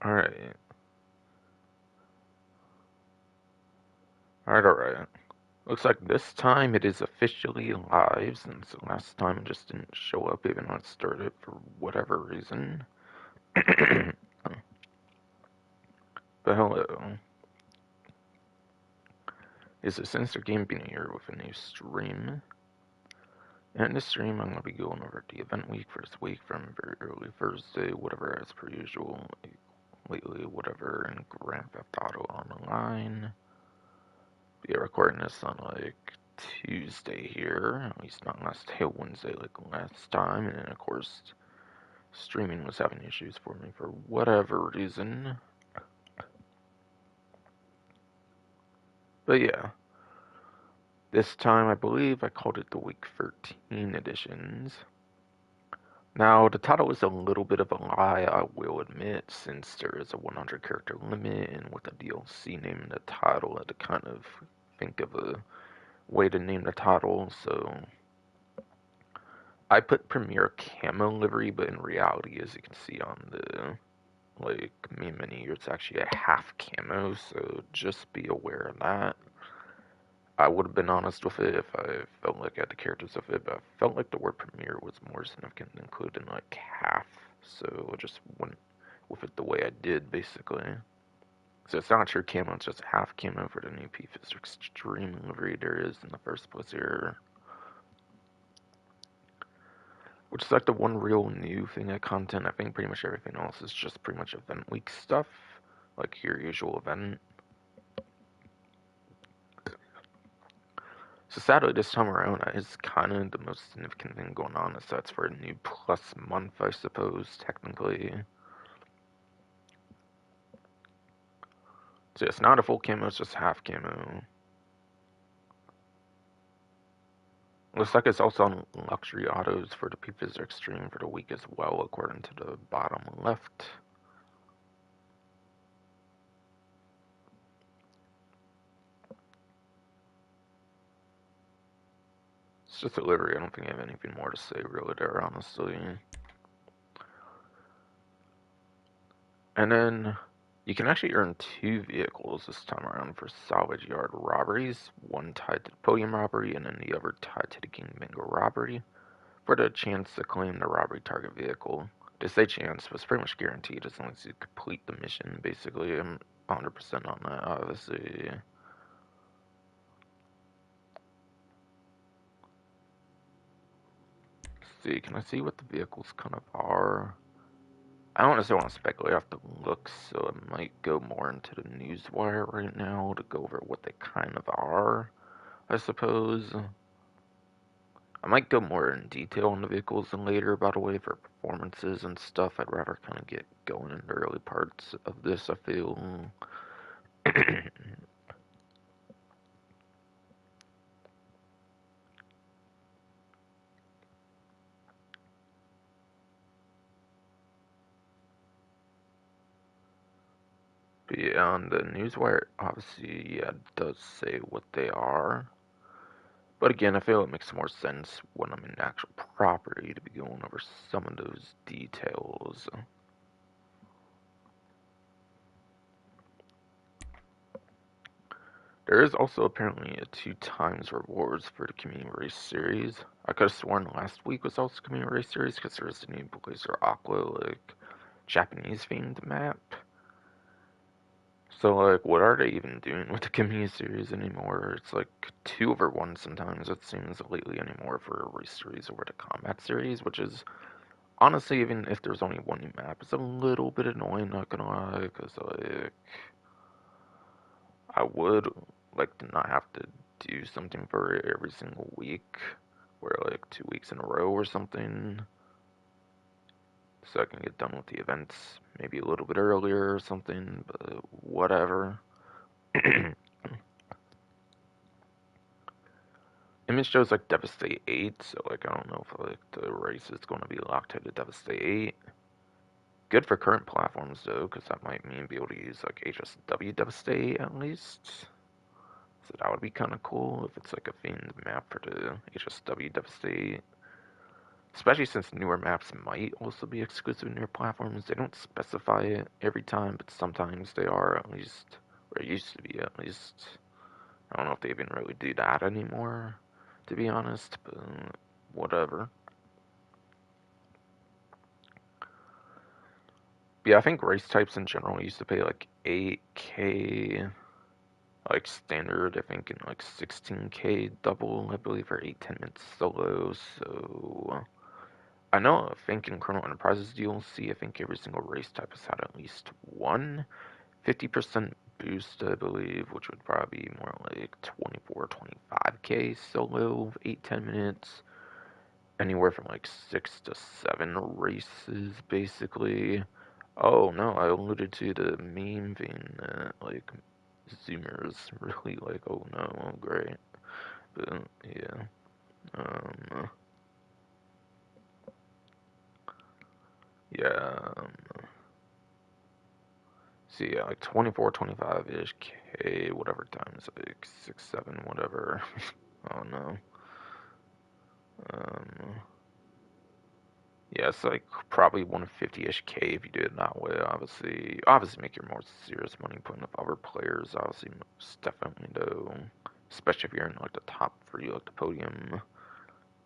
Alright. Alright. Looks like this time it is officially live, since the last time it just didn't show up even when it started for whatever reason. But hello. It's a Sinister Game being here with a new stream. And in this stream, I'm going to be going over the event week for this week from very early Thursday, whatever as per usual, lately, whatever, in Grand Theft Auto Online. Be recording this on like Tuesday here, at least not last day, Wednesday like last time, and then of course streaming was having issues for me for whatever reason. But yeah, this time I believe I called it the week 13 editions. Now the title is a little bit of a lie, I will admit, since there is a 100 character limit, and with a DLC naming the title, I had to kind of think of a way to name the title, so I put Premier Camo Livery, but in reality, as you can see on the main menu, it's actually a half camo, so just be aware of that. I would have been honest with it if I felt like I had the characters of it, but I felt like the word Premier was more significant than included in like half, so I just went with it the way I did, basically. So it's not true camo, it's just half camo for the new P-Fizz Extreme Livery there is in the first place here. Which is like the one real new thing of content. I think pretty much everything else is just pretty much event week stuff, like your usual event. So sadly, this time around, is kind of the most significant thing going on, is that's for a new plus month, I suppose, technically. So it's not a full camo, it's just half camo. Looks like it's also on luxury autos for the P-Fizz Extreme for the week as well, according to the bottom left. It's just a livery, I don't think I have anything more to say really there, honestly. And then you can actually earn 2 vehicles this time around for salvage yard robberies, one tied to the podium robbery and then the other tied to the King Bingo robbery, for the chance to claim the robbery target vehicle. To say chance was pretty much guaranteed as long as you complete the mission, basically. I'm 100% on that, obviously. Let's see, can I see what the vehicles kind of are? I don't necessarily want to speculate off the looks, so I might go more into the newswire right now to go over what they kind of are, I suppose. I might go more in detail on the vehicles and later, by the way, for performances and stuff. I'd rather kind of get going in the early parts of this, I feel. But yeah, on the newswire, obviously, yeah, it does say what they are. But again, I feel it makes more sense when I'm in the actual property to be going over some of those details. There is also apparently a 2 times rewards for the Community Race series. I could have sworn last week was also Community Race series because there's the new Blazer Aqua, like, Japanese themed map. So, like, what are they even doing with the Community series anymore? It's like 2 over 1 sometimes, it seems, lately anymore for a race series over the combat series, which is, honestly, even if there's only one new map, it's a little bit annoying, not gonna lie, because, like, I would like to not have to do something for it every single week, where like 2 weeks in a row or something, so I can get done with the events maybe a little bit earlier or something, but whatever. Image shows like Devastate 8, so like I don't know if like the race is going to be locked to the Devastate 8. Good for current platforms though, because that might mean be able to use like HSW Devastate at least. So that would be kind of cool if it's like a themed map for the HSW Devastate. Especially since newer maps might also be exclusive to newer platforms. They don't specify it every time, but sometimes they are, at least, or it used to be at least. I don't know if they even really do that anymore, to be honest, but whatever. But yeah, I think race types in general used to pay like 8K, like standard, I think, and like 16K double, I believe, for 8-10 minute solo, so. I know, I think in Chrono Enterprises DLC, I think every single race type has had at least one 50% boost, I believe, which would probably be more like 24-25K solo, 8-10 minutes. Anywhere from like 6 to 7 races, basically. Oh no, I alluded to the meme being that, like, Zoomers really like, oh no, oh great. But, yeah. Um, yeah, see, yeah, like 24, 25-ish K, whatever times, like 6, 7, whatever. Oh no. Um, yeah, it's like probably 150-ish K if you do it that way. Obviously make your more serious money putting up other players. Obviously, most definitely though, especially if you're in like the top three, like the podium,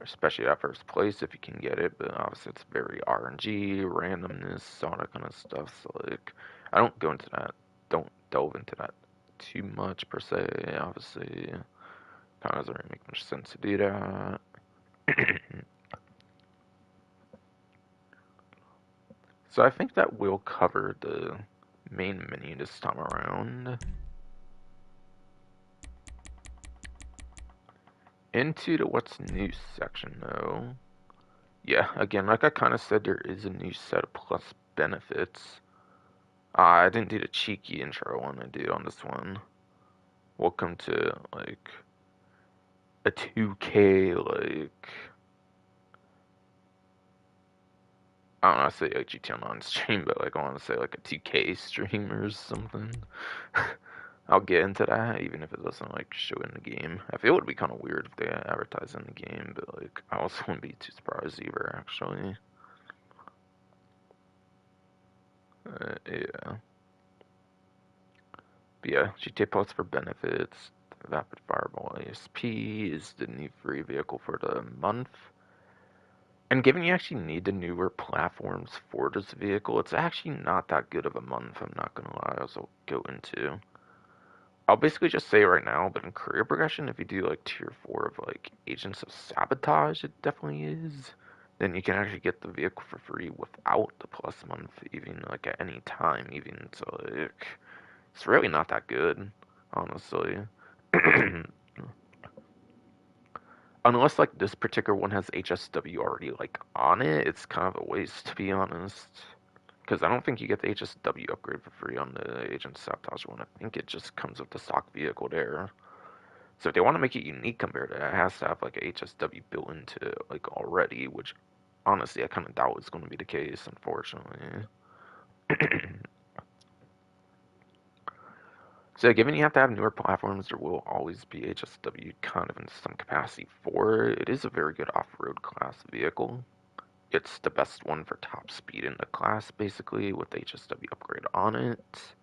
especially at first place if you can get it. But obviously, it's very RNG, randomness, all that kind of stuff. So like, I don't go into that. Don't delve into that too much per se. Obviously, kind of doesn't really make much sense to do that. So I think that will cover the main menu this time around. Into the what's new section though. Yeah, again, like I kind of said, there is a new set of plus benefits. I didn't do the cheeky intro one I did on this one. Welcome to like a 2K like I don't know, I say like GT Online stream, but like I want to say like a 2K stream or something. I'll get into that, even if it doesn't like show in the game. I feel it would be kind of weird if they advertise in the game, but like I also wouldn't be too surprised either, actually. Yeah. But yeah, GTA Plus for benefits. Rapid Fireball ASP is the new free vehicle for the month. And given you actually need the newer platforms for this vehicle, it's actually not that good of a month, I'm not gonna lie, as I'll go into. I'll basically just say right now, but in career progression, if you do like tier 4 of like Agents of Sabotage, it definitely is. Then you can actually get the vehicle for free without the plus month, even like at any time, even so like it's really not that good, honestly. Unless like this particular one has HSW already like on it, it's kind of a waste to be honest. Because I don't think you get the HSW upgrade for free on the Agent Sabotage one. I think it just comes with the stock vehicle there. So if they want to make it unique compared to that, it has to have like a HSW built into it, like already, which honestly I kind of doubt is going to be the case, unfortunately. So given you have to have newer platforms, there will always be HSW kind of in some capacity for it. It is a very good off-road class vehicle. It's the best one for top speed in the class, basically, with the HSW upgrade on it.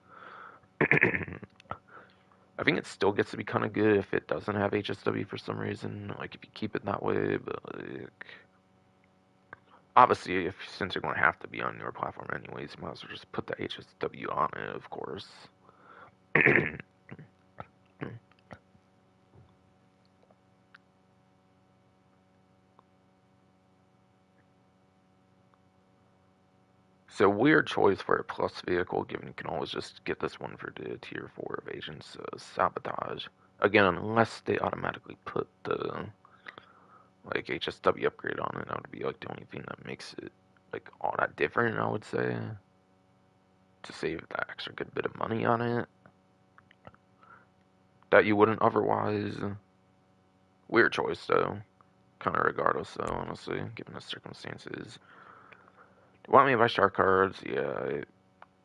I think it still gets to be kind of good if it doesn't have HSW for some reason, like if you keep it that way, but like, obviously, if since you're going to have to be on your platform anyways, you might as well just put the HSW on it, of course. So weird choice for a plus vehicle, given you can always just get this one for the tier 4 of Agents Sabotage. Again, unless they automatically put the like HSW upgrade on it, that would be like the only thing that makes it like all that different, I would say, to save that extra good bit of money on it that you wouldn't otherwise. Weird choice though, kind of regardless though, honestly, given the circumstances. Want me to buy shark cards? Yeah, I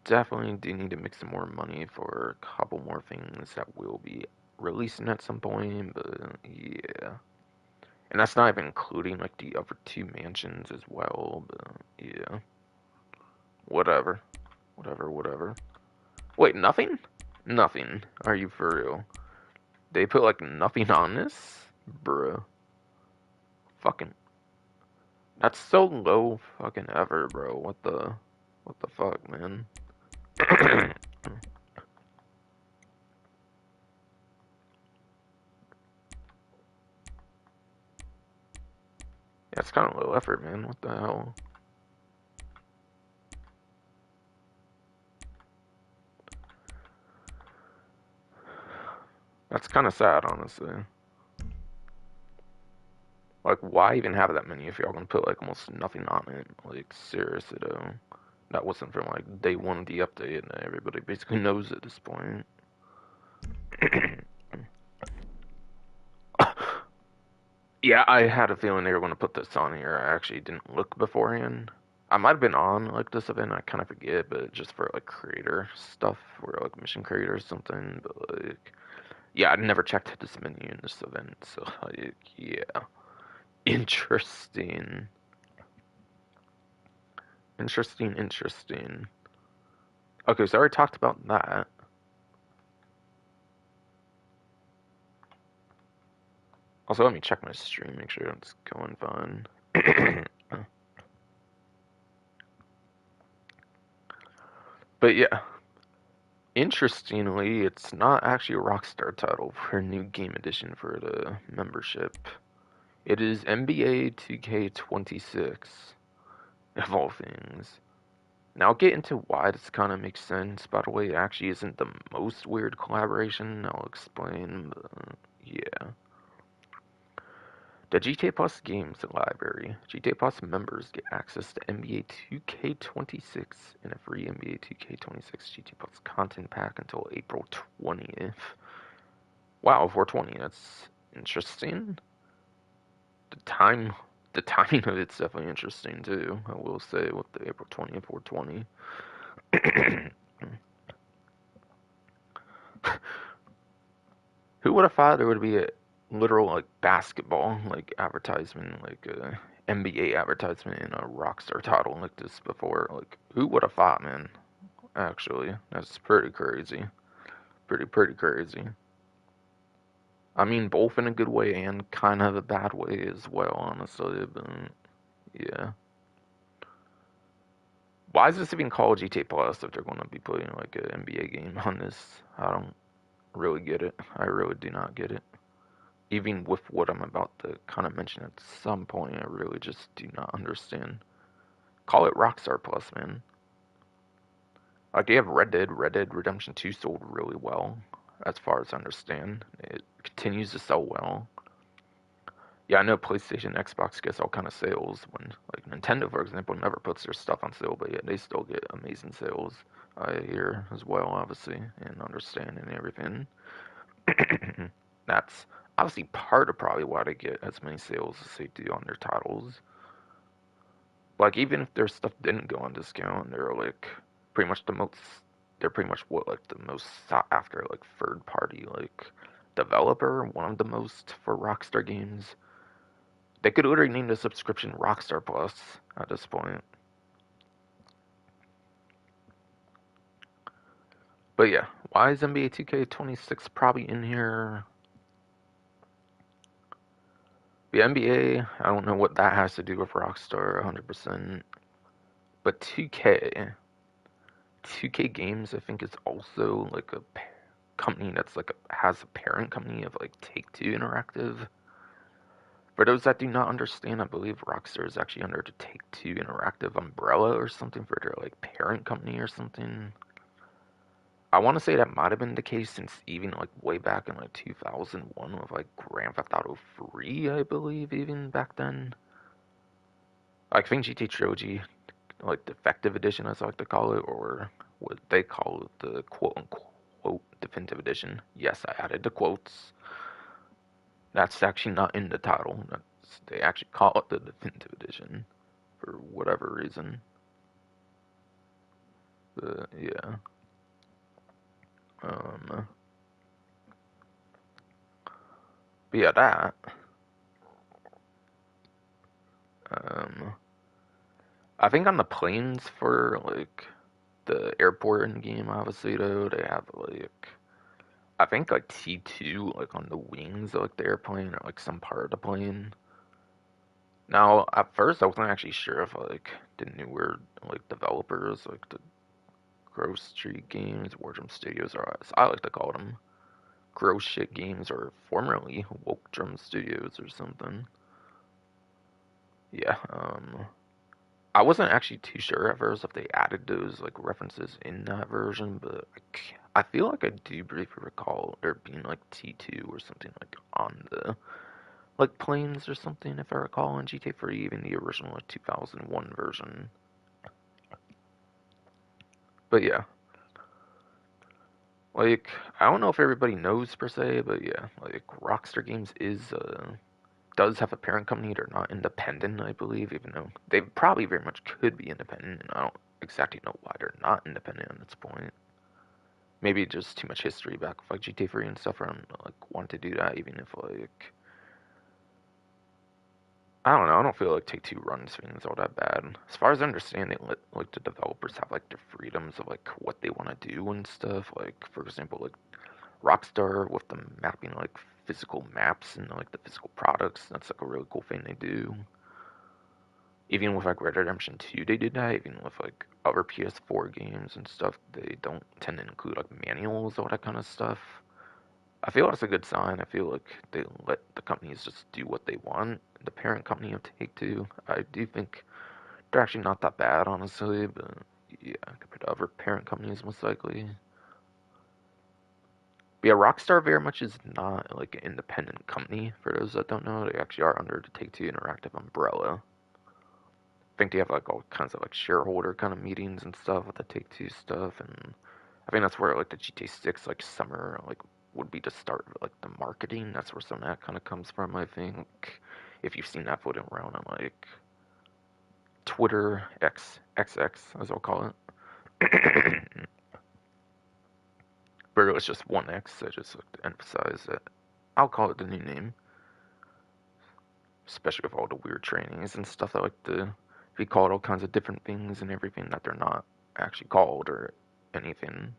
definitely do need to make some more money for a couple more things that will be releasing at some point, but yeah. And that's not even including like the other two mansions as well, but yeah. Whatever. Whatever. Wait, nothing? Nothing. Are you for real? They put like nothing on this? Bruh. Fucking. That's so low fucking ever, bro. What the fuck, man? Yeah, it's kind of low effort, man. What the hell? That's kind of sad, honestly. Like, why even have that many if y'all gonna put like almost nothing on it? Like, seriously though. That wasn't from like day one of the update, and everybody basically knows at this point. Yeah, I had a feeling they were gonna put this on here. I actually didn't look beforehand. I might have been on like this event. I kind of forget, but just for like creator stuff, or like mission creator or something. But like, yeah, I never checked this menu in this event, so like, yeah, interesting, interesting. Okay, so I already talked about that. Also, let me check my stream, make sure it's going fine. But yeah, interestingly, it's not actually a Rockstar title for a new game edition for the membership. It is NBA 2K26, of all things. Now I'll get into why this kind of makes sense. By the way, it actually isn't the most weird collaboration. I'll explain, but yeah. The GTA Plus games library. GTA Plus members get access to NBA 2K26 and a free NBA 2K26 GTA Plus content pack until April 20th. Wow, 420. That's interesting. The time, the timing of it's definitely interesting too. I will say with the April 20th, 420. Who would have thought there would be a literal like basketball like advertisement, like a NBA advertisement in a Rockstar title like this before? Like, who would have thought, man? Actually, that's pretty crazy. Pretty crazy. I mean, both in a good way and kind of a bad way as well, honestly. But yeah, why is this even called GTA Plus if they're going to be putting like an NBA game on this? I don't really get it. I really do not get it. Even with what I'm about to kind of mention at some point, I really just do not understand. Call it Rockstar Plus, man. Like, they have Red Dead Redemption 2 sold really well, as far as I understand. It continues to sell well. Yeah, I know PlayStation, Xbox gets all kind of sales when, like, Nintendo, for example, never puts their stuff on sale, but yeah, they still get amazing sales. I hear as well, obviously, and understand and everything. That's obviously part of probably why they get as many sales as they do on their titles. Like, even if their stuff didn't go on discount, they're like pretty much the most. They're pretty much what like the most sought after like third party like developer, one of the most for Rockstar games. They could literally name the subscription Rockstar Plus at this point. But yeah, why is NBA 2K26 probably in here? The NBA, I don't know what that has to do with Rockstar 100%. But 2K Games, I think, is also like a company that's like has a parent company of like Take Two Interactive. For those that do not understand, I believe Rockstar is actually under the Take Two Interactive umbrella or something for their like parent company or something. I want to say that might have been the case since even like way back in like 2001 with like Grand Theft Auto 3, I believe, even back then. Like, I think GT Trilogy, like defective edition, as I like to call it, or what they call it, the quote unquote definitive edition. Yes, I added the quotes. That's actually not in the title. They actually call it the definitive edition for whatever reason. But yeah. Um. But yeah, that. I think on the planes for like the airport in game, obviously though, they have like I think like T2 like on the wings of like the airplane or like some part of the plane. Now at first I wasn't actually sure if like the newer like developers like the Grove Street Games, Wardrum Studios, or as I like to call them, Grow Shit Games, or formerly Woke Drum Studios or something. Yeah, I wasn't actually too sure at first if they added those like references in that version, but I feel like I do briefly recall there being like T2 or something like on the like planes or something if I recall in GTA 3, even the original like 2001 version. But yeah, like I don't know if everybody knows per se, but yeah, like Rockstar Games is does have a parent company. They're not independent, I believe, even though they probably very much could be independent, and I don't exactly know why they're not independent at this point. Maybe just too much history back with like GTA 3 and stuff, or I don't like want to do that, even if like I don't know. I don't feel like Take Two runs things all that bad. As far as I understand, they let like the developers have like the freedoms of like what they want to do and stuff. Like for example, like Rockstar with the mapping like physical maps and like the physical products. That's like a really cool thing they do. Even with like Red Dead Redemption 2, they did that. Even with like other PS4 games and stuff, they don't tend to include like manuals, all that kind of stuff. I feel that's a good sign. I feel like they let the companies just do what they want. The parent company of Take Two, I do think they're actually not that bad, honestly. But yeah, compared to other parent companies, most likely. But yeah, Rockstar very much is not like an independent company. For those that don't know, they actually are under the Take Two Interactive umbrella. I think they have like all kinds of like shareholder kind of meetings and stuff with the Take Two stuff, and I think that's where like the GTA 6 like summer like would be the start of like the marketing. That's where some of that kind of comes from. I think if you've seen that floating around on like Twitter XX as I'll call it, where it was just one X. I just like to emphasize that I'll call it the new name, especially with all the weird trainings and stuff that like to be called all kinds of different things and everything that they're not actually called or anything.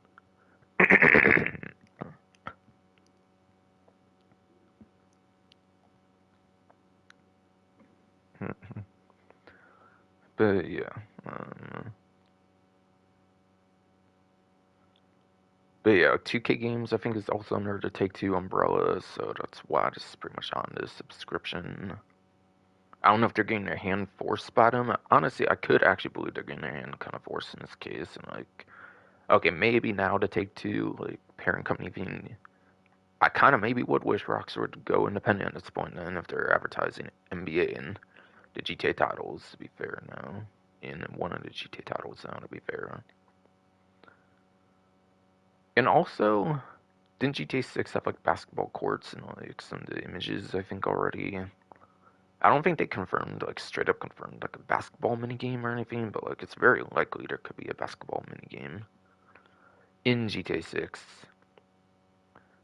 But yeah, um, but yeah, 2K games I think is also under the Take Two umbrella, so that's why this is pretty much on this subscription. I don't know if they're getting their hand forced by them. Honestly, I could actually believe they're getting their hand kind of forced in this case, and like, okay, maybe now to Take Two, like parent company being, I kind of maybe would wish Rockstar would go independent at this point. Then if they're advertising NBA and the GTA titles, to be fair now, in one of the GTA titles now, to be fair. And also, didn't GTA 6 have like basketball courts and like some of the images I think already? I don't think they confirmed like straight up confirmed like a basketball minigame or anything, but like it's very likely there could be a basketball minigame in GTA 6.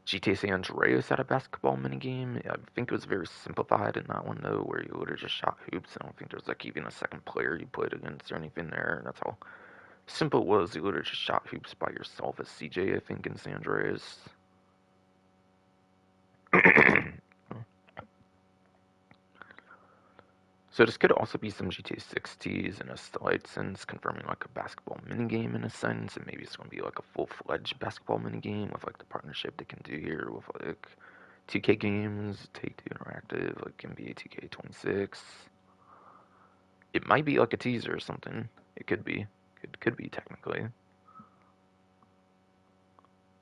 GTA San Andreas had a basketball minigame. I think it was very simplified in that one though, where you literally just shot hoops. I don't think there's like even a second player you played against or anything there. And that's how simple it was. You literally just shot hoops by yourself as CJ, I think, in San Andreas. So this could also be some GTA 6 teas in a slight sense, confirming like a basketball minigame in a sense, and maybe it's going to be like a full-fledged basketball minigame with like the partnership they can do here with like 2K games, Take-Two Interactive, like NBA 2K26. It might be like a teaser or something. It could be. It could be technically.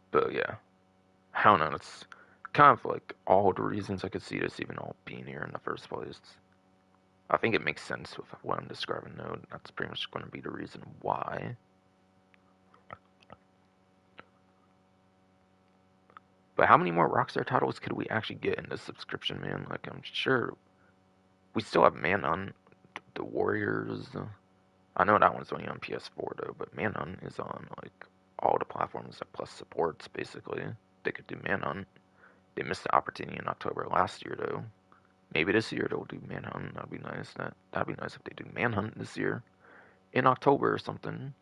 But yeah, I don't know. It's kind of like all the reasons I could see this even all being here in the first place. I think it makes sense with what I'm describing though. That's pretty much going to be the reason why. But how many more Rockstar titles could we actually get in this subscription, man? Like, I'm sure we still have Manhunt, the Warriors. I know that one's only on PS4 though, but Manhunt is on like all the platforms that Plus supports. Basically, they could do Manhunt. They missed the opportunity in October last year though. Maybe this year they'll do Manhunt. That'd be nice. That'd be nice if they do Manhunt this year in October or something.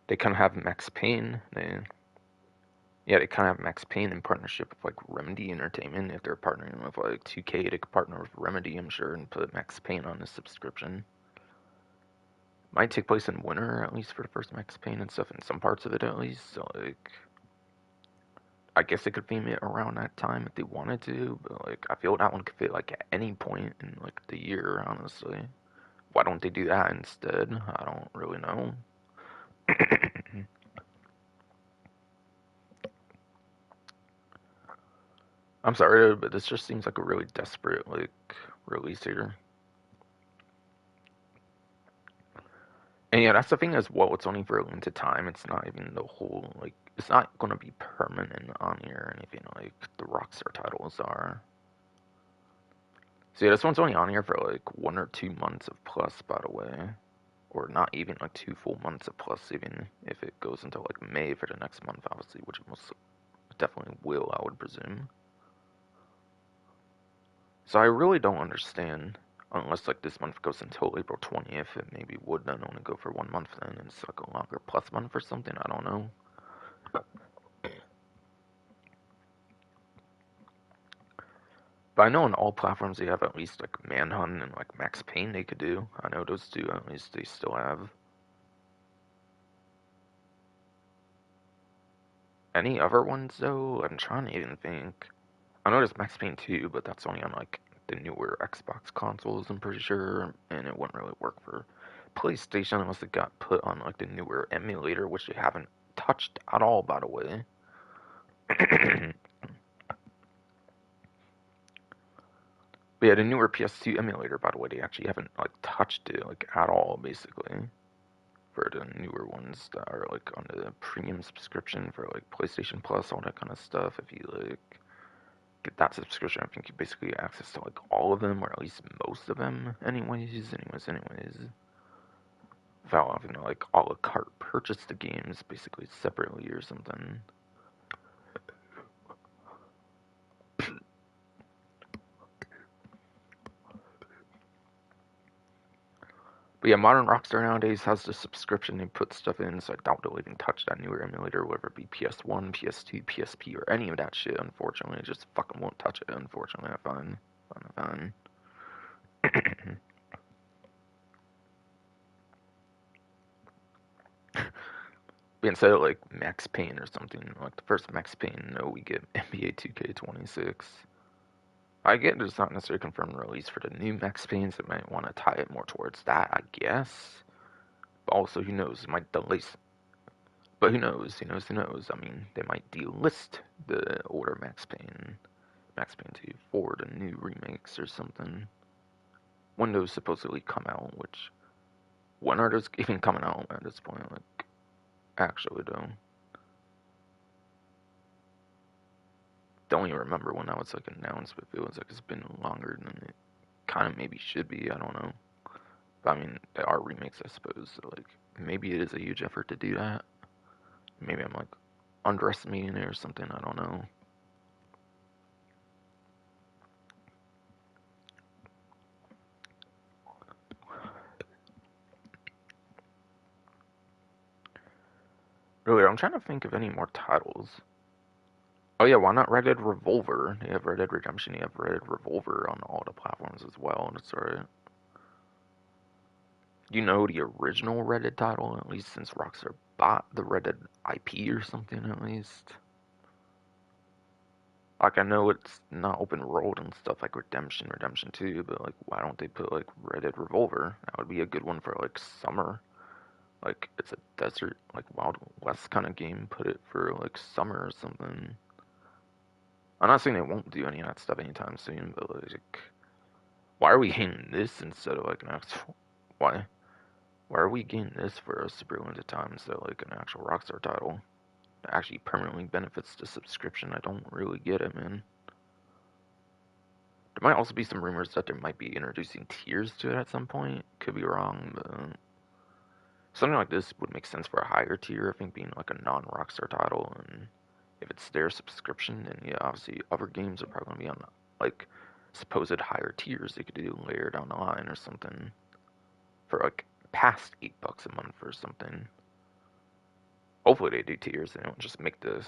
They kind of have Max Payne. They kind of have Max Payne in partnership with like Remedy Entertainment. If they're partnering with like 2K, they could partner with Remedy, I'm sure, and put Max Payne on the subscription. Might take place in winter, at least for the first Max Payne and stuff, in some parts of it at least. So like, I guess they could theme it around that time if they wanted to. But like, I feel that one could fit like at any point in like the year, honestly. Why don't they do that instead? I don't really know. I'm sorry, but this just seems like a really desperate like release here. And yeah, that's the thing as well. It's only for a limited time. It's not even the whole like. It's not gonna be permanent on here or anything like the Rockstar titles are. So yeah, this one's only on here for like 1 or 2 months of Plus, by the way, or not even like 2 full months of Plus, even if it goes until like May for the next month, obviously, which it most definitely will, I would presume. So I really don't understand, unless like this month goes until April 20th, it maybe would then only go for 1 month then, and it's like a longer Plus month or something. I don't know. But I know on all platforms they have at least like Manhunt and like Max Payne they could do. I know those two at least they still have. Any other ones though? I'm trying to even think. I know there's Max Payne 2, but that's only on like the newer Xbox consoles, I'm pretty sure, and it wouldn't really work for PlayStation unless it got put on like the newer emulator, which they haven't touched at all, by the way. But yeah, the newer PS2 emulator, by the way, they actually haven't like touched it like at all, basically. For the newer ones that are like on the premium subscription for like PlayStation Plus, all that kind of stuff. If you like get that subscription, I think you basically get access to like all of them, or at least most of them. Anyways. Without having to like a la carte purchase the games basically separately or something. But yeah, modern Rockstar nowadays has the subscription and put stuff in, so I doubt they'll even touch that newer emulator, whether it be PS1, PS2, PSP, or any of that shit, unfortunately. It just fucking won't touch it, unfortunately, I find. But instead of like Max Payne or something, like the first Max Payne, no, we get NBA 2K26. I get it's not necessarily confirmed release for the new Max Paynes. It might want to tie it more towards that, I guess. But also, who knows? It might delay. But who knows? Who knows? I mean, they might delist the older Max Payne 2 for the new remakes or something. When those supposedly come out, which when are those even coming out at this point? Like, actually, though, don't even remember when that was like announced. But it feels like it's been longer than it kind of maybe should be. I don't know. But I mean, they are remakes, I suppose. So like, maybe it is a huge effort to do that. Maybe I'm like underestimating it or something. I don't know. Really, I'm trying to think of any more titles. Oh yeah, why not Red Dead Revolver? You have Red Dead Redemption, you have Red Dead Revolver on all the platforms as well, and it's alright. You know the original Red Dead title, at least since Rockstar bought the Red Dead IP or something, at least. Like, I know it's not open world and stuff like Redemption 2, but like, why don't they put like Red Dead Revolver? That would be a good one for like summer. Like, it's a desert, like Wild West kind of game. Put it for like summer or something. I'm not saying they won't do any of that stuff anytime soon, but like, why are we getting this instead of like an actual? Why? Why are we getting this for a super limited time instead of like an actual Rockstar title that actually permanently benefits the subscription? I don't really get it, man. There might also be some rumors that they might be introducing tiers to it at some point. Could be wrong, but something like this would make sense for a higher tier, I think, being like a non-Rockstar title, and if it's their subscription, then yeah, obviously other games are probably gonna be on like supposed higher tiers they could do later down the line or something for like past $8 a month or something. Hopefully they do tiers. They don't just make the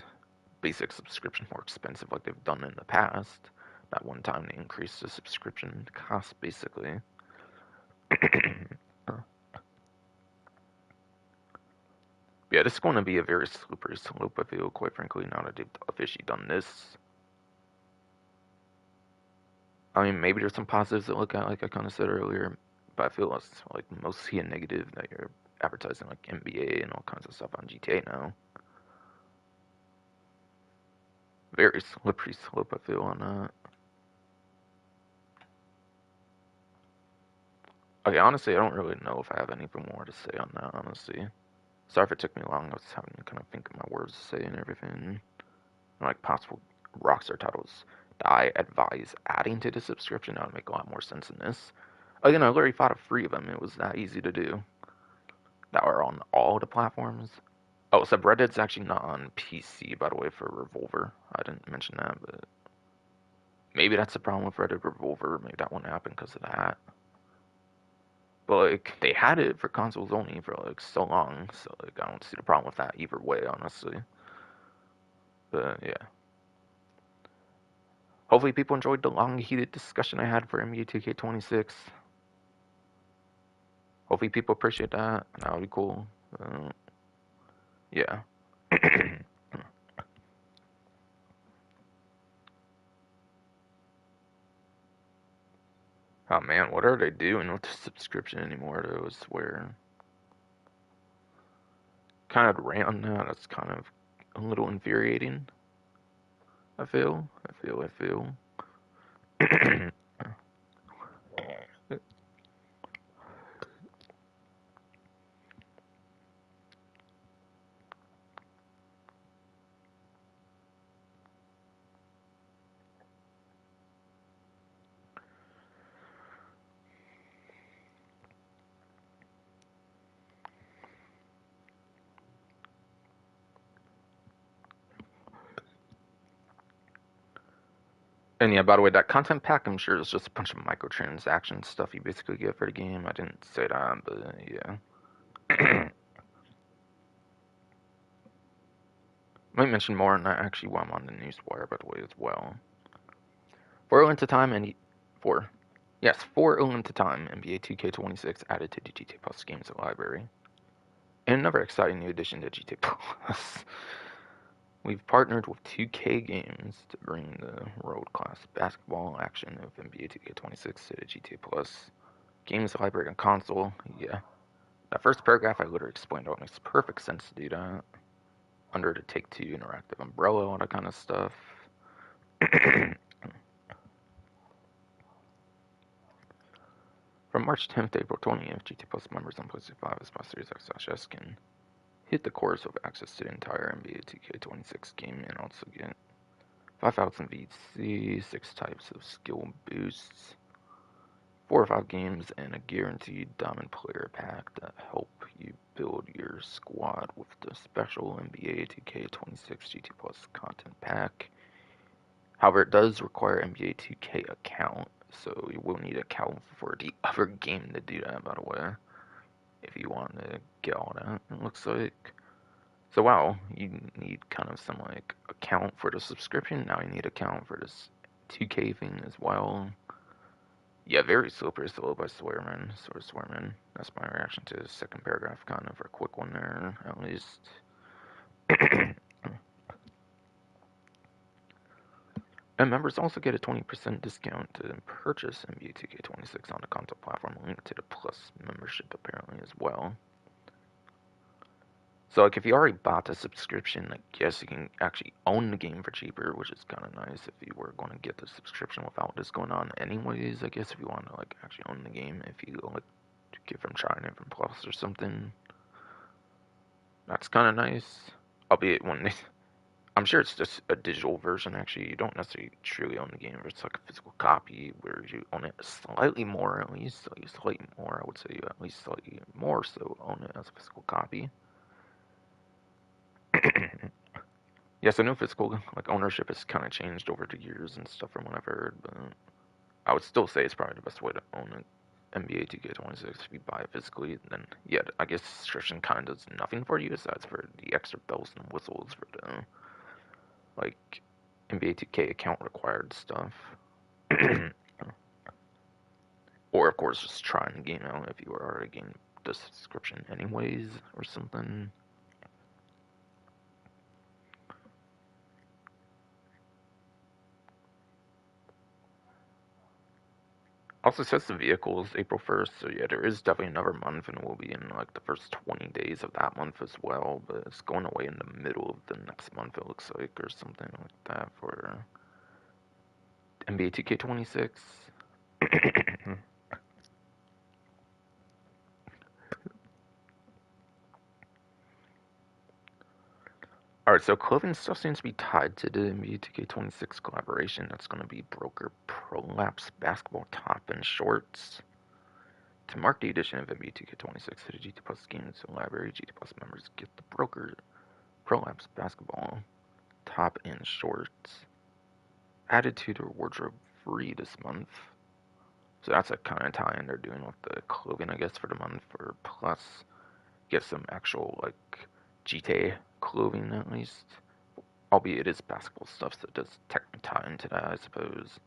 basic subscription more expensive like they've done in the past. That one time they increased the subscription cost basically. Yeah, this is going to be a very slippery slope, I feel, quite frankly, now that they've officially done this. I mean, maybe there's some positives to look at, like I kind of said earlier, but I feel it's like mostly a negative that you're advertising like NBA and all kinds of stuff on GTA now. Very slippery slope, I feel, on that. Okay, honestly, I don't really know if I have anything more to say on that, honestly. Sorry if it took me long. I was having to kind of think of my words to say and everything. Like possible Rockstar titles that I advise adding to the subscription. That would make a lot more sense in this. Again, I literally thought of 3 of them. It was that easy to do. That are on all the platforms. Oh, so Red Dead's actually not on PC, by the way, for Revolver. I didn't mention that, but maybe that's the problem with Red Dead Revolver. Maybe that won't happen because of that. But like, they had it for consoles only for like so long, so like I don't see the problem with that either way, honestly. But yeah. Hopefully people enjoyed the long heated discussion I had for NBA 2K26. Hopefully people appreciate that. That would be cool. Yeah. Oh man, what are they doing with the subscription anymore though, I swear. Kind of rant on that, that's kind of a little infuriating. I feel. And yeah, by the way, that content pack, I'm sure is just a bunch of microtransaction stuff you basically get for the game. I didn't say that, but yeah. Might mention more on that actually while I'm on the news wire, by the way, as well. For a length of time, and for yes, for a length of time, NBA 2K26 added to the GTA Plus games library. And another exciting new addition to GTA Plus. We've partnered with 2K Games to bring the world-class basketball action of NBA 2K26 to the GTA Plus games library and console. Yeah, that first paragraph I literally explained how it makes perfect sense to do that under the Take-Two interactive umbrella, all that kind of stuff. From March 10th to April 20th, GTA Plus members on PlayStation 5 as Series X/S can hit the course with access to the entire NBA 2K26 game and also get 5,000 VC, 6 types of skill boosts, 4 or 5 games, and a guaranteed Diamond Player Pack that help you build your squad with the special NBA 2K26 GT Plus content pack. However, it does require NBA 2K account, so you will need an account for the other game to do that, by the way, if you want to get all that, it looks like. So wow, you need kind of some like account for the subscription, now you need account for this 2K thing as well. Yeah, very slippery slope, I swear, man. Sort of swear, man. That's my reaction to the second paragraph, kind of a quick one there, at least. And members also get a 20% discount to purchase NBA 2K26 on the console platform, linked to the Plus membership apparently as well. So like if you already bought the subscription, I guess you can actually own the game for cheaper, which is kind of nice if you were going to get the subscription without this going on anyways. I guess if you want to like actually own the game, if you like get from China from Plus or something, that's kind of nice. Albeit when they I'm sure it's just a digital version. Actually, you don't necessarily truly own the game. It's like a physical copy where you own it slightly more, at least slightly more. I would say you at least slightly more so own it as a physical copy. Yes, I know physical like ownership has kind of changed over the years and stuff from what I've heard, but I would still say it's probably the best way to own it. NBA 2K26 if you buy it physically, then yeah, I guess subscription kind of does nothing for you aside for the extra bells and whistles for the like NBA 2K account required stuff. Or of course just trying the game out if you were already getting the subscription anyways or something. Also says the vehicle is April 1st, so yeah, there is definitely another month, and we'll be in like the first 20 days of that month as well, but it's going away in the middle of the next month, it looks like, or something like that for NBA 2K26. Alright, so clothing stuff seems to be tied to the NBA 2K26 collaboration. That's going to be Broker Prolapse basketball top and shorts. To mark the edition of NBA 2K26 to the GT Plus games so Livery, GT Plus members get the Broker Prolapse basketball top and shorts added to their wardrobe free this month. So that's a kind of tie-in they're doing with the clothing, I guess, for the month. For plus, get some actual like GTA clothing at least. Albeit it is basketball stuff, so it does technically tie into that, I suppose.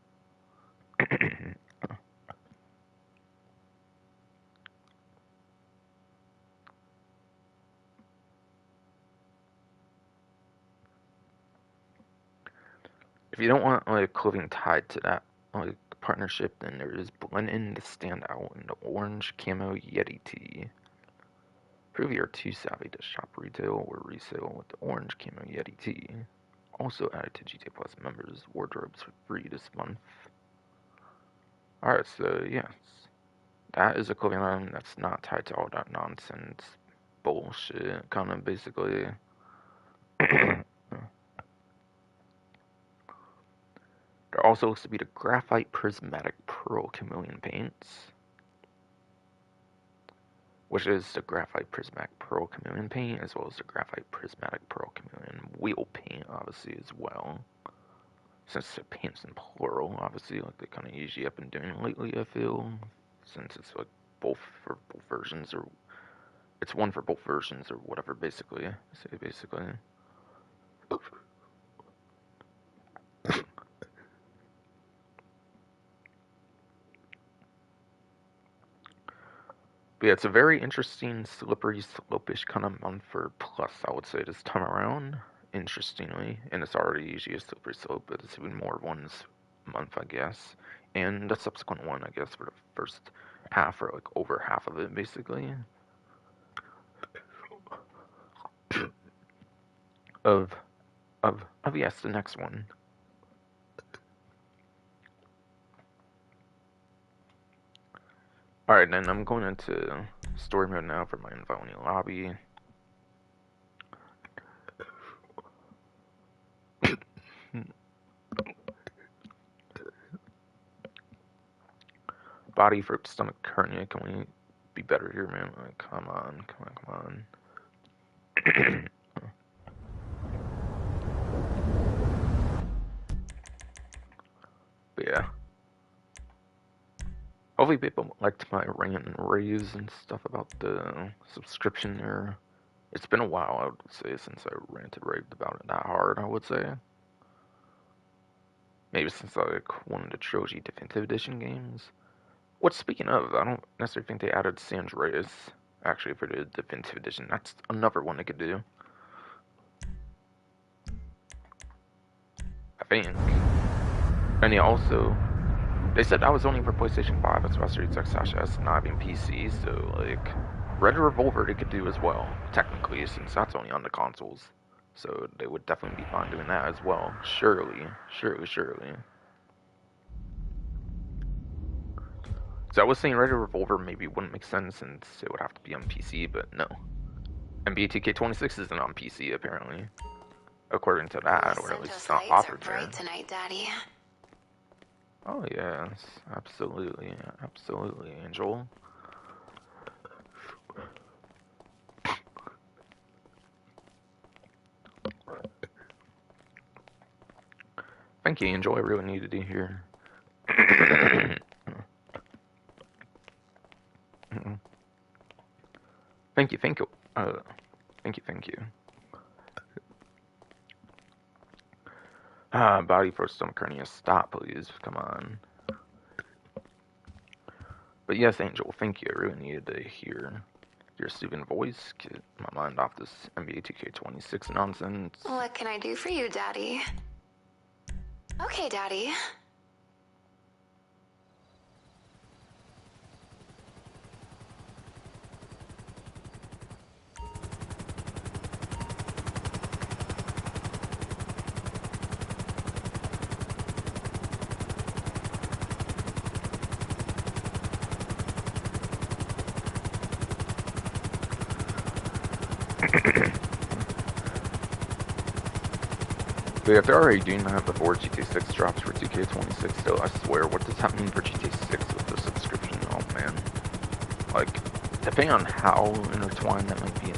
If you don't want like clothing tied to that like partnership, then there is Blend In to stand out in the orange camo Yeti tee. Prove you're too savvy to shop retail or resale with the orange camo Yeti tee. Also added to GTA Plus members' wardrobes for free this month. Alright, so yes, that is a clothing line that's not tied to all that nonsense bullshit, kind of basically. There also looks to be the Graphite Prismatic Pearl Chameleon paints, which is the Graphite Prismatic Pearl Chameleon paint, as well as the Graphite Prismatic Pearl Chameleon wheel paint, obviously, as well. Since it paints in plural, obviously, like they kind of usually have been doing lately, I feel. Since it's like both for both versions, or it's one for both versions, or whatever, basically. Say, basically. But yeah, it's a very interesting, slippery, slopish kind of month for Plus, I would say, this time around. Interestingly, and it's already usually a slippery slope, but it's even more one's month, I guess. And the subsequent one, I guess, for the first half, or like over half of it, basically. Of, yes, the next one. Alright, then I'm going into story mode now for my invite only lobby. Body for stomach hernia, can we be better here, man? Like, come on. But yeah. Hopefully people liked my rant and raves and stuff about the subscription there. It's been a while, I would say, since I ranted raved about it that hard, I would say. Maybe since like one of the Trilogy Definitive Edition games. What, speaking of, I don't necessarily think they added San Andreas, actually, for the Definitive Edition. That's another one they could do. I think. And yeah, also, they said that was only for PlayStation 5, that's why Street X-S not even PC, so, like, Red Revolver they could do as well, technically, since that's only on the consoles. So they would definitely be fine doing that as well. Surely. So I was saying Red Revolver maybe wouldn't make sense since it would have to be on PC, but no. NBA 2K26 isn't on PC, apparently. according to that, or at least it's not offered there. Tonight, Daddy. Oh yes, absolutely, absolutely, Angel. Thank you, Angel. I really needed to hear. Thank you, thank you. Thank you. Body for stomach hernia. Stop, please. Come on. But yes, Angel, thank you. I really needed to hear your soothing voice. Get my mind off this NBA 2K26 nonsense. What can I do for you, Daddy? Okay, Daddy. But if they're already doing that before GTA 6 drops for 2K26, still, I swear, what does that mean for GTA 6 with the subscription? Oh man. Like, depending on how intertwined that might be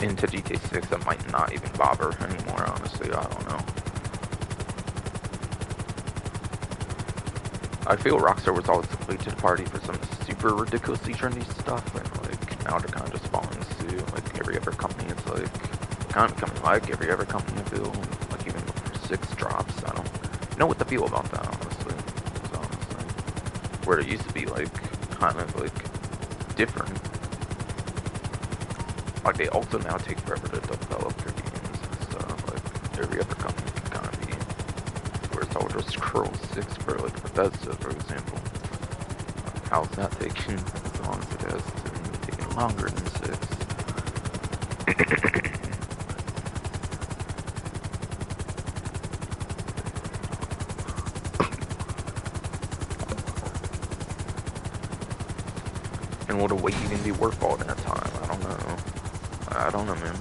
into GTA 6, I might not even bother anymore, honestly. I don't know. I feel Rockstar was always late to the party for some super ridiculously trendy stuff, and like, now they're kind of just following suit. Like, every other company is like, kind of becoming like every other company I feel. Like, even before 6 drops, I don't know what to feel about that, honestly. So, honestly. Where it used to be, like, kind of, like, different. Like, they also now take forever to develop their games and stuff. Like, every other company can kind of be, where it's all just Scroll 6 for, like, Bethesda, for example. Like, how's that taking as long as it has? It's even taking longer than 6. And would a wait even be worth all that time? I don't know. I don't know, man.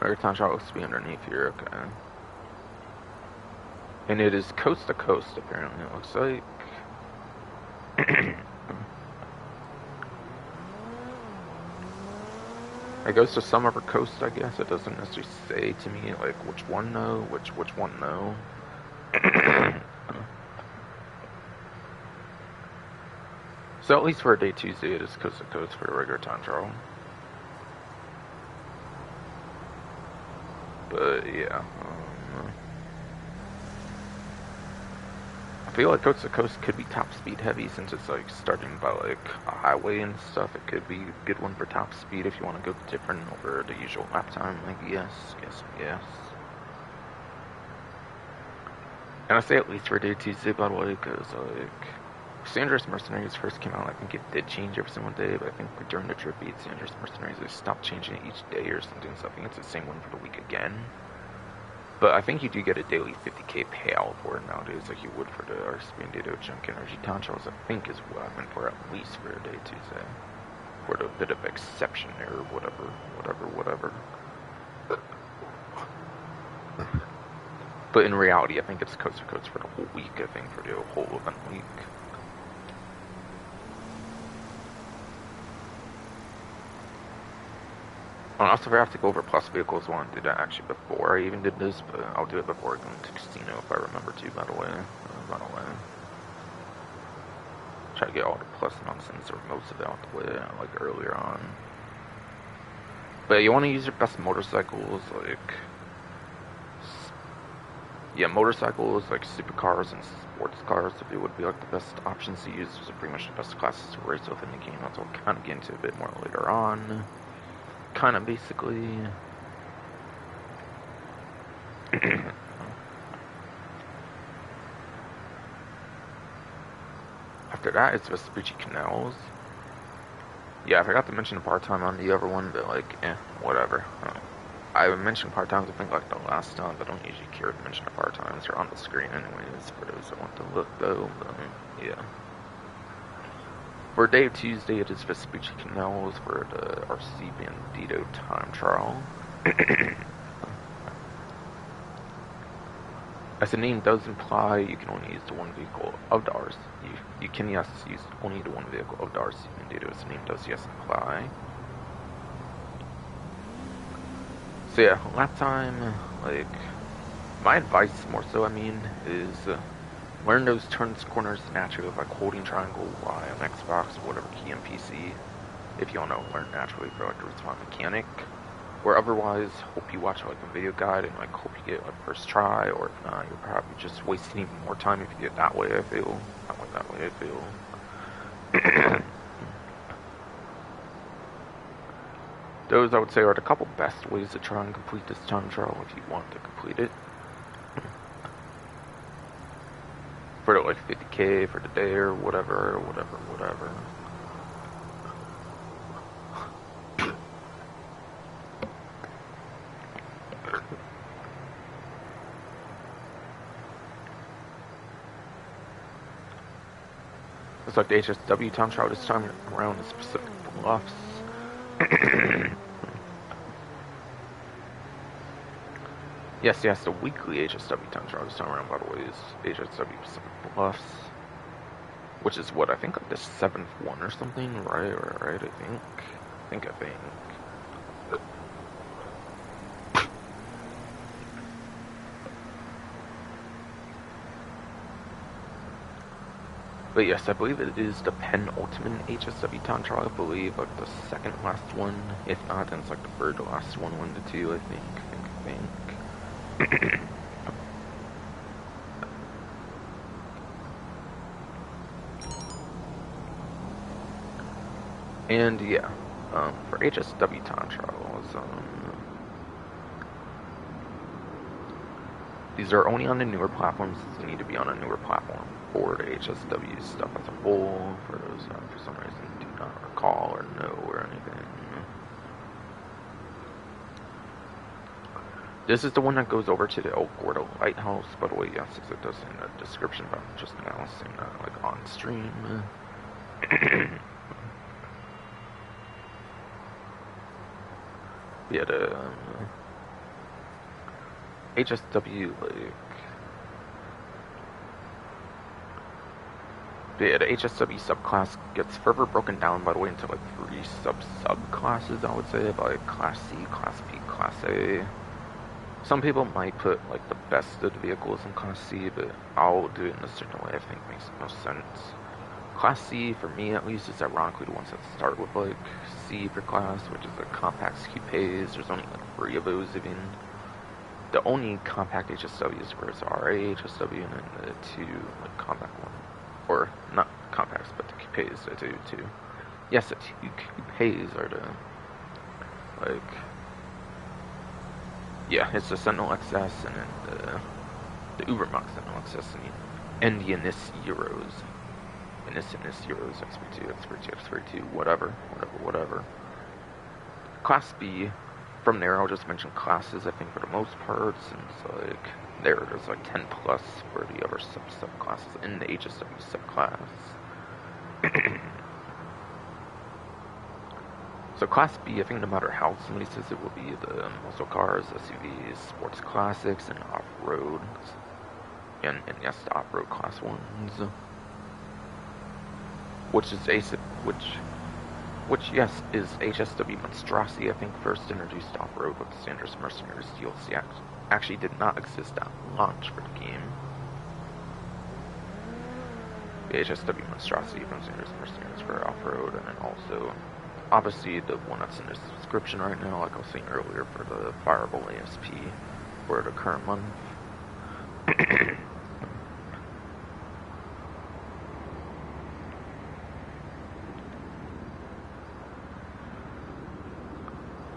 Every time shot looks to be underneath here, okay. And it is coast to coast, apparently, it looks like. It goes to some other coast, I guess. It doesn't necessarily say to me, like, which one no, which one no. So at least for a day Tuesday, it is coast to coast for a regular time trial. But, yeah. I feel like coast to coast could be top speed heavy since it's like starting by like a highway and stuff. It could be a good one for top speed if you want to go different over the usual lap time. Like yes. And I say at least for day Tuesday, by the way, because like Sandra's Mercenaries first came out, I think it did change every single day, but I think during the trip beat Sandra's Mercenaries they stopped changing it each day or something. So I think it's the same one for the week again. But I think you do get a daily 50k payout for it nowadays, like you would for the Arspandito Junk Energy Tanchos, I think is what I meant for at least for a day Tuesday. For the bit of exception there, or whatever. But in reality, I think it's coast to coast for the whole week, I think, for the whole event week. I'll also have to go over plus vehicles. I want to do that actually before I even did this, but I'll do it before I go into casino if I remember to, by the way. Try to get all the plus nonsense, or most of it out the way, like earlier on. But you want to use your best motorcycles, like... Yeah, motorcycles, like supercars and sports cars, if it would be like the best options to use. Those are pretty much the best classes to race with in the game. I'll kind of get into a bit more later on. Kind of basically. After that, it's Vespucci Canals. Yeah, I forgot to mention part-time on the other one, but like, whatever. I mentioned part-times, I think, like the last time, but I don't usually care to mention the part-times. They're on the screen anyways, for those that want to look, though, but, yeah. For day of Tuesday, it is Vespucci Canals for the RC Bandito time trial. As the name does imply, you can only use the one vehicle of the RC. You can, yes, use only the one vehicle of the RC Bandito, as the name does, yes, imply. So yeah, lap time, like, my advice more so, I mean, is learn those turns, corners naturally, like holding triangle Y on Xbox, whatever key on PC, if you want to learn naturally for like a respawn mechanic. Or otherwise, hope you watch like a video guide and like hope you get like first try, or if not, you're probably just wasting even more time if you get that way, I feel. Not like that way, I feel. Those, I would say, are the couple best ways to try and complete this time trial if you want to complete it. For the, like 50k for the day or whatever. Looks like the HSW time trial this time around is Pacific Bluffs. Yes, the weekly HSW time trial this time around, by the way, is HSW Pacific Bluffs. Which is what, I think like the 7th one or something, right, I think. But yes, I believe it is the penultimate HSW time trial, I believe, like the second last one. If not, then it's like the third last one, 1 to 2, I think. And yeah, for HSW time trials, these are only on the newer platforms. You need to be on a newer platform for the HSW stuff as a whole. For those for some reason do not recall or know or anything. This is the one that goes over to the El Gordo Lighthouse. By the way, yes, as it does in the description, but I'm just now seeing that like on stream. Yeah, the HSW, like, yeah, the HSW subclass gets further broken down, by the way, into like 3 subclasses, I would say, by Class C, Class B, Class A. Some people might put like the best of the vehicles in Class C, but I'll do it in a certain way I think makes the most sense. Class C, for me at least, is ironically the ones that start with like C for class, which is the compacts, coupes. There's only like 3 of those even. The only compact HSWs where it's RA HSW, and then the 2 like compact one, or not compacts, but the coupes, the 2. Yes, the 2 coupes are the like. Yeah, it's the Sentinel XS and then the Ubermax Sentinel XS and the Innis Euros. Innis Euros, XP2, whatever. Class B, from there I'll just mention classes, I think, for the most part, since like there's like 10 plus for the other subclasses in the HSW subclass. So Class B, I think no matter how somebody says it, will be the muscle cars, SUVs, sports classics, and off-road. And yes, the off-road class ones. Which yes, is HSW Monstrosity, I think, first introduced off-road with the Sanders Mercenaries DLC. Actually did not exist at launch for the game. The HSW Monstrosity from Sanders Mercenaries for off-road, and then also obviously the one that's in the description right now, like I was saying earlier, for the Fireball ASP for the current month.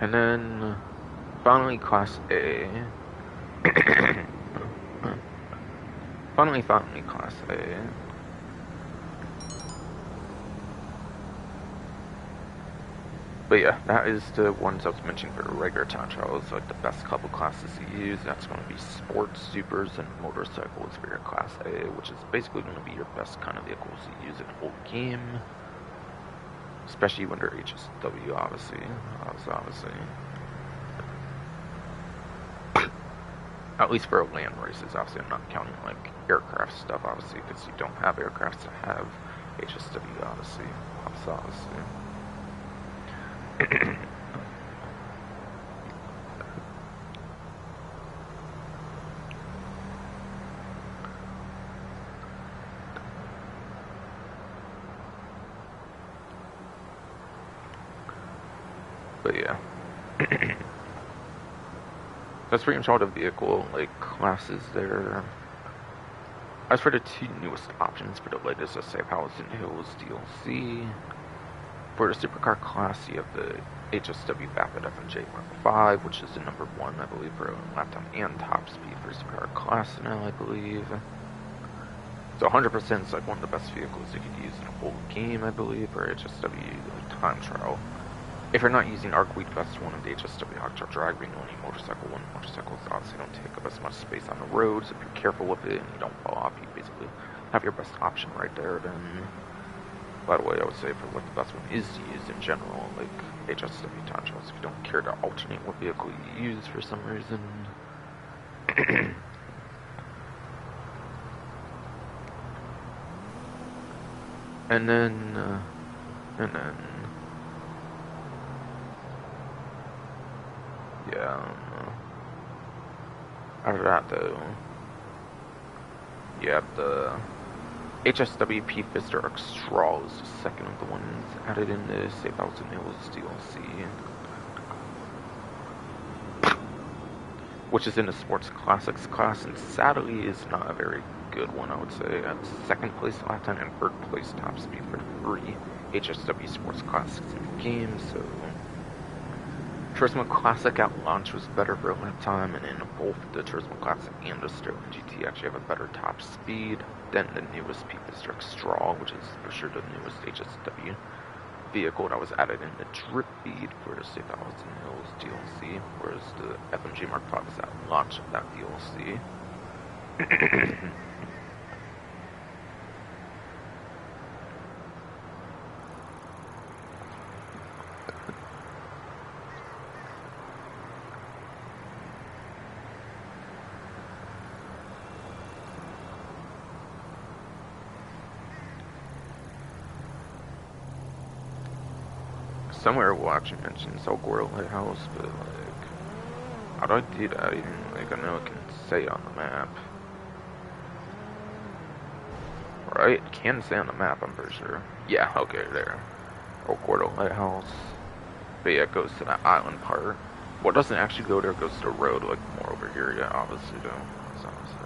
And then finally Class A. finally Class A. But yeah, that is the ones I was mentioning for regular time trials, like the best couple classes to use. That's going to be sports, supers, and motorcycles for your class A, which is basically going to be your best kind of vehicles to use in a whole game, especially when they're HSW, obviously. At least for land races, obviously. I'm not counting like aircraft stuff, obviously, because you don't have aircraft to have HSW, obviously. But yeah. That's pretty much all the vehicle like classes there. As for the two newest options for the latest Safehouse and Hills DLC, for the supercar class you have the HSW Vapid FMJ Mark V, which is the number one, I believe, for lap time and top speed for supercar class now, I believe. So 100% is like one of the best vehicles you could use in a whole game, I believe, for HSW time trial. If you're not using Arcweed Vest 1 of the HSW Hotshot Drag, being only motorcycle 1, motorcycles obviously don't take up as much space on the roads. If you're careful with it and you don't fall off, you basically have your best option right there. Then, by the way, I would say for what the best one is to use in general, like HSW time trials, if you don't care to alternate what vehicle you use for some reason. and then, yeah, after that though, you have the HSW P Fister X Straw is the second of the ones added in the Safehouse and Hills DLC, which is in the Sports Classics class, and sadly is not a very good one, I would say. At second place lap time and third place top speed for the 3 HSW Sports Classics in the game, so Turismo Classic at launch was better for lap time, and in both the Turismo Classic and the Sterling GT actually have a better top speed than the newest P-Fister X Straw, which is for sure the newest HSW vehicle that was added in the drip feed for the Safehouse and Hills DLC, whereas the FMG Mark V is at launch of that DLC. Somewhere watching mentions Elgoro Lighthouse, but like, how do I do that even? Like, I know it can say on the map. Right? It can say on the map, I'm pretty sure. Yeah, okay, there. Elgoro Lighthouse. But yeah, it goes to that island part. Well, it doesn't actually go there, it goes to the road, like, more over here, yeah, obviously, though. That's obviously.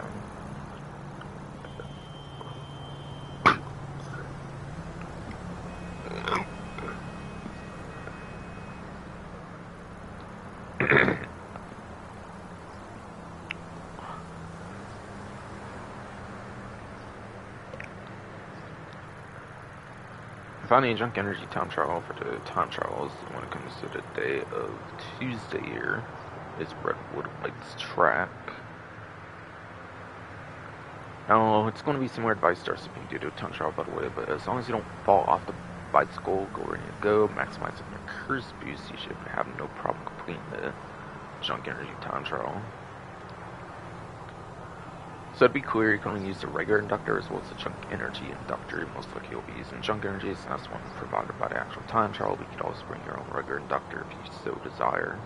Found the Junk Energy time trial for the time trials when it comes to the day of Tuesday here is Redwood Lights Track. Now, it's going to be similar to Vice Star Sipping due to a time trial, by the way, but as long as you don't fall off the bicycle, go where you go, maximizing your curse boost, you should have no problem completing the Junk Energy time trial. So to be clear, you can only use the regular inductor as well as the Junk Energy inductor. Most likely you'll be using Junk Energy, so that's one provided by the actual time trial, but you can also bring your own regular inductor if you so desire.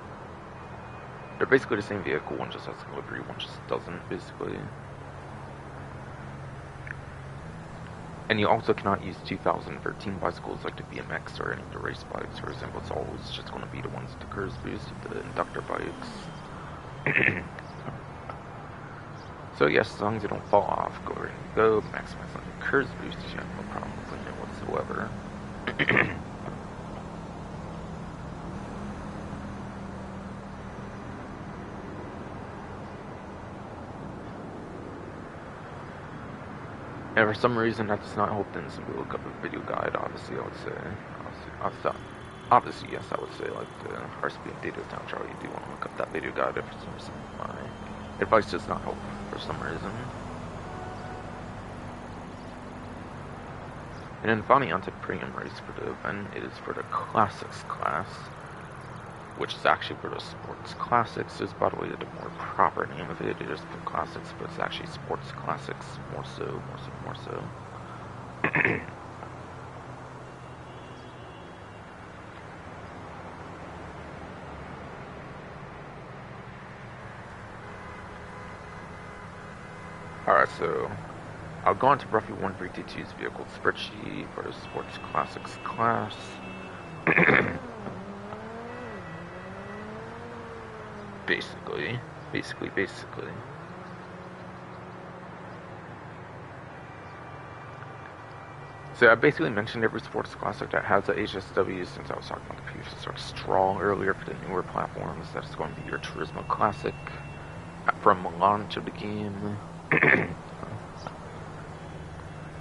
They're basically the same vehicle, one just has a livery, one just doesn't, basically. And you also cannot use 2013 bicycles like the BMX or any of the race bikes, for example. It's always just going to be the ones with the curse boost, the inductor bikes. So yes, as long as you don't fall off, go where you go, maximize on your curse boost, you have no problem with it whatsoever. And for some reason that does not help, then simply look up a video guide, obviously I would say. I'll stop. Obviously, yes, I would say like the RCP and data town chart. You do want to look up that video guide if for some reason my advice does not help for some reason. And then finally onto premium race for the event. It is for the classics class, which is actually for the sports classics. Is by the way the more proper name of it. It is for classics, but it's actually sports classics more so. Alright, so I'll go on to roughly 152's vehicle spreadsheet for the sports classics class. Basically. So I basically mentioned every sports classic that has a HSW since I was talking about the previous sort of straw earlier for the newer platforms. That's going to be your Turismo Classic from launch of the game.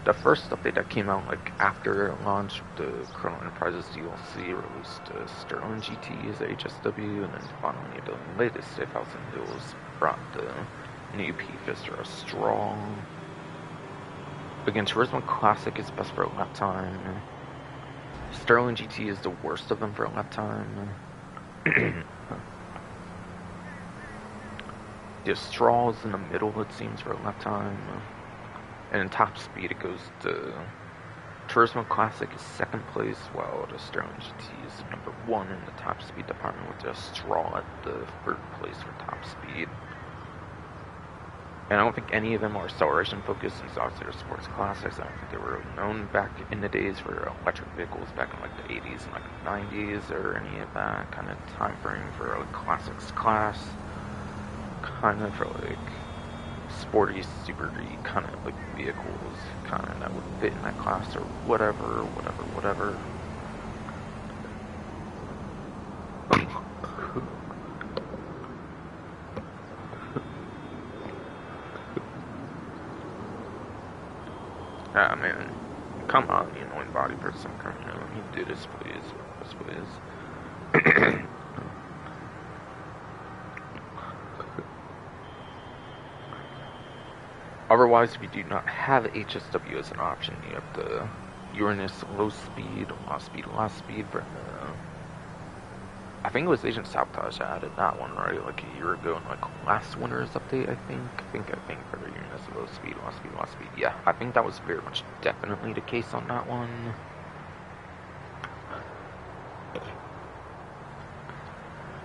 The first update that came out like after launch, the Chrono Enterprises DLC released Sterling GT as HSW, and then finally the latest Safehouse and Hills brought the new P-Fister Strong. Again, Turismo Classic is best for lap time. Sterling GT is the worst of them for lap time. The Straw is in the middle, it seems, for lap time. And in top speed, it goes to Turismo Classic is second place, while the Sterling GT is number 1 in the top speed department, with the Straw at the third place for top speed. And I don't think any of them are acceleration focused, since obviously they're sports classics. I don't think they were known back in the days for electric vehicles back in like the 80s and like the 90s or any of that kind of time frame for like classics class. Kind of for like sporty, supery kind of like vehicles, kind of that would fit in that class or whatever. Ah man, come on, you annoying body person, come on, let me do this please. Otherwise, if you do not have HSW as an option, you have the Uranus low speed, last speed for I think it was Agent Sabotage that added that one, right? Like a year ago in like last winter's update, I think for the Uranus low speed, last speed. Yeah, I think that was very much definitely the case on that one.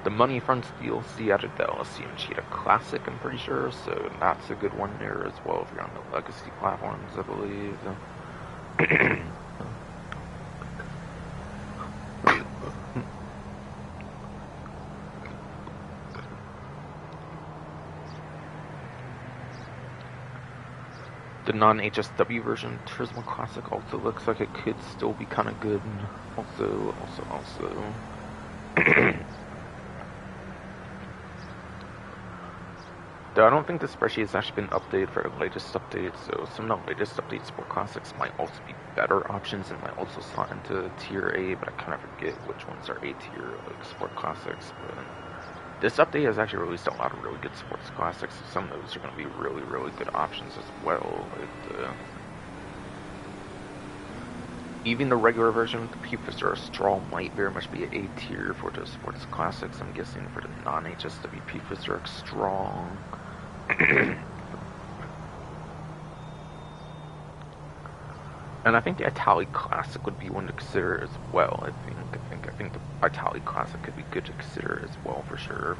The Money Fronts DLC added the LSC and Cheetah Classic, I'm pretty sure, so that's a good one there as well if you're on the legacy platforms, I believe. The non-HSW version Turismo Classic also looks like it could still be kind of good. Also. Though I don't think the spreadsheet has actually been updated for the latest updates, so some of the latest updates for classics might also be better options and might also slot into tier A, but I kind of forget which ones are A tier, like sport classics. But this update has actually released a lot of really good sports classics, so some of those are going to be really, really good options as well. Even the regular version of the P-Fister Straw might very much be an A tier for the sports classics. I'm guessing for the non-HSW P-Fister Strong. And I think the Italic Classic would be one to consider as well. I think the Italic Classic could be good to consider as well, for sure.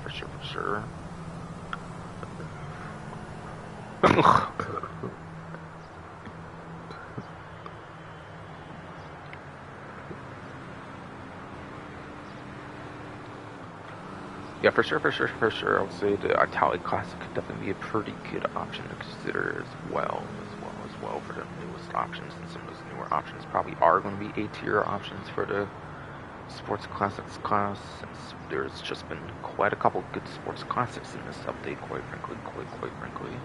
Yeah, for sure. I would say the Italic Classic could definitely be a pretty good option to consider as well for the newest options, and some of those newer options probably are going to be A tier options for the sports classics class, since there's just been quite a couple good sports classics in this update, quite frankly.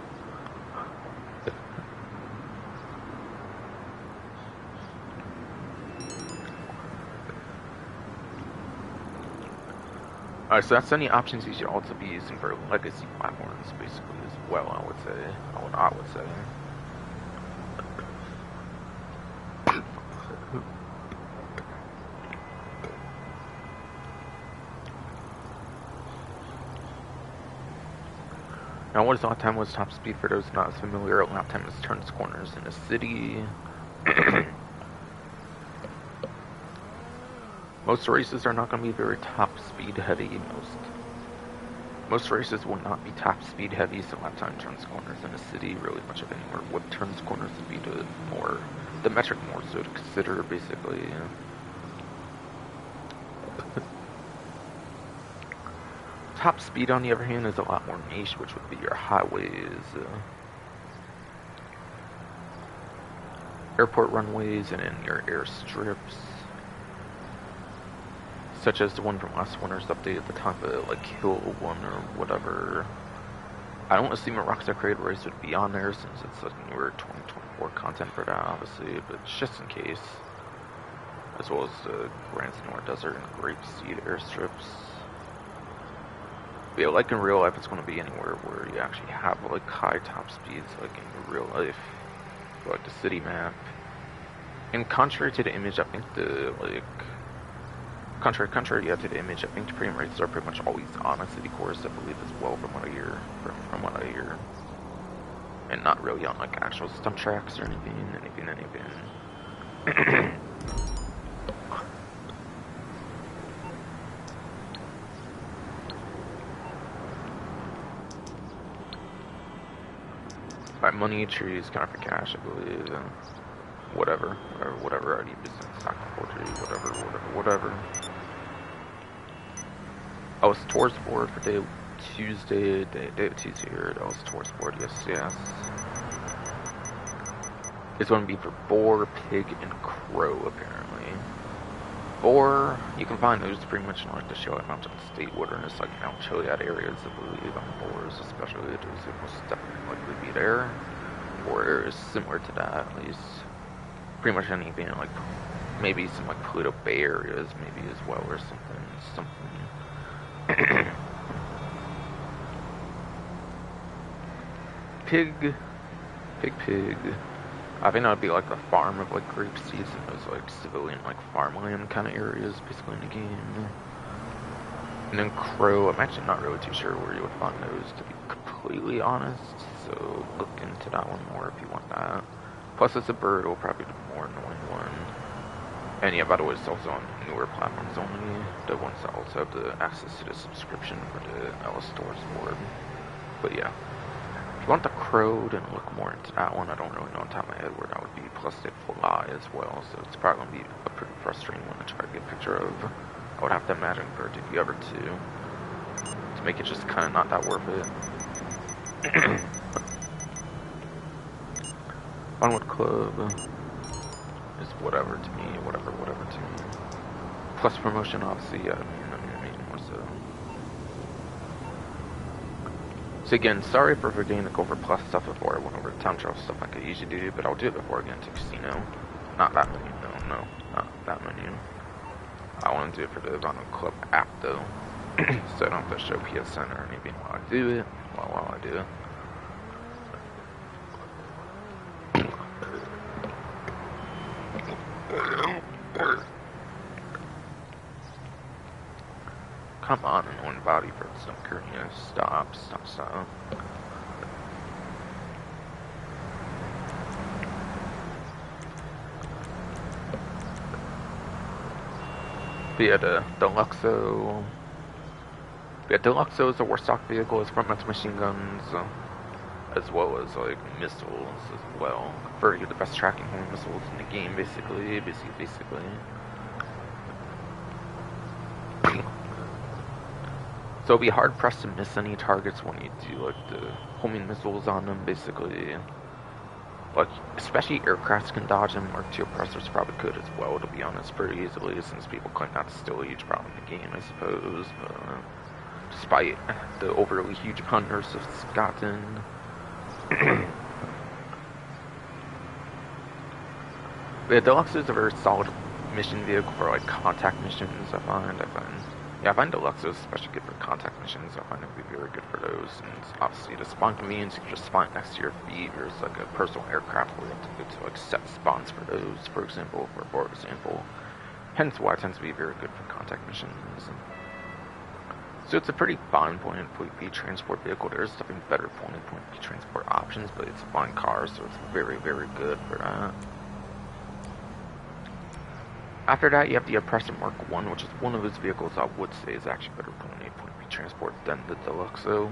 Alright, so that's any options you should also be using for legacy platforms, basically, as well, I would say. I would say. Now, what is lap time? What's top speed for those not as familiar? Lap time is turns corners in a city. Most races are not going to be very top speed heavy. Most races will not be top speed heavy, so lap time turns corners in a city, really much of anywhere. What turns corners would be the metric more so to consider, basically. Top speed, on the other hand, is a lot more niche, which would be your highways, airport runways, and then your airstrips, such as the one from last winter's update at the top of like Hill 1 or whatever. I don't assume a Rockstar Created Race would be on there since it's like newer 2024 content for that, obviously, but just in case. As well as the Grand Senora Desert and Grape Seed airstrips. But yeah, like in real life, it's going to be anywhere where you actually have like high top speeds, like in real life, for, like the city map. And contrary to the image, I think the contrary to the image, I think the frame rates are pretty much always on a city course, I believe, as well, from what I hear. And not really on like actual stump tracks or anything. Alright, money, trees, counter for cash, I believe. Whatever. ID business, stock forgery, whatever. I was towards board for day Tuesday here. That was towards board, yes. It's going to be for boar, pig, and crow, apparently. Boar, you can find those pretty much in like the Chiliad Mountain State Wilderness, like Mount Chiliad areas, I believe, on boars, especially. Those will most definitely likely be there. Or is similar to that, at least. Pretty much anything like maybe some like Pluto Bay areas, maybe as well, or something. Pig. I think that would be like a farm of like grape seeds and those like civilian like farmland kind of areas, basically in the game. And then crow, I'm actually not really too sure where you would find those, to be completely honest. So look into that one more if you want that. Plus, it's a bird, it'll probably be the more annoying one. And yeah, by the way, it's also on newer platforms only. The ones that also have the access to the subscription for the LS Stores board. But yeah. If you want the crow, then look more into that one. I don't really know on top of my head where that would be. Plus, they fly as well, so it's probably going to be a pretty frustrating one to try to get a picture of. I would have to imagine for it to be ever to make it just kind of not that worth it. Onward Club is whatever to me, whatever to me. Plus promotion, obviously, yeah, I mean, more so. So again, sorry for forgetting to go over plus stuff before I went over the time travel stuff I could usually do, but I'll do it before I get into casino. Not that menu, no, not that menu. I want to do it for the Onward Club app, though, so I don't have to show PSN or anything while I do it, while I do it. Come on, annoying body for some curious. Stop. But yeah, the Deluxo. Yeah, Deluxo is a warstock vehicle. It's front mounted machine guns, as well as like missiles as well. For the best tracking home missiles in the game, basically. So it'll be hard pressed to miss any targets when you do like the homing missiles on them, basically. Like, especially aircrafts can dodge them, Mark II oppressors probably could as well, to be honest, pretty easily, since people claim that's still a huge problem in the game, I suppose. But, despite the overly huge hunters it's gotten. Yeah, Deluxe is a very solid mission vehicle for like contact missions, I find. Yeah, I find Deluxos especially good for contact missions. I find it to be very good for those. And obviously, the spawn convenience, you can just spawn next to your feet. There's like a personal aircraft where you have to go to like set spawns for those, for example. Hence why it tends to be very good for contact missions. So it's a pretty fine point and point B transport vehicle. There's something better point and point B transport options, but it's a fine car, so it's very, very good for that. After that, you have the Oppressor Mark 1, which is one of those vehicles I would say is actually better point A, point B transport than the Deluxo.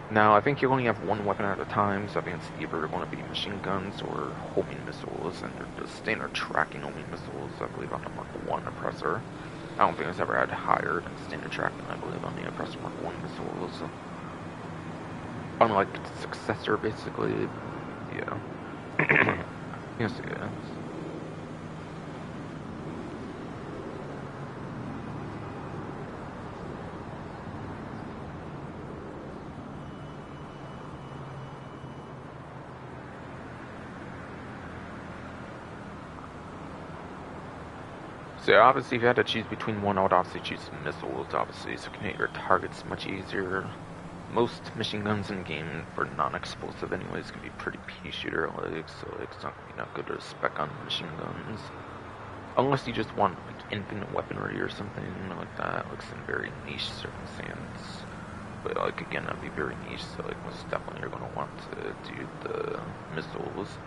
Now, I think you only have one weapon at a time, so I think it's either going to be machine guns or homing missiles, and they're the standard tracking homing missiles, I believe, on the Mark 1 Oppressor. I don't think it's ever had higher than standard tracking, I believe, on the Oppressor Mark 1 missiles. Unlike its successor, basically. Yeah. Yes, yeah. So obviously, if you had to choose between one, I would obviously choose missiles, obviously, so you can hit your targets much easier. Most machine guns in game for non-explosive anyways can be pretty pea shooter like, so like, it's not gonna be that good to spec on machine guns. Unless you just want like infinite weaponry or something like that, like some very niche circumstance. But like again, that'd be very niche, so like most definitely you're gonna want to do the missiles.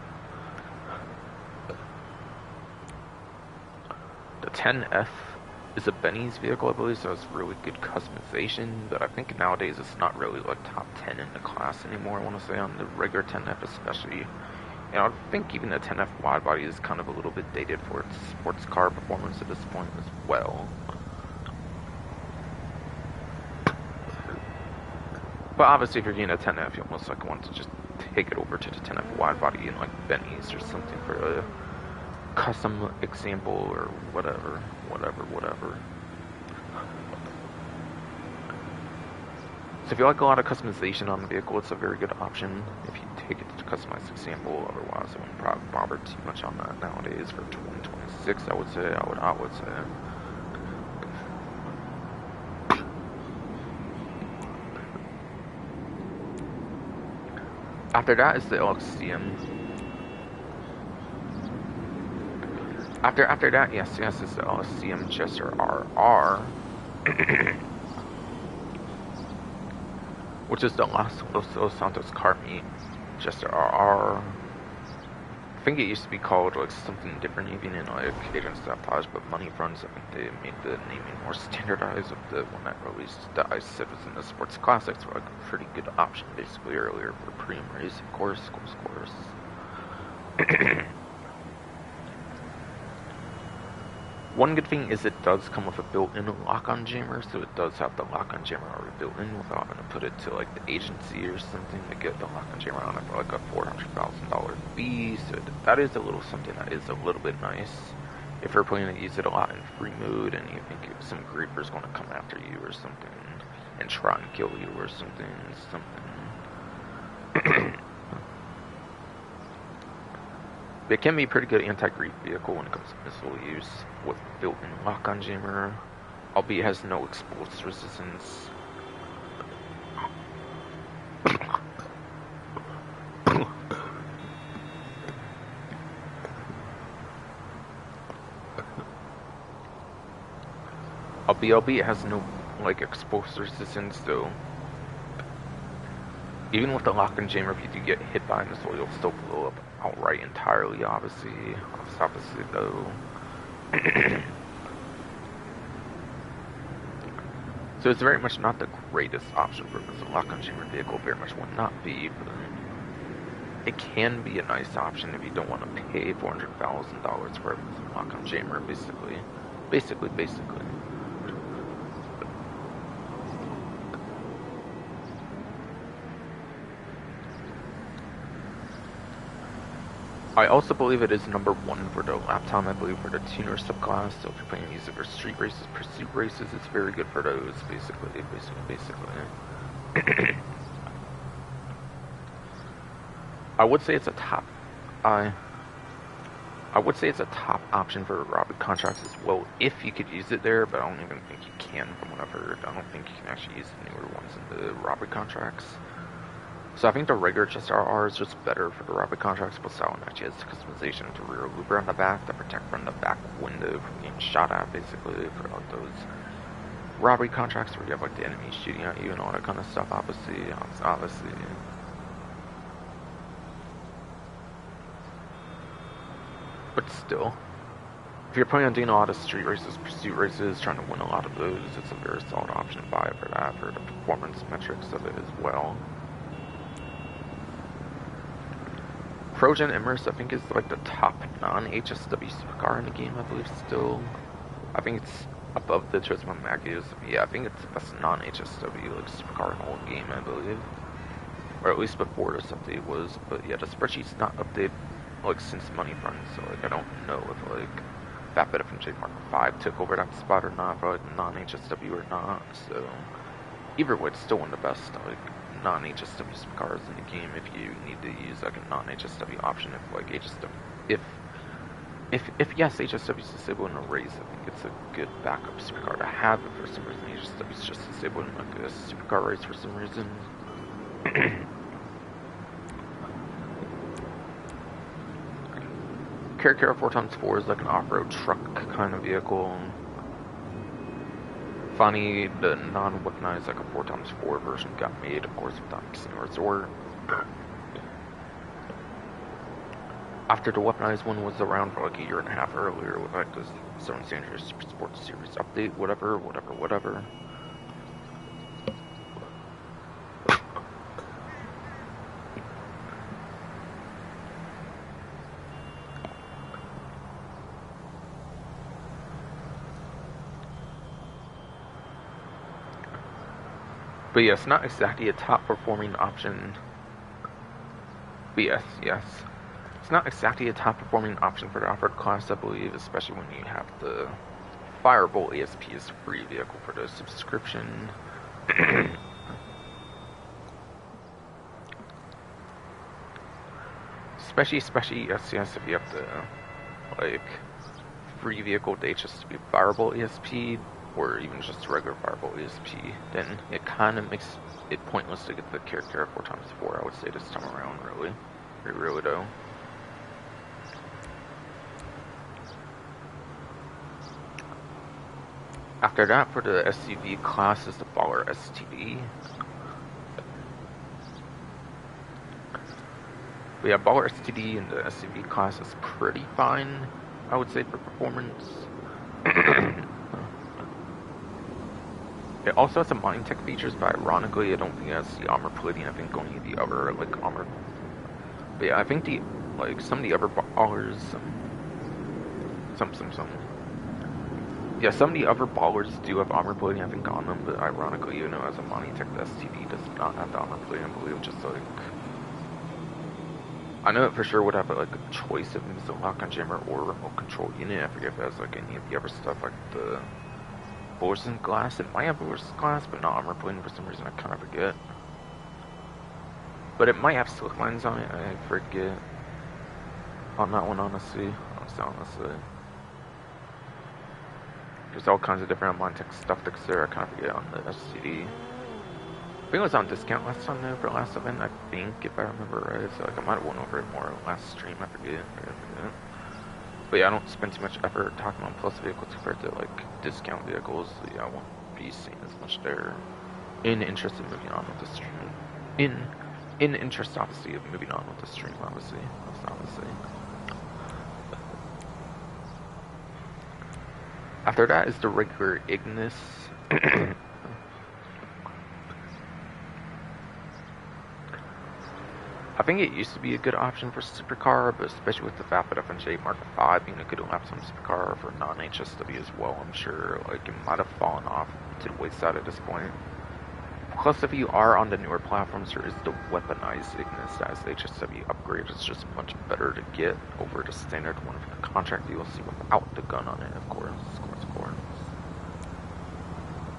The 10F is a Benny's vehicle, I believe, so it's really good customization, but I think nowadays it's not really like top 10 in the class anymore, I want to say, on the regular 10F especially. And I think even the 10F widebody is kind of a little bit dated for its sports car performance at this point as well. But obviously if you're getting a 10F, you almost like want to just take it over to the 10F widebody in like Benny's or something for a custom example or whatever. So if you like a lot of customization on the vehicle, it's a very good option if you take it to customized example. Otherwise, I wouldn't probably bother too much on that nowadays for 2026. I would say. After that is the LXCM. After that, yes, is the LXCM Chester RR. Which is the last Los Santos car meet. Chester RR. I think it used to be called like something different even in like Agent Sabotage, but Money Fronts, I think they made the naming more standardized with the one that released that I said was in the Sports Classics, were like a pretty good option basically earlier for premium race, of course. One good thing is it does come with a built-in lock-on jammer, so it does have the lock-on jammer already built in without having to put it to like the agency or something to get the lock-on jammer on it for like a $400,000 fee. So that is a little something that is a little bit nice if you're planning to use it a lot in free mode and you think some creeper's going to come after you or something and try and kill you or something. It can be a pretty good anti-grief vehicle when it comes to missile use with built-in lock-on jammer, albeit it has no explosive resistance. Albeit it has no like explosive resistance, though. Even with the lock-on jammer, if you do get hit by a missile, you'll still blow up outright entirely, obviously. Obviously, though. So it's very much not the greatest option for this lock-on jammer vehicle. Very much will not be, but it can be a nice option if you don't want to pay $400,000 for a lock-on jammer, basically. I also believe it is number 1 for the lap time, I believe, for the tuner subclass, so if you're playing music for street races, pursuit races, it's very good for those, basically. I would say it's a top... I would say it's a top option for robbery contracts as well, if you could use it there, but I don't even think you can from what I've heard. I don't think you can actually use the newer ones in the robbery contracts. So I think the regular chest RR is just better for the robbery contracts, but that one actually has customization to rear looper on the back to protect from the back window from getting shot at, basically, for like those robbery contracts where you have like the enemy shooting at you and all that kind of stuff, obviously. But still, if you're planning on doing a lot of street races, pursuit races, trying to win a lot of those, it's a very solid option to buy for that, for the performance metrics of it as well. Trojan Immerse, I think, is like the top non-HSW supercar in the game, I believe, still. I think it's above the Turismo Magnus. Yeah, I think it's the best non-HSW like supercar in the whole game, I believe. Or at least before this update was. But yeah, the spreadsheet's not updated like since Money Fund, so like I don't know if like that bit of J Mark 5 took over that spot or not, for like non-HSW or not. So either way, it's still one of the best like non-HSW supercars in the game if you need to use like a non-HSW option. If like HSW, if yes, HSW is disabled in a race, I think it's a good backup supercar to have. But for some reason, HSW is just disabled in like a supercar race for some reason. Carrera 4x4 is like an off-road truck kind of vehicle. Funny, the non-weaponized like a 4x4 version got made, of course, without mixing resort. After the weaponized one was around for like a year and a half earlier with like this 7 Sanders Super Sports Series update, whatever. But yes, not exactly a top performing option. But yes. It's not exactly a top performing option for the off-road class, I believe, especially when you have the Firebolt ASP as a free vehicle for the subscription. especially yes, if you have the like free vehicle with HSP Firebolt ESP, or even just regular Firebolt ESP, then it kind of makes it pointless to get the character 4x4, I would say, this time around, really though. After that, for the SUV class is the Baller STD. We have Baller STD in the SUV class is pretty fine, I would say, for performance. It also has some mining tech features, but ironically, I don't think it has the armor plating. I think only the other like armor. But yeah, I think the like some of the other ballers, yeah, some of the other ballers do have armor plating, I think, on them. But ironically, you know, as a mining tech, the STD does not have the armor plating. I believe, just like I know it for sure would have like a choice of missile lock-on jammer or remote control unit. I forget if it has like any of the other stuff like the fluorescent glass. It might have fluorescent glass, but not armor plating for some reason. I kind of forget. But it might have slick lines on it. I forget on that one, honestly. There's all kinds of different Montech stuff that's there. I kind of forget on the SCD. I think it was on discount last time though, for last event, I think, if I remember right. So like I might have went over it more last stream, I forget. But yeah, I don't spend too much effort talking on plus vehicles compared to like discount vehicles. So yeah, I won't be seeing as much there. In interest of moving on with the stream. In interest, obviously, of moving on with the stream, obviously. After that is the regular Ignis. I think it used to be a good option for supercar, but especially with the fact that FNJ Mark 5 being a good laptop supercar for non-HSW as well, I'm sure like it might have fallen off to the wayside at this point. Plus, if you are on the newer platforms, there is the weaponized Ignis as the HSW upgrade. It's just much better to get over the standard one for the contract DLC without the gun on it, of course.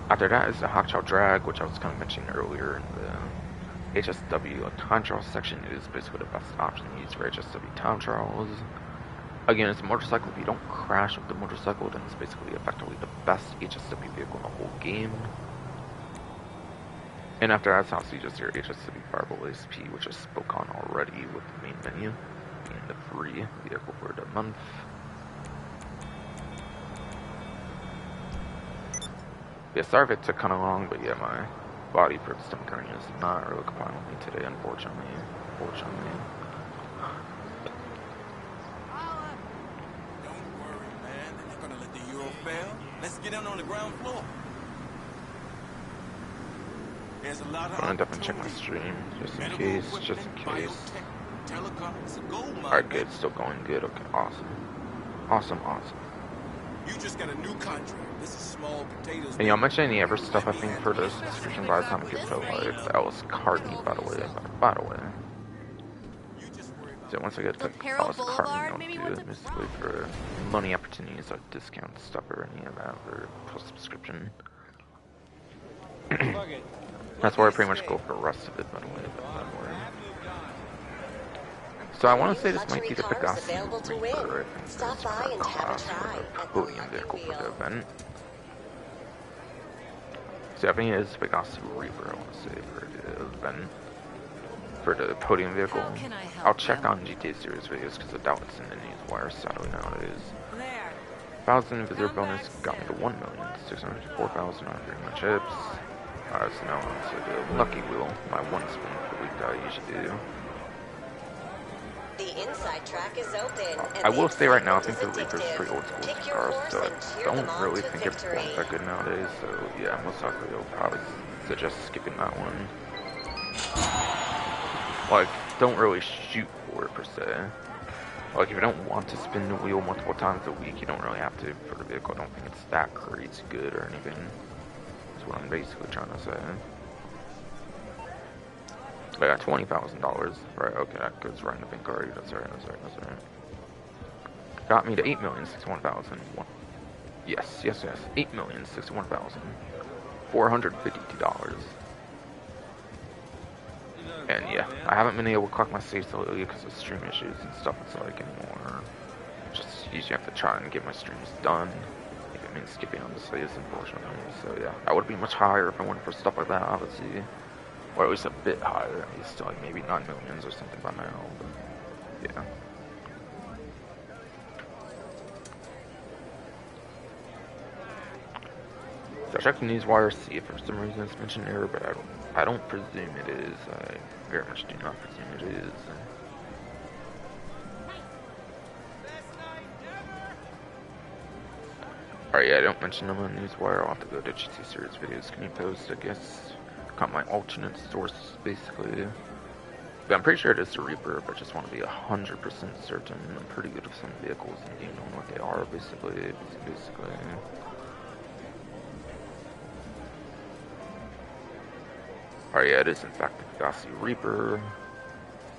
After that is the Hawkchow Drag, which I was kind of mentioning earlier in the HSW time trial section. It is basically the best option to use for HSW time trials. Again, it's a motorcycle. If you don't crash with the motorcycle, then it's basically effectively the best HSW vehicle in the whole game. And after that, it's obviously just your HSW Fireball ASP, which I spoke on already with the main menu, being the free vehicle for the month. Yeah, sorry if it took kind of long, but yeah, my body for the stomach hernia is not really complying with me today, unfortunately. Don't worry, man. They're not gonna let the Euro fail. Let's get in on the ground floor. There's a lot of I'm gonna definitely check my stream, just in case. Telecom, it's a gold mine. Alright, good, still going good, okay, awesome. You just got a new contract. This is small potatoes. And y'all mentioned any ever stuff I think for the subscription by the time I get to like that was Cardi, by the way. So once I get to Alice Cardi, I'll do it basically for money opportunities like discount stuff or any of that for post subscription. That's where I pretty much go for the rest of it, by the way. So I want to say this might be the Pegassi Reaper, I think that's the class for the podium vehicle for the event. So I think it is Pegassi Reaper, I want to say, for the event. For the podium vehicle. I'll check on GTA Series videos because I doubt it's in the newswire, sadly nowadays. 1,000 visitor bonus got me to 1,654,000 on my chips. Alright, so now on to the lucky wheel, my one spin for the week that I usually do. The inside track is open. I will say right now, I think the Reaper's pretty old school car, so I don't really think it's that good nowadays, so yeah, most likely I'll probably suggest skipping that one. Like, don't really shoot for it per se. Like, if you don't want to spin the wheel multiple times a week, you don't really have to for the vehicle. I don't think it's that crazy good or anything. That's what I'm basically trying to say. I got $20,000. Right, okay, that goes right in the bank already. That's right. Got me to 8,061,000. Yes. $8,061,452. And yeah, I haven't been able to collect my saves lately because of stream issues and stuff. It's like anymore. Just usually have to try and get my streams done. If it means skipping on the saves, unfortunately. So yeah, I would be much higher if I went for stuff like that, obviously. Or at least a bit higher, at least to like maybe 9 millions or something by now, but yeah. So I checked the newswire, see if for some reason it's mentioned error, but I don't presume it is. I very much do not presume it is. Alright, yeah, I don't mention them on the newswire. I'll have to go to GT Series videos. Can you post, I guess? Got my alternate sources, basically. But I'm pretty sure it is the Reaper, but I just want to be 100% certain. I'm pretty good with some vehicles and game knowing what they are, basically. Alright, yeah, it is in fact the Pegassi Reaper.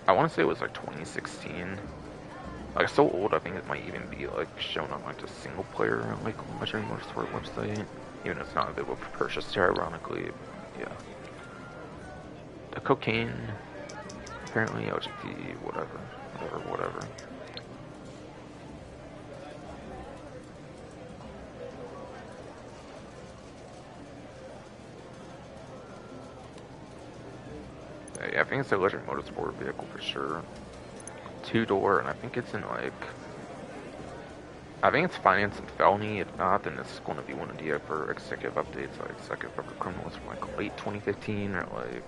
I want to say it was like 2016. Like, so old, I think it might even be like shown on like the single player like Luxury Motorsport website. Even if it's not available for purchase here, ironically. Yeah. The cocaine, apparently LGBT, whatever. Yeah, I think it's a Leisure Motorsport vehicle for sure. 2-door, and I think it's in like, I think it's finance and felony. If not, then it's going to be one of the for executive updates, like executive for criminals from like late 2015 or like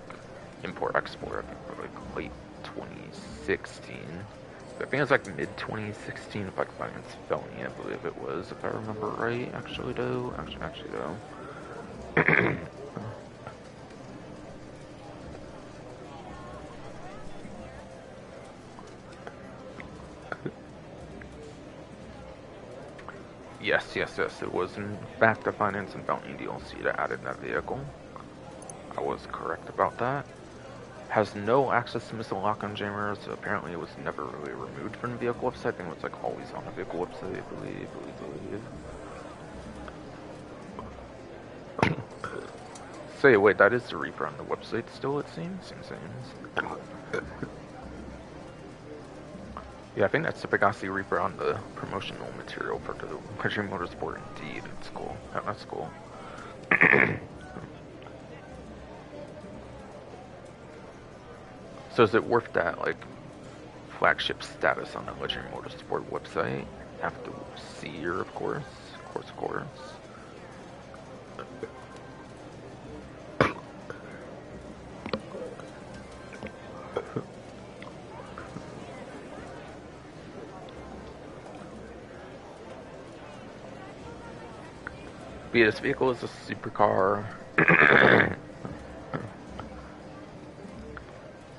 import-export, I think, for like late 2016. But I think it's like mid 2016 if like finance felony, I believe it was, if I remember right. Actually though. Yes, it was in fact a finance and felony DLC that added that vehicle. I was correct about that. Has no access to missile lock-on jammers, so apparently it was never really removed from the vehicle website. I think it was like always on the vehicle website, I believe. So wait, that is the Reaper on the website still, it seems? Yeah, I think that's the Pegasi Reaper on the promotional material for the Country Motorsport. Indeed, it's cool. Yeah, that's cool. So is it worth that, like, flagship status on the Legendary Motorsport website? Have to see here, of course. Of course. But yeah, this vehicle is a supercar.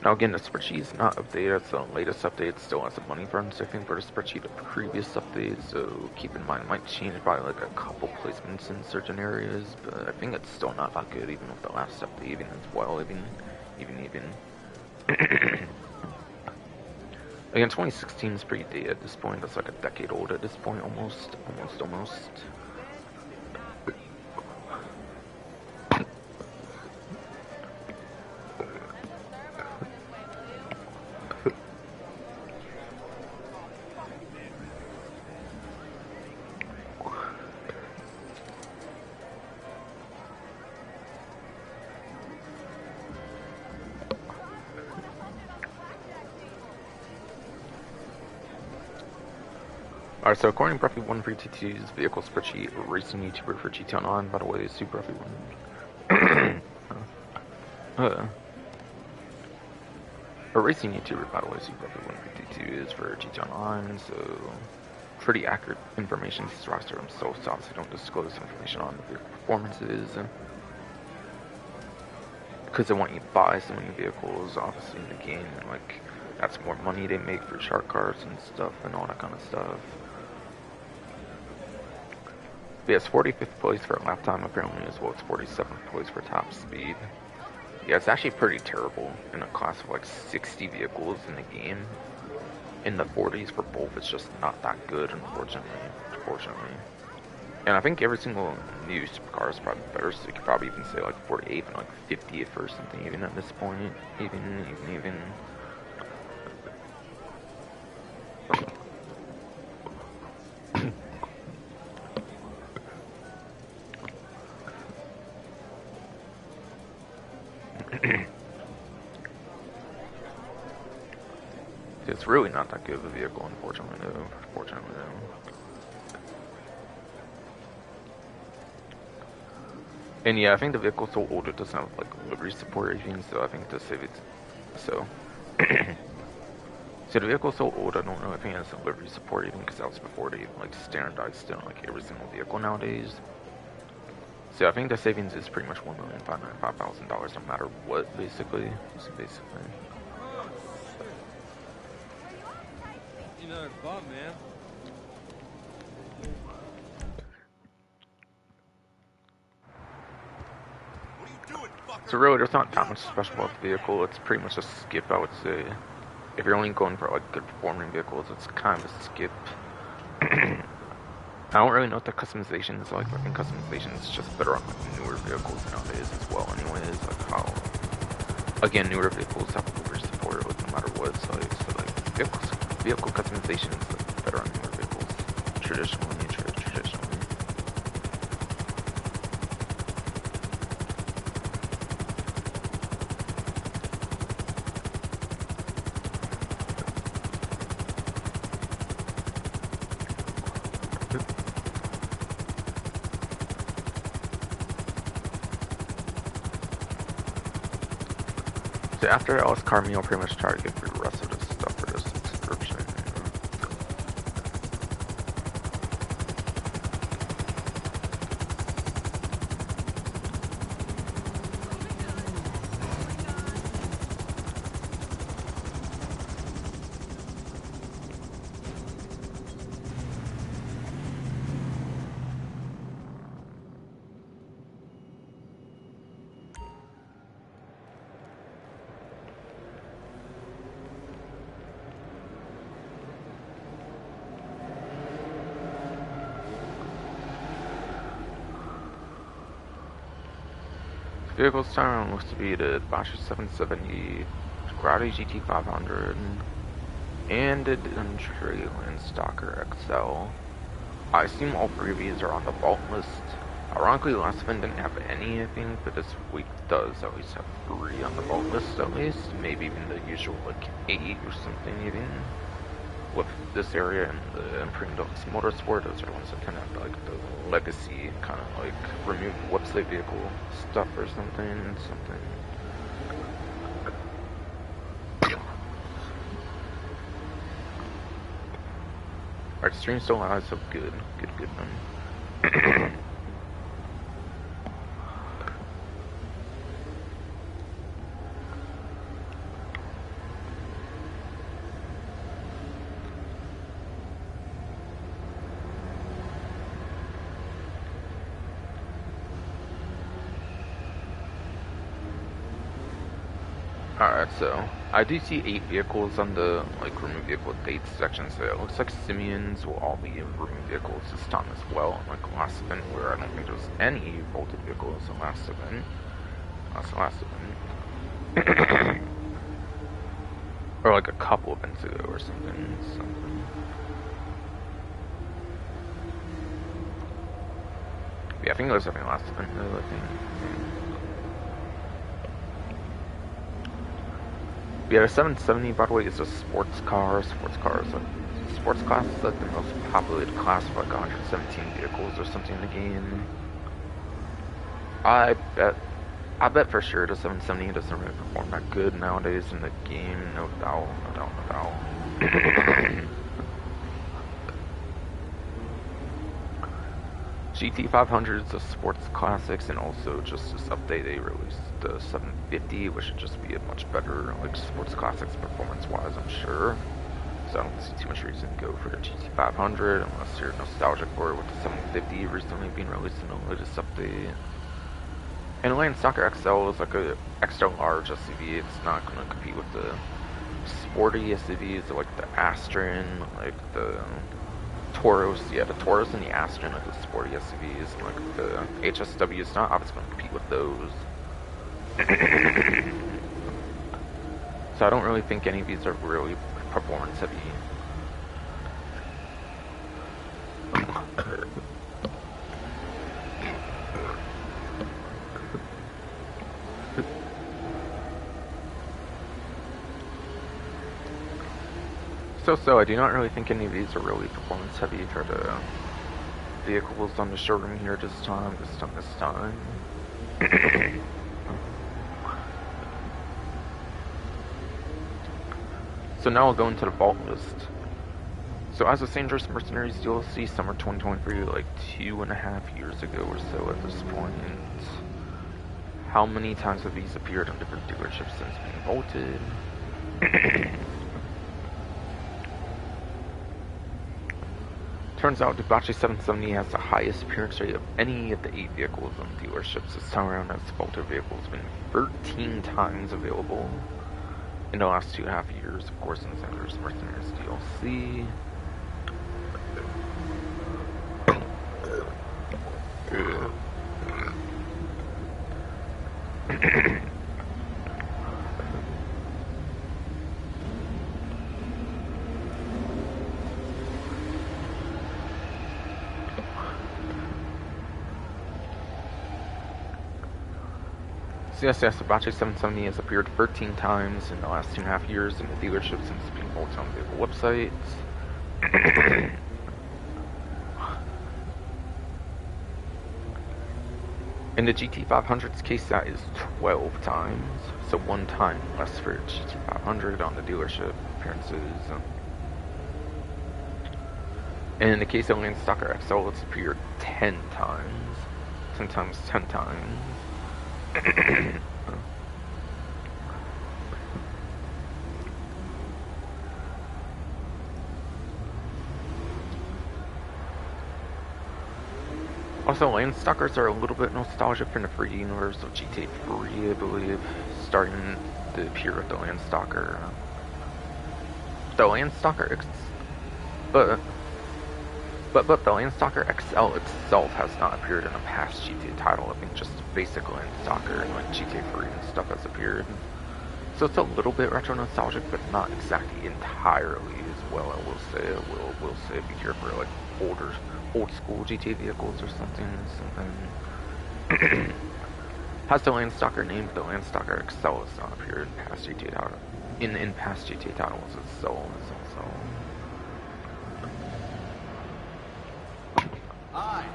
Now again, the spreadsheet is not updated, so the latest update still has the money burn sifting for the spreadsheet of previous updates, so keep in mind it might change by like a couple placements in certain areas, but I think it's still not that good even with the last update, even as well, even. Again, 2016 is pretty dated at this point, that's like a decade old at this point, almost. Alright, so according to Bruffy1322's vehicle spreadsheet, a racing YouTuber for GT Online, by the way, Super Bruffy1. A racing YouTuber, by the way, Super Bruffy152 is for GT Online, so pretty accurate information. This roster themselves obviously don't disclose information on the vehicle performances, because they want you to buy so many vehicles, obviously, in the game, and like, that's more money they make for shark cars and stuff, and all that kind of stuff. But yeah, it's 45th place for lap time apparently, as well as 47th place for top speed. Yeah, it's actually pretty terrible in a class of like 60 vehicles in the game. In the 40s for both, it's just not that good, unfortunately. And I think every single new supercar is probably better, so you could probably even say like 48th and like 50th or something, even at this point. Even. It's really not that good of a vehicle, unfortunately, though. And yeah, I think the vehicle's so old it doesn't have like livery support even, so I think to save it. So, so the vehicle's so old, I don't know if it has livery support even, because that was before they like standardized it on like every single vehicle nowadays. So I think the savings is pretty much $1,595,000 no matter what, basically. You know, bum, man. What are you doing, fucker? So really, there's not that much special about the vehicle. It's pretty much a skip, I would say. If you're only going for like good performing vehicles, it's kind of a skip. I don't really know what the customization is like. I think customization is just better on like newer vehicles nowadays as well. Anyways, like how again newer vehicles have livery support like no matter what. So like vehicle customization is like, better on newer vehicles traditionally. So after Alice Carmel, pretty much try to get through the rest of this stuff for this subscription. Vehicle's time looks to be the Bosch 770, Grotti GT500. and an Entry Landstalker XL. I assume all three of these are on the vault list. Ironically, last event didn't have any, I think, but this week does at least have 3 on the vault list, at least. Maybe even the usual, like, 8 or something, even. With this area and the Imperial Deluxe Motorsport, those are the ones that kind of have, like, the legacy, kind of, like, remove website vehicle stuff or something. Our stream still has so good then. Alright, so I do see 8 vehicles on the like remove vehicle dates section, so it looks like Simeons will all be removed vehicles this time as well, unlike the last event where I don't think there was any bolted vehicles in the last event. Or like a couple events ago or something. Yeah, I think it was something last event though, I think. Yeah, the 770, by the way, is a sports car. Sports class is like the most populated class of like 117 vehicles or something in the game. I bet for sure the 770 doesn't really perform that good nowadays in the game, no doubt. GT500 is a sports classics, and also just this update they released the 750, which should just be a much better like sports classics performance-wise, I'm sure. So I don't see too much reason to go for the GT500 unless you're nostalgic for it with the 750 recently being released in the latest update. And Landstalker XL is like a extra large SUV. It's not going to compete with the sporty SUVs like the Astron, like the Tauros, the Tauros and the Astron, like the sporty SUVs, and like the HSW is not obviously going to compete with those. So I don't really think any of these are really performance heavy. So I do not really think any of these are really performance heavy for the vehicles on the showroom here this time. So now I'll go into the vault list. So as a Dangerous Mercenaries DLC, summer 2023, like 2.5 years ago or so at this point, how many times have these appeared on different dealerships since being vaulted? Turns out Dubachi 770 has the highest appearance rate of any of the 8 vehicles on dealerships this time around, as vaulted vehicles been 13 times available in the last 2.5 years, of course, in the Dangerous Mercenaries DLC. Yes, Apache 770 has appeared 13 times in the last 2.5 years in the dealership since being bolted on vehicle websites. In the GT500's case, that is 12 times, so 1 time less for GT500 on the dealership appearances. And in the case of Landstalker XL, it's appeared 10 times. 10 times 10 times. Also, Landstalkers are a little bit nostalgic from the free universe of GTA 3, I believe, starting to appear with the Landstalker. The Landstalker but the Landstalker XL itself has not appeared in a past GTA title. I think just basic Landstalker and like GTA 3 and stuff has appeared. So it's a little bit retro nostalgic, but not exactly entirely as well. I will say. I will say, be careful for like old school GTA vehicles or something. Has the Landstalker name, but the Landstalker Excel is not appeared in past GTA titles. In past GTA titles, it's so. Aye.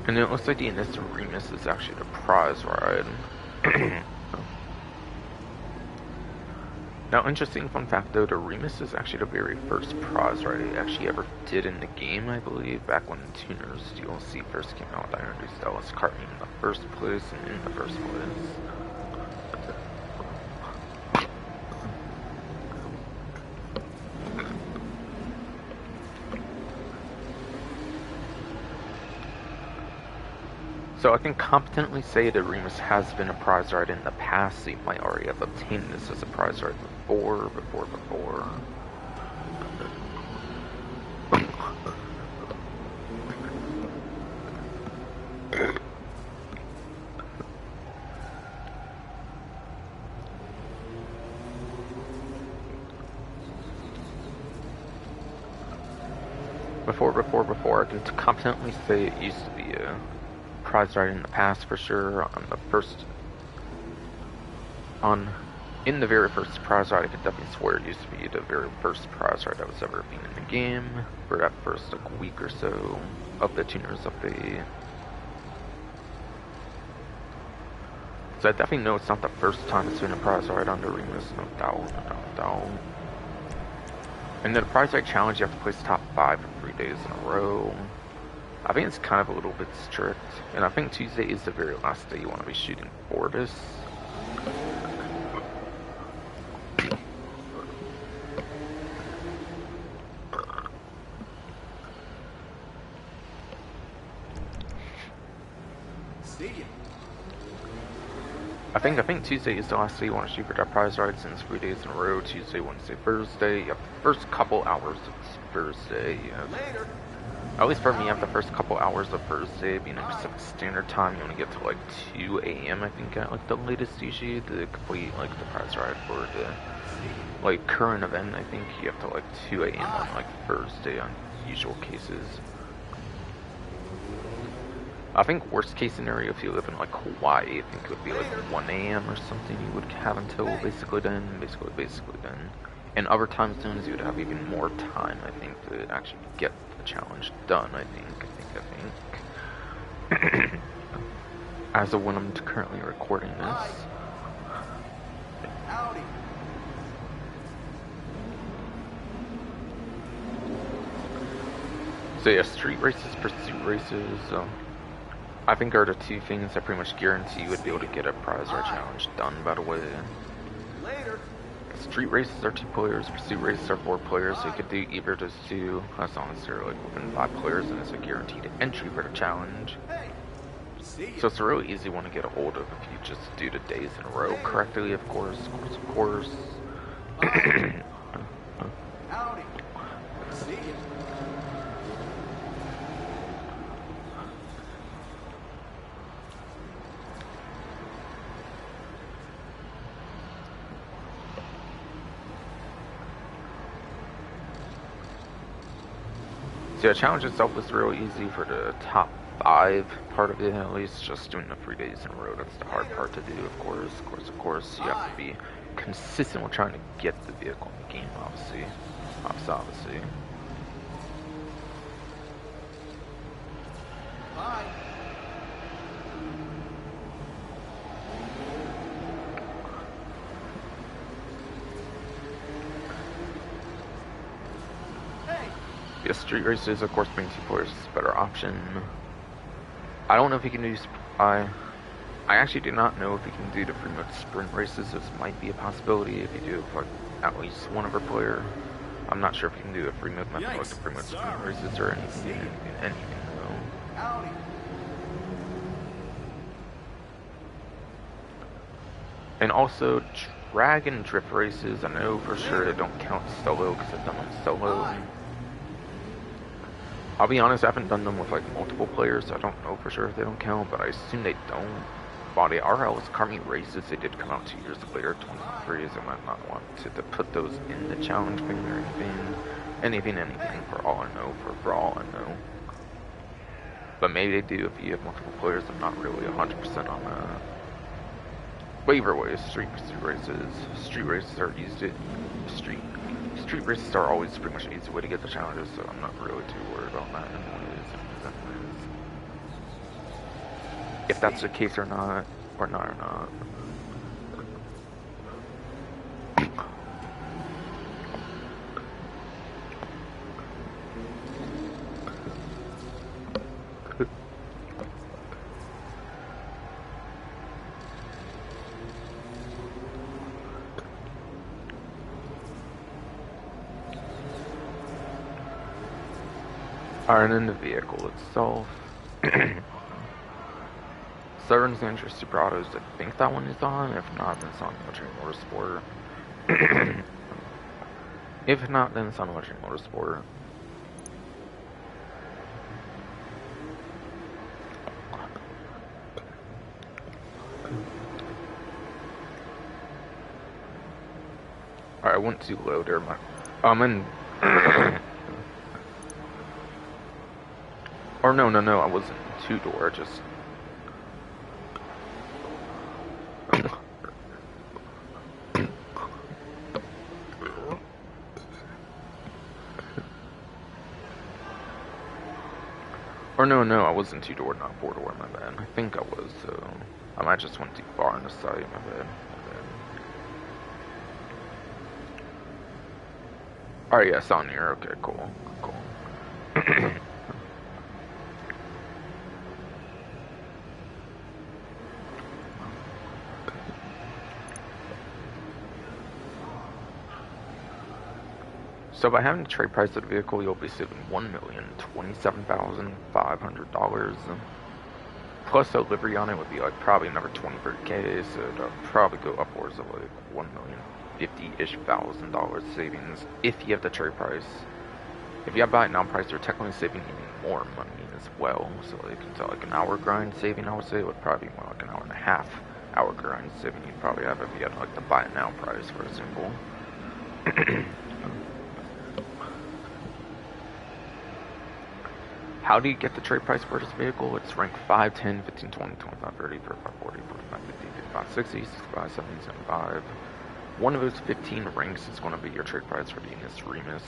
And it looks like the Innocent Remus is actually the prize ride. Now, interesting fun fact though, the Remus is actually the very first prize ride I actually ever did in the game, I believe, back when Tuner's DLC first came out. I introduced Ellis Cartney in the first place, and in the first place. So I can competently say that Remus has been a prize ride in the past, so you might already have obtained this as a prize ride before. Before, I can competently say it used to be a prize ride in the past for sure. In the very first prize ride, I could definitely swear it used to be the very first prize ride that was ever been in the game for that first like week or so of the Tuners update. So I definitely know it's not the first time it's been a prize ride under Remus, no doubt. And then the prize ride challenge, you have to place top 5 for 3 days in a row. I think it's kind of a little bit strict, and I think Tuesday is the very last day you want to be shooting for this. See ya. I think Tuesday is the last day you want to shoot for that prize ride, since 3 days in a row, Tuesday, Wednesday, Thursday. You have the first couple hours of Thursday. Later. At least for me, I have the first couple hours of Thursday being in Pacific Standard Time. You want to get to like 2 a.m. I think at like the latest usually to complete like the prize ride for the like current event. I think you have to like 2 a.m. on like Thursday on usual cases. I think worst case scenario, if you live in like Hawaii, I think it would be like 1 a.m. or something you would have until basically then. In other time zones, you would have even more time, I think, to actually get the challenge done, I think. As of when I'm currently recording this. Howdy. So yeah, street races, pursuit races, I think are the two things that pretty much guarantee you would be able to get a prize or challenge done, by the way. Later. Street races are 2 players, pursuit races are 4 players, so you could do either of those two, as long as they're like within 5 players, and it's a guaranteed entry for the challenge. Hey. See ya. So it's a really easy one to get a hold of if you just do the days in a row correctly, of course. Howdy. See ya. So the challenge itself was real easy for the top 5 part of it, at least. Just doing the 3 days in a row, that's the hard part to do, of course. You have to be consistent with trying to get the vehicle in the game, obviously. Bye. Yeah, street races, of course, being 2 players is a better option. I don't know if you can do... I actually do not know if you can do the free mode sprint races. This might be a possibility if you do like at least one other player. I'm not sure if you can do a free mode method like the free mode sprint races or anything though. Howdy. And also, drag and drift races, I know for sure they don't count solo because I've done them solo. I'll be honest, I haven't done them with like multiple players, so I don't know for sure if they don't count, but I assume they don't. Body RL's Carmi races, they did come out 2 years later, 23, so I might not want to put those in the challenge thing or anything for all I know, for all I know. But maybe they do if you have multiple players. I'm not really 100% on that. But either way, street races are easy. Street races are always pretty much an easy way to get the challenges, so I'm not really too worried about that anyways. If that's the case or not. Alright, and then the vehicle itself. Southern San Superados, I think that one is on. If not, then it's on Luxury Motorsport. If not, then it's on Luxury Motorsport. Alright, I went too low there. I'm in. Or no, I wasn't two-door, just. Or no, I wasn't two-door, not four-door, my bad. I think I was, so I might just went too far on the side, my bad. Alright, yeah, it's on here, okay, cool. So by having the trade price of the vehicle, you'll be saving $1,027,500. Plus a livery on it would be like probably another 20-30K, so it'll probably go upwards of like $1,050,000 savings if you have the trade price. If you have buy it now price, you're technically saving even more money as well. So like into like an hour grind saving, I would say it would probably be more like an hour and a half hour grind saving you'd probably have if you had like the buy it now price for a single. How do you get the trade price for this vehicle? It's ranked 5, 10, 15, 20, 25, 30, 35, 40, 45, 50, 55, 60, 65, 70, 75. One of those 15 ranks is going to be your trade price for the Unus Remus.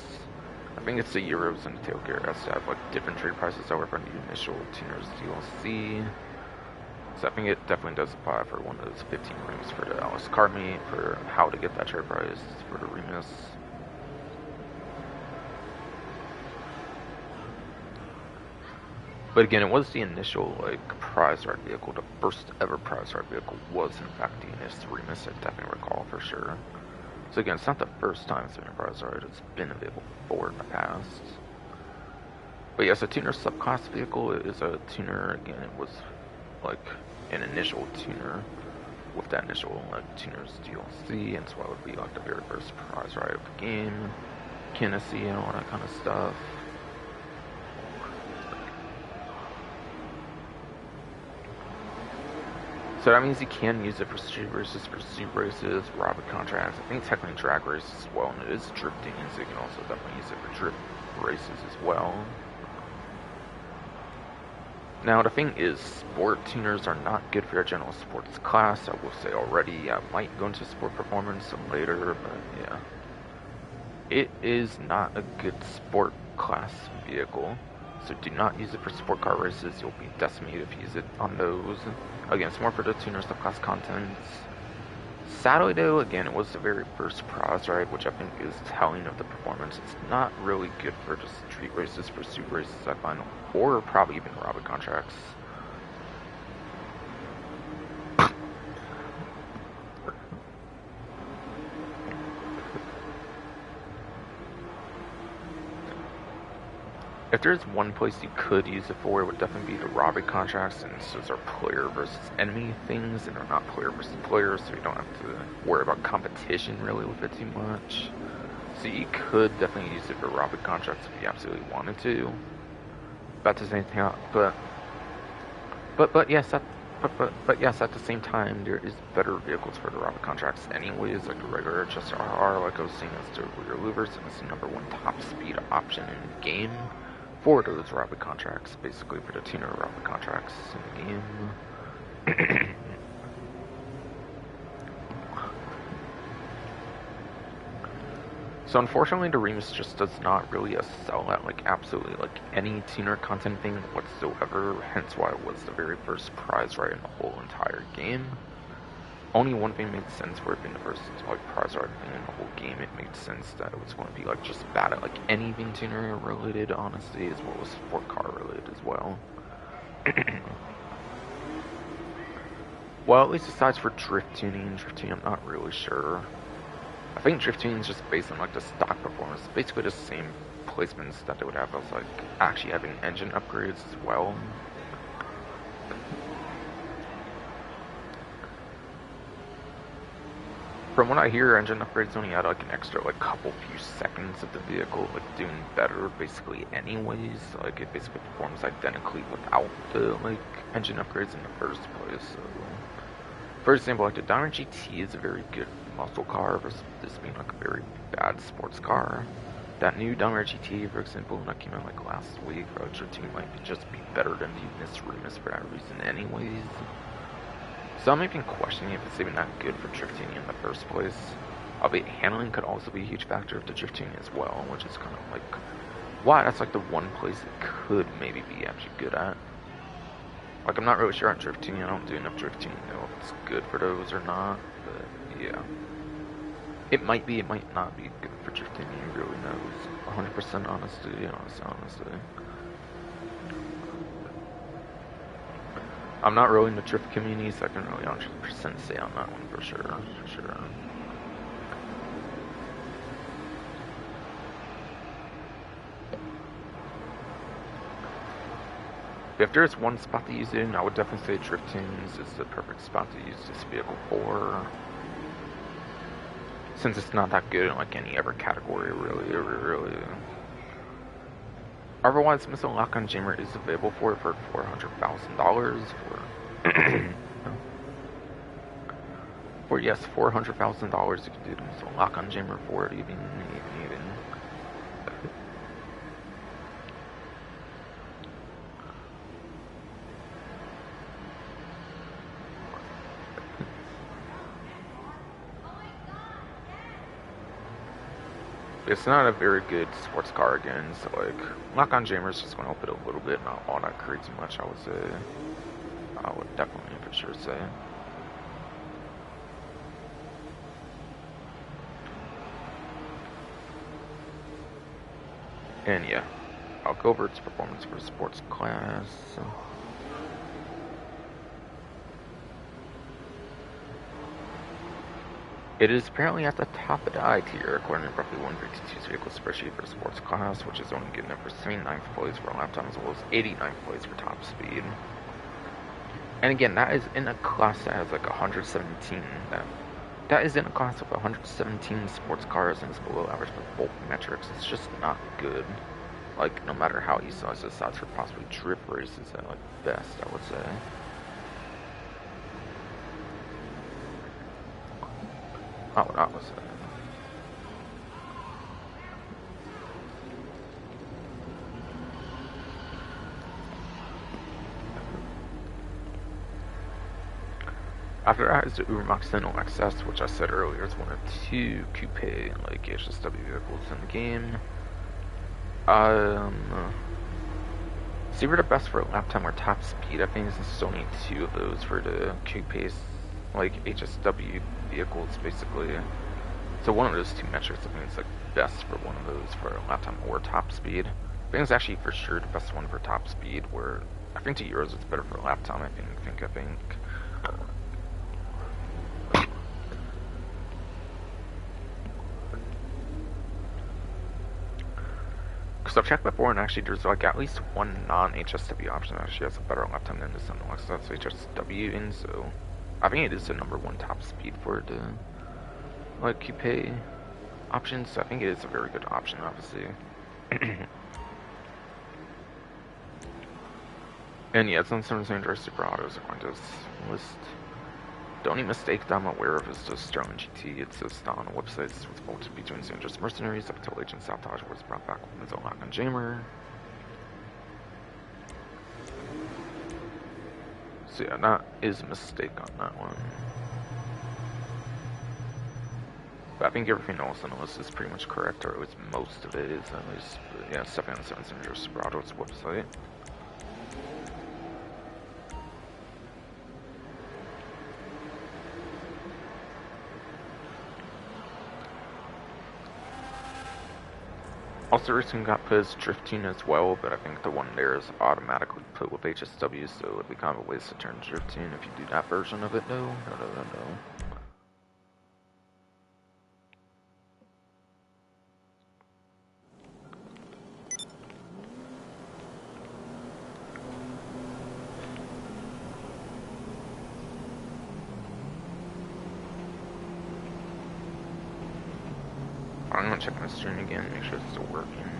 I think it's the Euros and the tailgate has to have like different trade prices over from the initial Tuners DLC. So I think it definitely does apply for one of those 15 ranks for the Alice Card Meet for how to get that trade price for the Remus. But again, it was the initial, like, prize ride vehicle. The first ever prize ride vehicle was, in fact, the Unus Remus, I definitely recall for sure. So again, it's not the first time it's been a prize ride. It's been available before in the past. But yes, a tuner subclass vehicle is a tuner. Again, it was, like, an initial tuner with that initial, like, tuner's DLC. And so it would be, like, the very first prize ride of the game. Kinesis and all that kind of stuff. So that means you can use it for street races, for suit races, robbery contracts. I think technically drag races as well, and it is drifting, so you can also definitely use it for drift races as well. Now the thing is, sport tuners are not good for your general sports class. I will say already. I might go into sport performance later, but yeah. It is not a good sport class vehicle. So do not use it for sport car races. You'll be decimated if you use it on those. Again, it's more for the tuner subclass contents. Sadly though, again, it was the very first prize ride, which I think is telling of the performance. It's not really good for just street races, for suit races, I find, or probably even robbery contracts. If there's one place you could use it for, it would definitely be the robbery contracts, since those are player versus enemy things, and they're not player versus player, so you don't have to worry about competition really with it too much. So you could definitely use it for robbery contracts if you absolutely wanted to. But at the same time, but yes, at the same time, there is better vehicles for the robbery contracts anyways, like the regular HSRR, like I was saying, as the rear louvers, and it's the #1 top speed option in the game for those robbery contracts, basically for the tuner robbery contracts in the game. So unfortunately, the Remus just does not really excel at like absolutely like any tuner content thing whatsoever. Hence why it was the very first prize right in the whole entire game. Only one thing made sense for it being the first like prize right thing in the whole game. It made sense that it was going to be like just bad at like anything tuner related, honestly, as well as sport car related as well. Well, at least aside for drift tuning, I'm not really sure. I think drift tuning is just based on like the stock performance. It's basically the same placements that they would have as like actually having engine upgrades as well. From what I hear, engine upgrades only add like an extra like few seconds of the vehicle like doing better basically anyways. Like it basically performs identically without the like engine upgrades in the first place. So, for example, like the Diamond GT is a very good muscle car versus this being like a very bad sports car. That new Diamond GT, for example, that came out like last week, for drifting might just be better than the Miss Remus for that reason anyways. So I'm even questioning if it's even that good for drifting in the first place. Albeit handling could also be a huge factor of the drifting as well, which is kind of like why that's like the one place it could maybe be actually good at. Like, I'm not really sure on drifting. I don't do enough drifting to know if it's good for those or not. But, yeah. It might be, it might not be good for drifting. Who really knows? 100% honestly. I'm not really in the drift community, so I can really 100% say on that one for sure. If there's one spot to use it in, I would definitely say drift tunes is the perfect spot to use this vehicle for. Since it's not that good in like any other category, really. Otherwise, Missile Lock-On Jammer is available for $400,000 for yes, $400,000 you can do the Missile Lock-On Jammer for it even. It's not a very good sports car again, so like lock-on jammer is just going to help it a little bit, not all that crazy much. I would say. I would definitely for sure say. And yeah, I'll go over its performance for sports class. It is apparently at the top of the I tier, according to roughly 152's vehicle spreadsheet for sports class, which is only good enough for 79th place for lap time as well as 89th place for top speed. And again, that is in a class that has like 117. That is in a class of 117 sports cars and is below average for both metrics. It's just not good. Like, no matter how you slice this out for possibly drift races at like best, I would say. Oh, that was it. After that is the Urmax Sentinel XS, which I said earlier is one of two coupe like HSW vehicles in the game. See, we're the best for lap time or top speed. I think there's only two of those for the coupe like HSW vehicles basically. So one of those two metrics, I think it's like best for one of those for lap time or top speed. I think it's actually for sure the best one for top speed, where I think the Euros it's better for lap time, I think. Because I've checked before, and actually there's like at least one non-HSW option that actually has a better lap time than this one. So that's HSW in, so I think it is the #1 top speed for the like coupe option, so I think it is a very good option, obviously. And yeah, some San Andreas Super Autos are going to list. The only mistake that I'm aware of is just Sterling GT. It says on the website it's supposed to be between San Andreas Mercenaries, Uptown Agent Sabotage was brought back with Zolak and Jamer. So yeah, that is a mistake on that one. But I think everything else on the list is pretty much correct, or at least most of it is at least. But yeah, it's definitely on the San Andreas Super Autos website. Also recently got put as drifting as well, but I think the one there is automatically put with HSW, so it'd be kind of a waste to turn drifting if you do that version of it. No. I'm gonna check my stream again, make sure it's still working.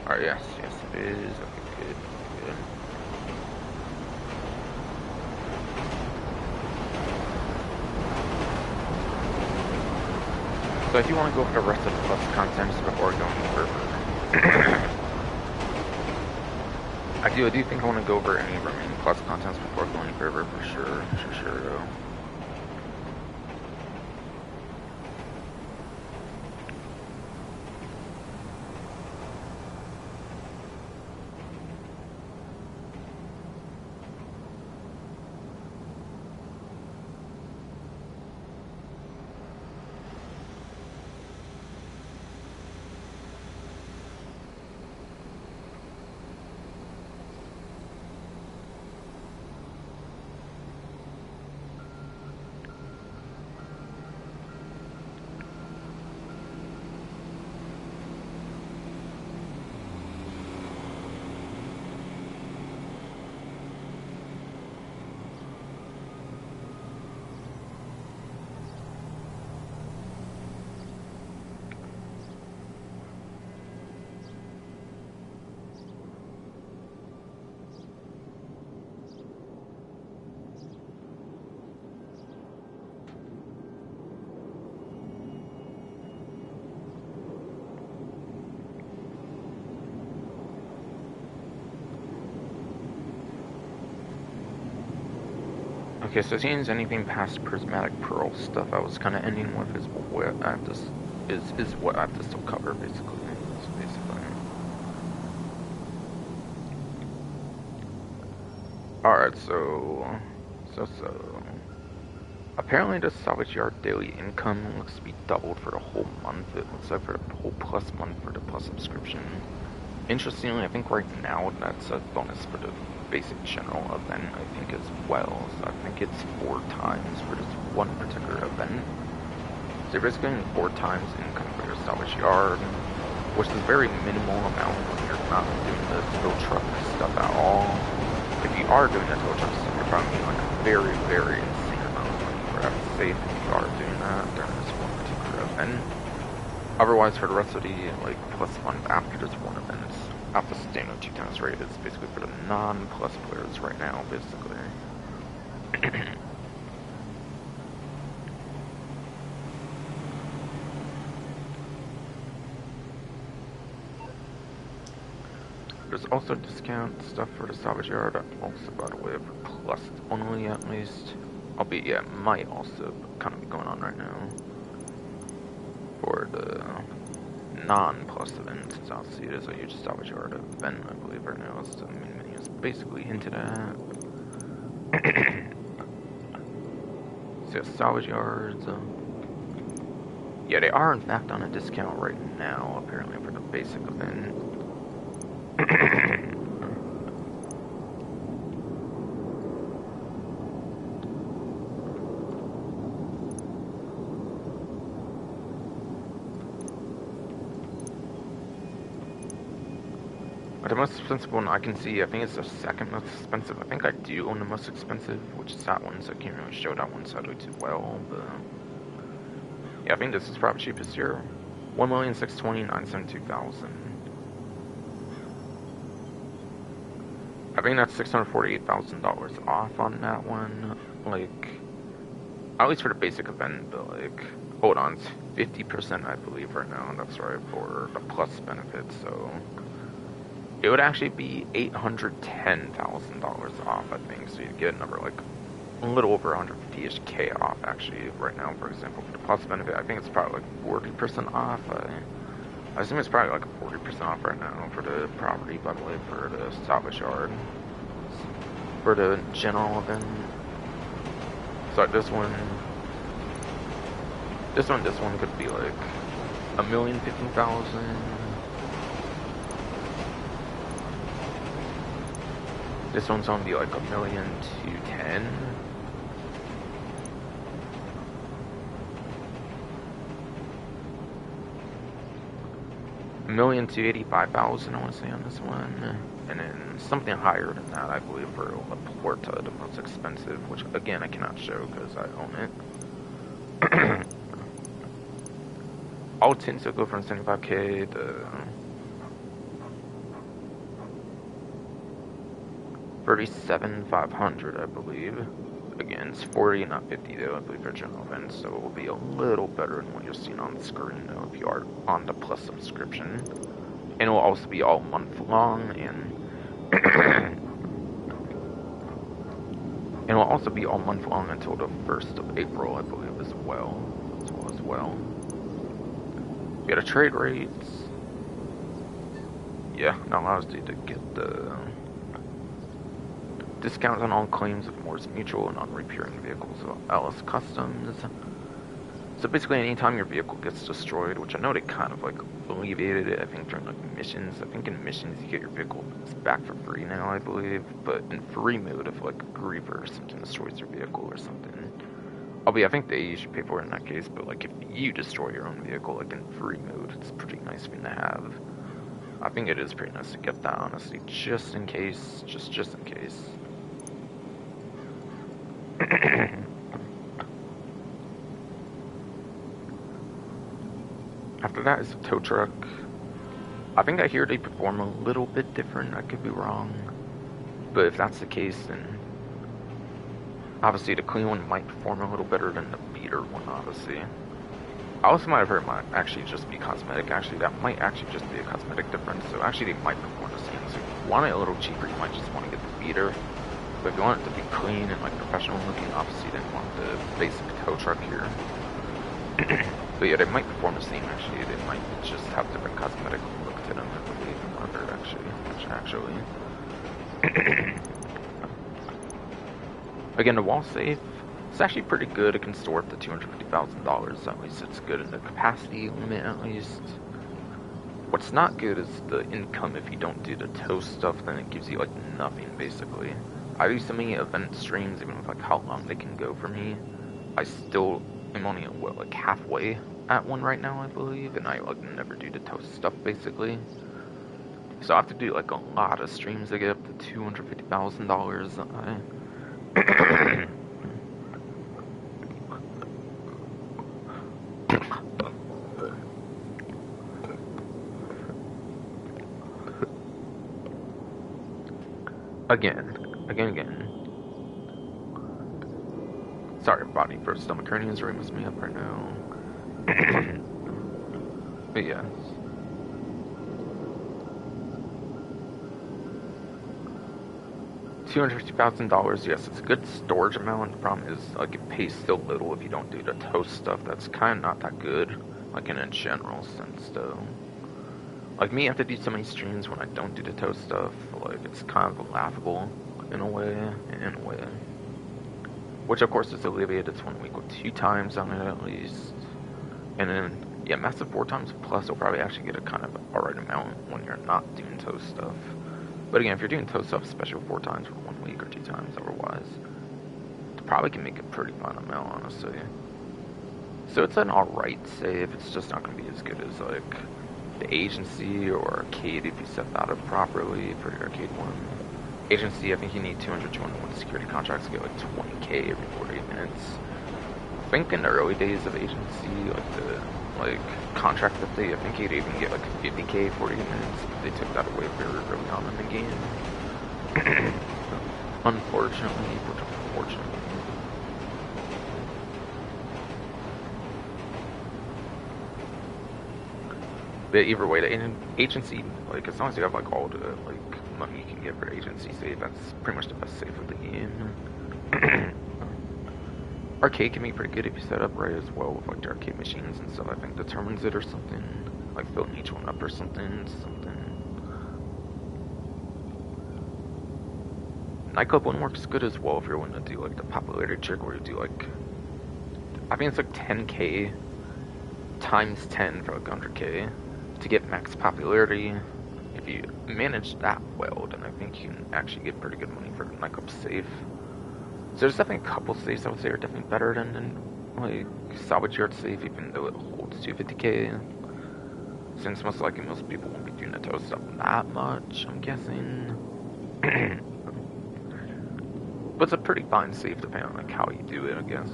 Alright, yes it is. Okay, good. So I do want to go over the rest of the plus contents before going further. I do think I want to go over any remaining plus contents before going further for sure though. Okay, so it seems anything past prismatic pearl stuff I was kind of ending with is what I have to is what I have to still cover basically. Alright, so apparently the salvage yard daily income looks to be doubled for the whole month. It looks like for the whole plus month for the plus subscription. Interestingly, I think right now that's a bonus for the basic general event, I think, as well. So I think it's 4 times for this one particular event. So you're basically getting 4 times income for your salvage yard, which is a very minimal amount when you're not doing the tow truck stuff at all. If you are doing the tow truck stuff, you're probably getting like a very, very insane amount of money for that. Safe if you are doing that during this one particular event. Otherwise, for the rest of the like plus month after this one event, it's at the standard 2 times rate. It's basically for the non-plus players right now, basically. There's also discount stuff for the salvage yard, also by the way for plus only at least. Albeit, yeah, it might also kind of be going on right now. For the non-plus event, since I'll see it as a huge salvage yard event, I believe right now, so the main menu is basically hinted at. So yeah, salvage yards, yeah, they are in fact on a discount right now, apparently for the basic event. the most expensive one I can see, I think it's the second most expensive. I think I do own the most expensive, which is that one, so I can't really show that one sadly too well, but yeah, I think this is probably cheapest here. 1,629,720,000. I think that's $648,000 off on that one. Like, at least for the basic event, but like, hold on, it's 50% I believe right now. That's right, for the plus benefits. So it would actually be $810,000 off, I think. So you'd get another like a little over 150-ish K off actually right now. For example, for the plus benefit, I think it's probably like 40% off. I assume it's probably like 40% off right now for the property, by the way, for the salvage yard. For the general event. So this one could be like 1,015,000. This one's gonna be like 1,210,000. $1,285,000 I want to say on this one, and then something higher than that I believe for La Porta, the most expensive, which again I cannot show because I own it. All tints will go from 75K to 37,500 I believe. Again, it's 40 not 50 though I believe for general events, so it will be a little better than what you're seeing on the screen though if you are on the plus subscription. And it will also be all month long, and it will also be all month long until the 1st of April, I believe, as well. We got a trade rates. Yeah, that allows you to get the discounts on all claims of Morse Mutual and on repairing vehicles of LS Customs. So basically, anytime your vehicle gets destroyed, which I know they kind of like alleviated it, I think during like missions. I think in missions you get your vehicle back for free now, I believe. But in free mode, if like a griever or something destroys your vehicle or something, I think they usually pay for it in that case. But like if you destroy your own vehicle, like in free mode, it's a pretty nice thing to have. I think it is pretty nice to get that, honestly, just in case, just in case. After that is a tow truck. I think I hear they perform a little bit different. I could be wrong. But if that's the case, then obviously the clean one might perform a little better than the beater one, obviously. I also might have heard it might actually just be cosmetic. Actually, that might actually just be a cosmetic difference. So actually they might perform the same. So if you want it a little cheaper, you might just want to get the beater. But if you want it to be clean and like professional looking, obviously you didn't want the basic tow truck here. But yeah, they might perform the same actually. They might just have different cosmetic look to them, I believe. I've heard actually. Again, the wall safe, it's actually pretty good. It can store up to $250,000. At least it's good in the capacity limit, at least. What's not good is the income. If you don't do the tow stuff, then it gives you like nothing basically. I do so many event streams, even with like how long they can go for me. I still am only like halfway at one right now, I believe, and I like never do the tow stuff basically. So I have to do like a lot of streams to get up to $250,000. Again. Sorry, everybody, for stomach hernias are messing me up right now. But yeah. $250,000, yes, it's a good storage amount. The problem is, like, it pays still little if you don't do the tow stuff. That's kind of not that good, like, in a general sense, though. Like, me, I have to do so many streams when I don't do the tow stuff. Like, it's kind of laughable, in a way. Which, of course, is alleviated. It's 1 week with 2 times on it, at least. And then, yeah, massive 4 times plus, you'll probably actually get a kind of alright amount when you're not doing tow stuff. But again, if you're doing tow stuff, especially 4 times for 1 week or 2 times otherwise, you probably can make a pretty fun amount, honestly. So it's an alright save. It's just not going to be as good as, like, the agency or arcade if you set that up properly for your arcade one. Agency, I think you need 221 security contracts to get like 20k every 48 minutes. I think in the early days of agency, like the contract update, I think you'd even get like 50k 48 minutes. They took that away very early on in the game. Unfortunately, but either way, the agency, like, as long as you have like all the like money you can get for agency save, that's pretty much the best save of the game. Arcade can be pretty good if you set up right as well with like the arcade machines and stuff. I think determines it or something, like filling each one up or something. Nightclub one works good as well if you're wanting to do like the popularity trick where you do like, I think it's like 10k times 10 for like 100k to get max popularity. If you manage that well, then I think you can actually get pretty good money for Nightclub safe. So there's definitely a couple safes I would say are definitely better than like Salvage Yard safe, even though it holds 250k. Since most likely most people won't be doing the tow stuff that much, I'm guessing. But it's a pretty fine safe depending on like how you do it, I guess.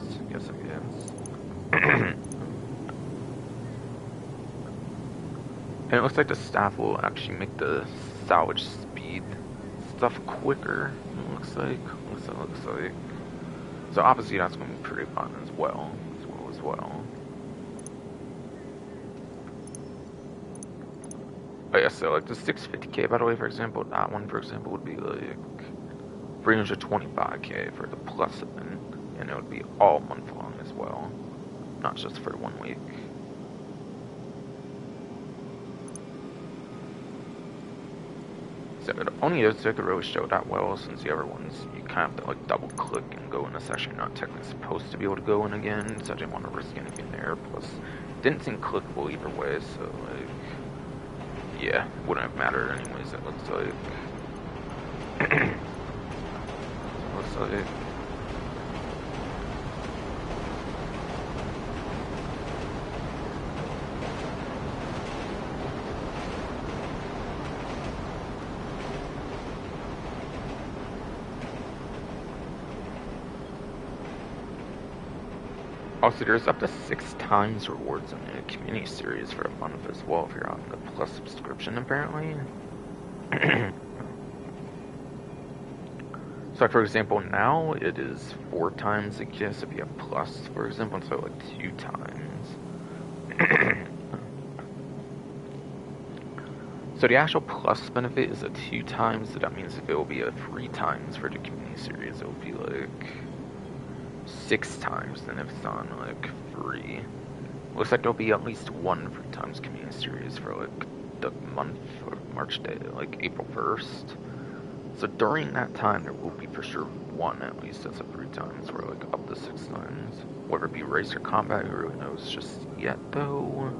And it looks like the staff will actually make the salvage speed stuff quicker. It looks like. So obviously that's going to be pretty fun as well. Oh yeah, so like the 650k by the way, for example, that one for example would be like 325k for the plus event, and it would be all month long as well, not just for 1 week. So the only other thing could really show that well, since the other ones you kind of have to like double click and go in a section you're not technically supposed to be able to go in again, so I didn't want to risk anything there. Plus, didn't seem clickable either way, so like, yeah, wouldn't have mattered anyways. It looks like. Also, there's up to 6 times rewards in the community series for a month as well if you're on the Plus subscription, apparently. So, like, for example, now it is 4 times, I guess, if you have Plus, for example, so like 2 times. So the actual Plus benefit is a 2 times, so that means if it will be a 3 times for the community series, it will be like 6 times than if it's on like free. Looks like there'll be at least 1 free times community series for like the month of March day, like April 1st. So during that time, there will be for sure 1 at least that's a 3 times, or like up to 6 times. Whether it be race or combat, who really knows just yet though.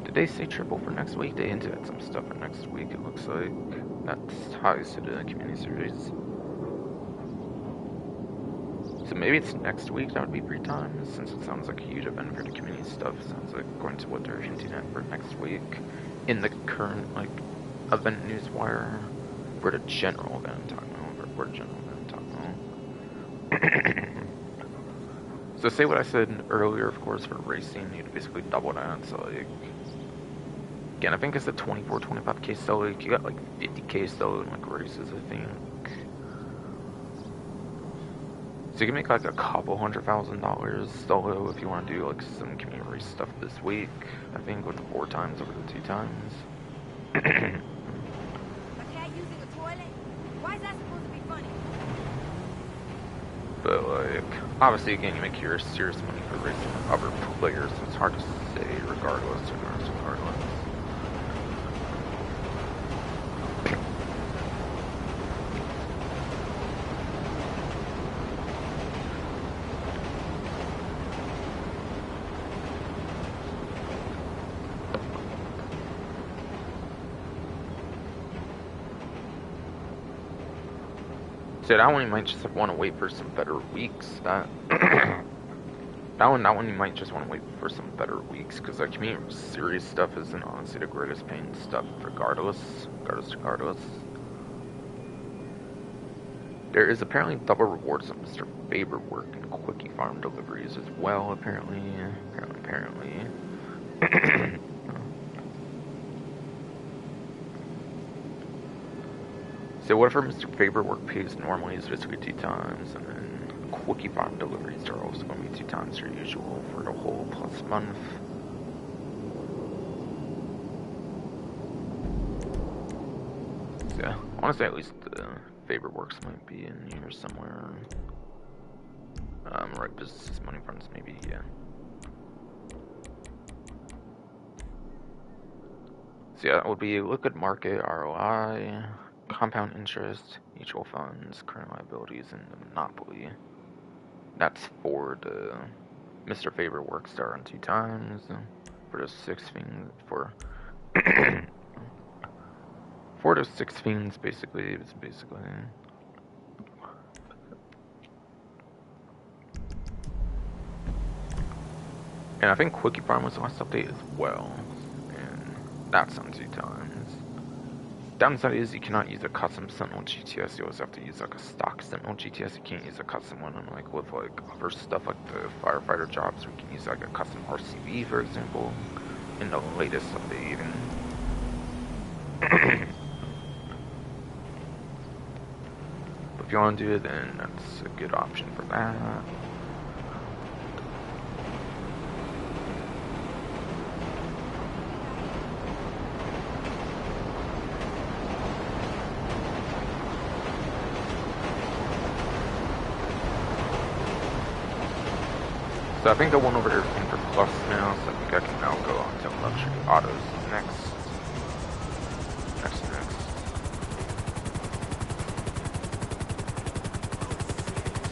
Did they say triple for next week? They hinted at some stuff for next week, it looks like. That ties to the community series. So maybe it's next week that would be 3 times, since it sounds like a huge event for the community stuff. Sounds like according to what they're hinting at for next week in the current like event newswire for the general event I'm talking about, for general event I'm talking about. So say what I said earlier, of course, for racing, you'd basically double that. So like, again, I think it's a 24, 25k solo. You got like 50k solo in like races, I think. So you can make like a couple $100,000 solo if you want to do like some community race stuff this week. I think with the 4 times over the 2 times. A cat using a toilet? Why is that supposed to be funny? But like, obviously again, you make your serious money for racing with other players, so it's hard to say regardless. So that one you might just want to wait for some better weeks. That That one you might just want to wait for some better weeks, because that community series stuff isn't honestly the greatest paying stuff regardless. There is apparently double rewards on Mr. Faber work and quickie farm deliveries as well, apparently. So whatever Mr. Faber work pays normally is basically 2 times, and then quickie farm deliveries are also going to be 2 times your usual for the whole plus month. So yeah, honestly, at least the Faber works might be in here somewhere. Right, business money funds maybe, yeah. So yeah, that would be liquid market ROI, compound interest, mutual funds, current liabilities, and the monopoly. That's for the Mr. Faber Workstar on 2 times. For the 6 fiends, for the 6 fiends, basically, it's basically. And I think Quickie Farm was the last update as well, and that's on 2 times. Downside is you cannot use a custom Sentinel GTS. You always have to use like a stock Sentinel GTS. You can't use a custom one. And like with like other stuff like the firefighter jobs, we can use like a custom RCV, for example, in the latest update even. But if you want to do it, then that's a good option for that. So I think the one over there is in for plus now, so I think I can now go on to luxury autos next.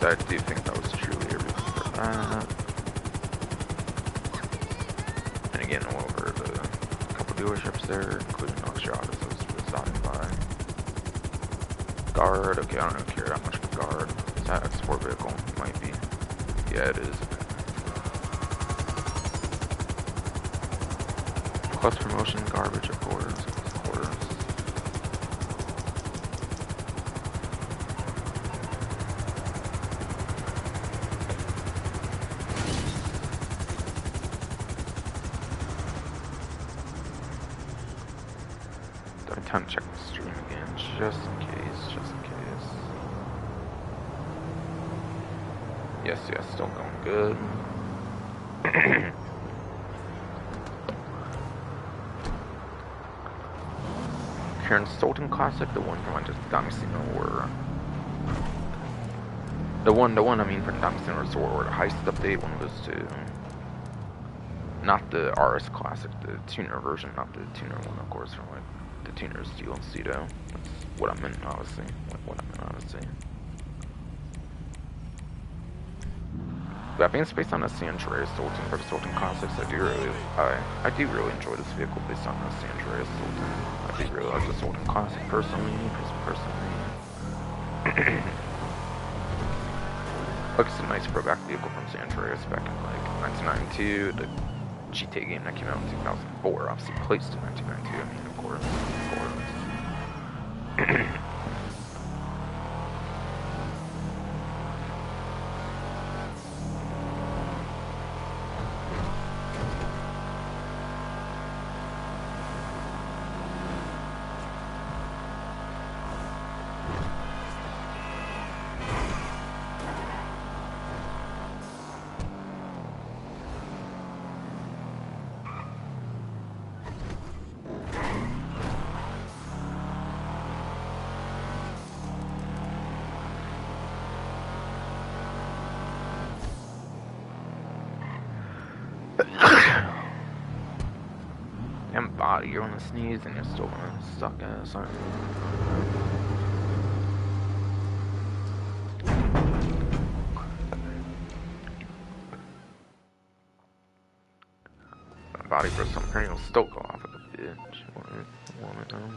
So I do think that was truly a reason for that. And again, over the couple dealerships there, including luxury autos I was residing by. Guard, okay, I don't care that much for guard. Is that a sport vehicle? It might be. Yeah, it is. Plus promotion, garbage, of course. Don't time to check the stream again, just in case. Yes, still going good. Karen Stolten Classic, the one from just Damasceno, or the one I mean from Damasceno or the heist update, one of those two. Not the RS Classic, the tuner version, not the tuner one, of course, from like the tuner's DLC though. That's what I meant, obviously. But being based on the San Andreas Stolten for the Stolten Classics, I do really enjoy this vehicle based on the San Andreas Stolten. I do really like the Stolten Classic personally. Like it's a nice throwback vehicle from San Andreas back in like 1992. The GTA game that came out in 2004, obviously placed in 1992. I mean, of course. Damn body, you're gonna sneeze and you're still gonna suck ass, aren't you? My body for some perennial still go off of a bitch. Want to know?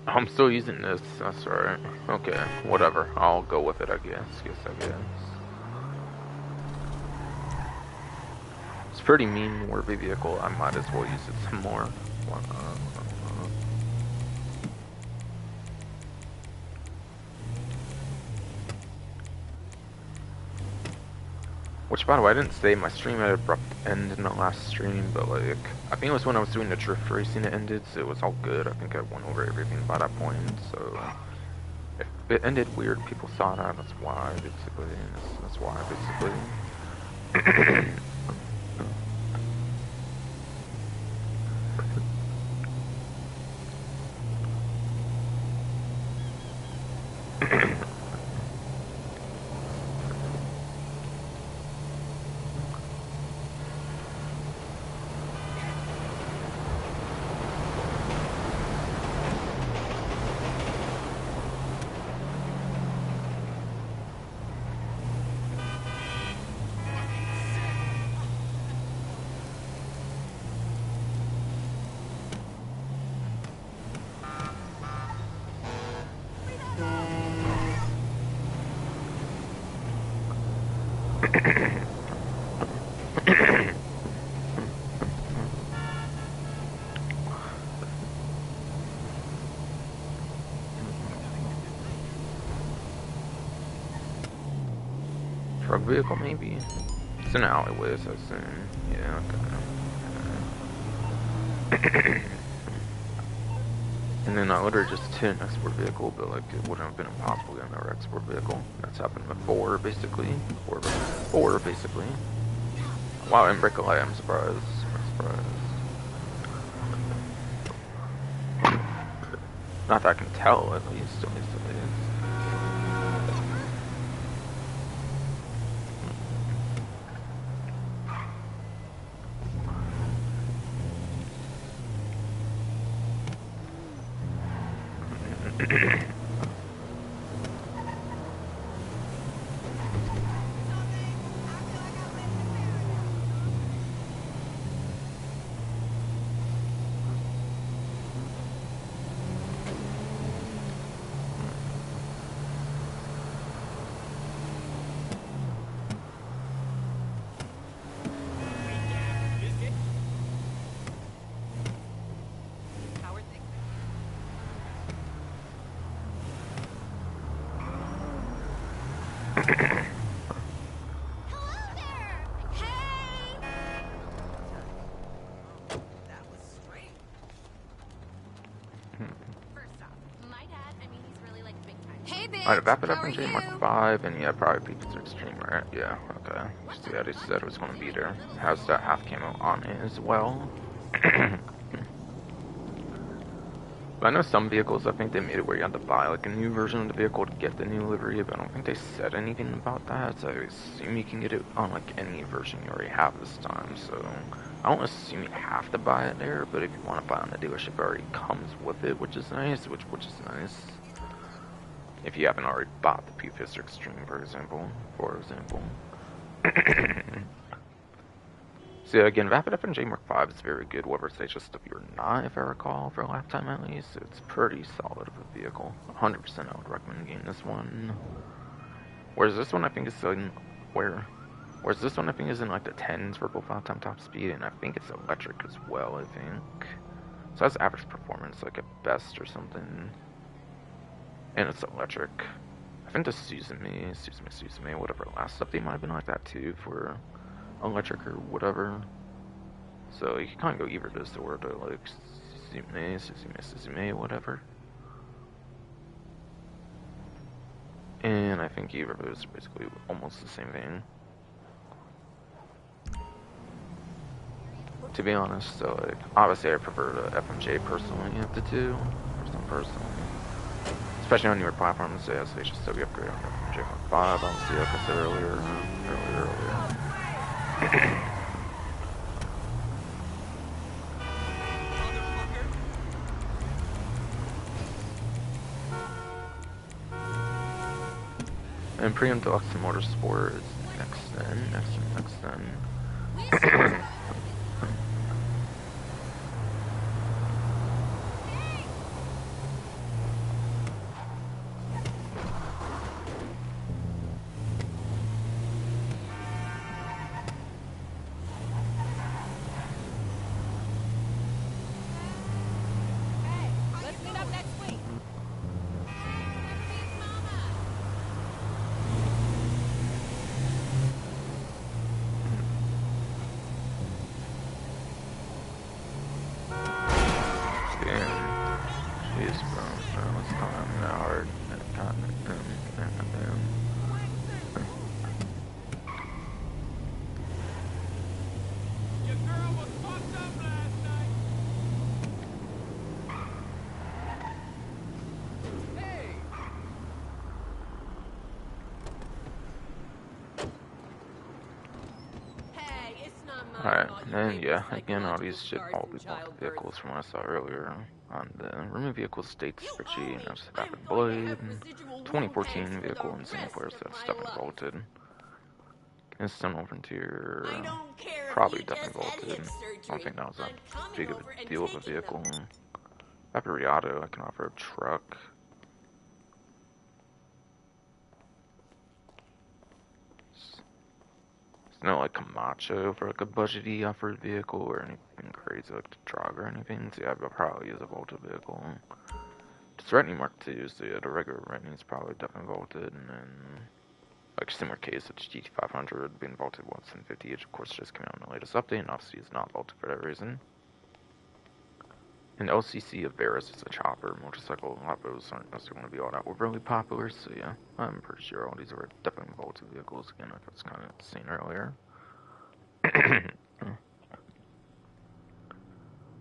I'm still using this, that's right. Okay, whatever. I'll go with it, I guess. I guess. It's pretty mean warpy vehicle. I might as well use it some more. Why not? Which, by the way, I didn't say my stream had an abrupt end in the last stream, but like, I think it was when I was doing the drift racing it ended, so it was all good. I think I went over everything by that point, so if it ended weird, people saw that, that's why, basically. That's why, basically. Truck vehicle, maybe? It's an alleyway, so I assume. Yeah, okay. And then I ordered just 10 export vehicle, but like it wouldn't have been impossible to get another export vehicle. That's happened before, basically. Four, basically. Wow, and brake light, I'm surprised. Not that I can tell, at least. Alright, wrap it up in J Mark 5, and yeah, probably Pizza Extreme, right? Yeah, okay. So yeah, they said it was going to be there. Has that half camo on it as well. But I know some vehicles, I think they made it where you had to buy like a new version of the vehicle to get the new livery, but I don't think they said anything about that, so I assume you can get it on like any version you already have this time, so I don't assume you have to buy it there, but if you want to buy it on the dealership, it already comes with it, which is nice, which is nice. If you haven't already bought the P-Fister Extreme, for example. So yeah, again, Wrap It Up in J Mark 5 is very good, whatever stage of stuff you're not, if I recall, for a lifetime at least. It's pretty solid of a vehicle. 100% I would recommend getting this one. Whereas this one I think is in, whereas this one I think is in like the 10s for both lifetime top speed, and I think it's electric as well, I think. So that's average performance, like at best or something. And it's electric. I think the Suzume, whatever last update might have been like that too for electric or whatever. So you can kind of go either this or to like Suzume, whatever. And I think either of those are basically almost the same thing. To be honest, so like, obviously I prefer the FMJ personally of the two, personally. Especially on newer platforms, so they should still be upgraded on J Mark 5, obviously, like I said earlier. And Premium Deluxe Motorsport is next then. Next then. Let's meet up next week. Damn. Jeez, bro. It's not that hard. Your girl was fucked up last night. Hey! Hey, it's not my Alright, fault you and gave yeah, me again, all these psychological should scars all from be vaulted childbirth. vehicles from what I saw earlier on the remove vehicle states You for owe G, me. no I'm Rapid going to Blade, have residual wound heads 2014 for the vehicle and single rest player, so of that's my definitely life. vaulted. Incidental Frontier, I don't care if probably you definitely just had vaulted. hip I don't surgery. think that was I'm that coming big of over a and deal of a taking them. vehicle. Rapid Riado, I can offer a truck. It's not like Camacho for like a budgety offered vehicle or anything crazy like the Trog or anything, so yeah, but probably is a vaulted vehicle. It's Retney Mark II, so yeah, the regular Retney is probably definitely vaulted, and then like similar case, it's GT500 being vaulted once in 50, which of course just came out in the latest update, and obviously is not vaulted for that reason. And LCC of Varus is a chopper motorcycle. A lot of those aren't necessarily going to be all that overly popular, so yeah, I'm pretty sure all these are definitely vaulted vehicles. Again, like I was kind of saying earlier. I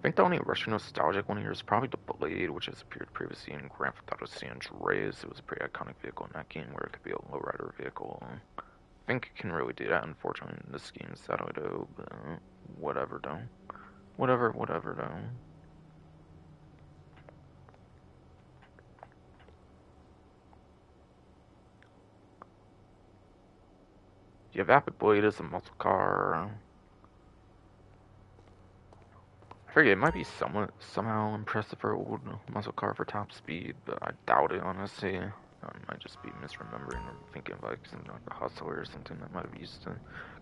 think the only Russian nostalgic one here is probably the Blade, which has appeared previously in Grand Theft Auto San Andreas. It was a pretty iconic vehicle in that game where it could be a lowrider vehicle. I think it can really do that, unfortunately, in this game, sadly, though, but whatever, though. Whatever, though. Yeah, Vapid Blade is a muscle car. I forget, it might be somehow impressive for old muscle car for top speed, but I doubt it, honestly. I might just be misremembering or thinking of like something like a hustler or something that might have used to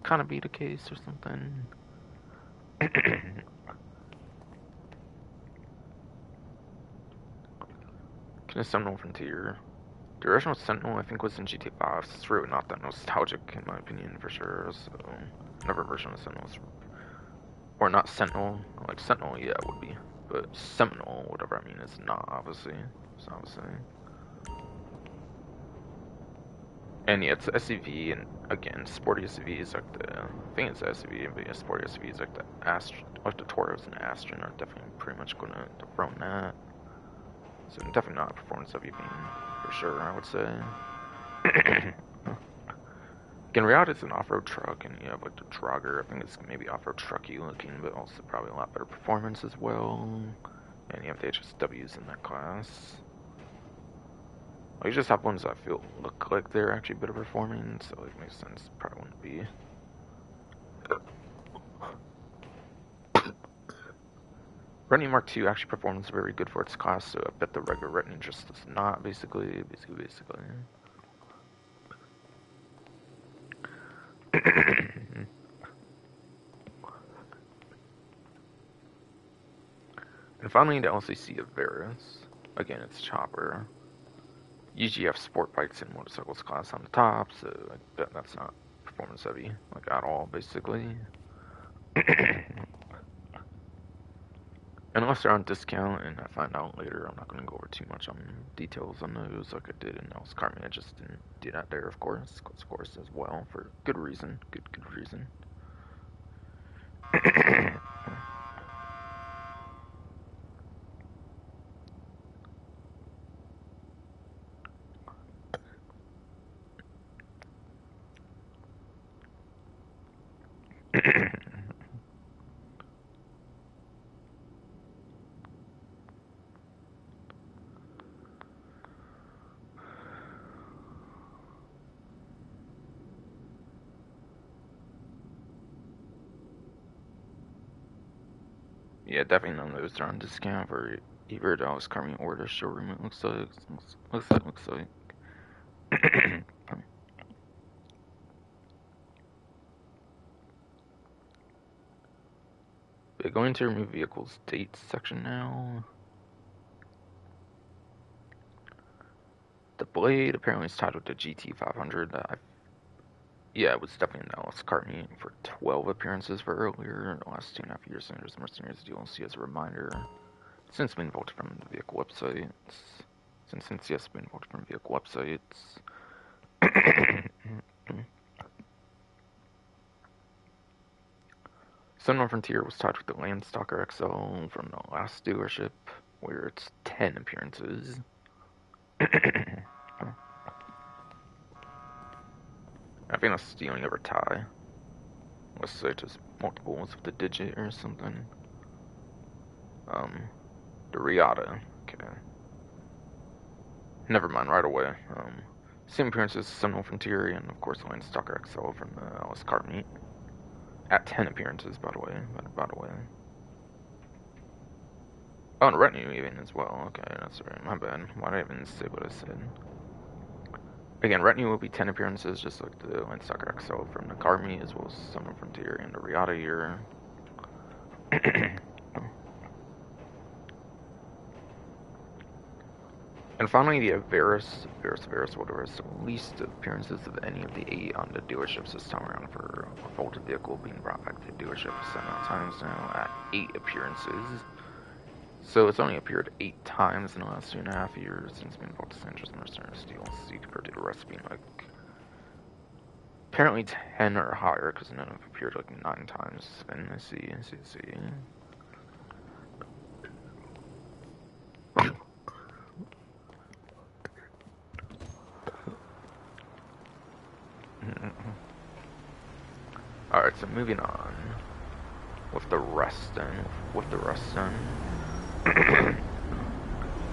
kind of be the case or something. Can a Seminole Frontier? The original Sentinel, I think, was in GTA 5, so it's really not that nostalgic, in my opinion, for sure, so... Another version of Sentinel is... Or not Sentinel, like Sentinel, yeah, it would be. But Seminole, whatever I mean, is not, obviously. So obviously. And yeah, it's SUV, and again, sporty SUV is like the... I think it's SUV, but yeah, sporty SUV is like the like the Tauros and Aston are definitely pretty much gonna dethrone that. So definitely not a performance SUV for sure, I would say. Again, Riot is an off-road truck, and you have like the Draugr. I think it's maybe off-road trucky looking, but also probably a lot better performance as well. And you have the HSWs in that class. Well, you just have ones that I feel look like they're actually better performing, so it makes sense. Probably wouldn't be. Retney Mark II actually performs very good for its class, so I bet the regular Retney just does not, basically. And finally, the LCC of Varus. Again, it's Chopper. Usually you have sport bikes and motorcycles class on the top, so I bet that's not performance heavy, like at all, basically. Unless they're on discount, and I find out later, I'm not going to go over too much on details on those like I did in Else Carmen. I just didn't do that there, of course, as well, for good reason. Good reason. Yeah, definitely none of those are on discount for either Dallas Carmi or the showroom. It looks like. Looks like. We're going to remove vehicles dates section now. The Blade apparently is titled the GT500. Yeah, it was definitely an Dallas car meeting for 12 appearances for earlier in the last 2.5 years. And there's Mercenaries DLC as a reminder. Since being voted from the vehicle websites. Since yes, been voted from vehicle websites. Sunrun Frontier was tied with the Landstalker XL from the last dealership, where it's 10 appearances. I think that's stealing over tie. Let's say just multiples of the digit or something. The Riata. Okay. Never mind, right away. Same appearances, Sunrun Frontier, and of course Landstalker XL from the Alice Car Meet. At 10 appearances, by the way. Oh, and retinue even as well. Okay, that's right. My bad. Why did I even say what I said? Again, retinue will be 10 appearances, just like the Landstalker XL from the car meet, as well as Summer Frontier and the Riata here. And finally, the Averis, whatever, is the least appearances of any of the 8 on the dealerships this time around for a faulted vehicle being brought back to the dealership 7 times now at 8 appearances. So it's only appeared 8 times in the last 2.5 years since being brought to Sandra's Mercenaries DLC compared to the rest being like apparently 10 or higher because none have appeared like 9 times. And I see. Alright, so moving on with the rest then.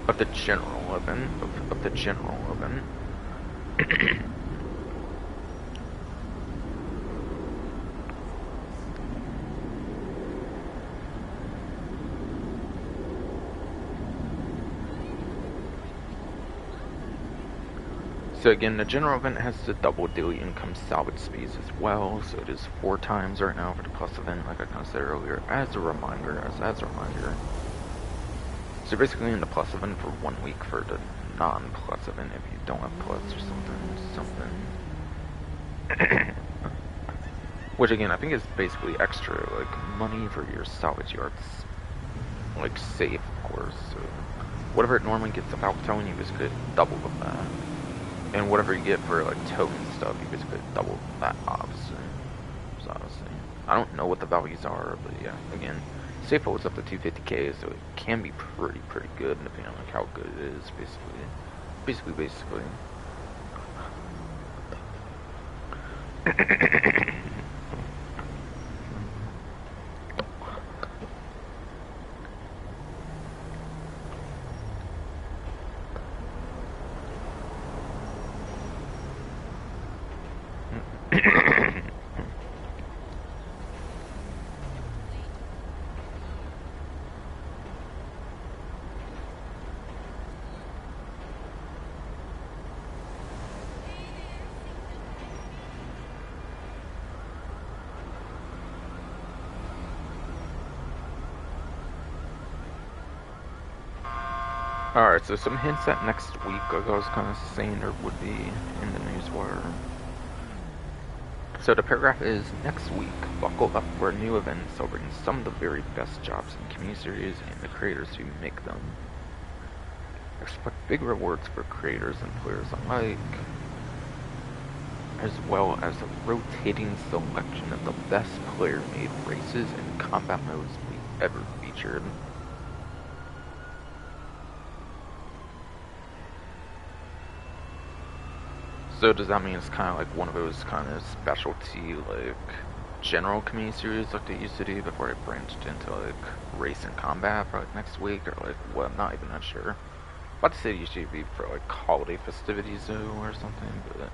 Of the general event. So again, the general event has the double daily income salvage speeds as well, so it is 4 times right now for the plus event, like I kind of said earlier, as a reminder. So basically in the plus event for 1 week for the non-plus event if you don't have plus or something. Which again, I think is basically extra, like, money for your salvage yards. Like, safe, of course, so whatever it normally gets without towing, you just get double of that. And whatever you get for like token stuff, you basically double that obviously. So honestly, I don't know what the values are, but yeah, again, Safehouse is up to 250k, so it can be pretty good depending on like how good it is, basically. Alright, so some hints at next week, like I was kind of saying there would be in the newswire. So the paragraph is, next week, buckle up for a new event celebrating some of the very best jobs in community series and the creators who make them. Expect big rewards for creators and players alike, as well as a rotating selection of the best player-made races and combat modes we've ever featured. So does that mean it's kind of like one of those kind of specialty, like, general community series like they used to do before they branched into, like, race and combat for, like, next week, or, like, what, I'm not even that sure. About to say it usually be for, like, holiday festivities, though, or something, but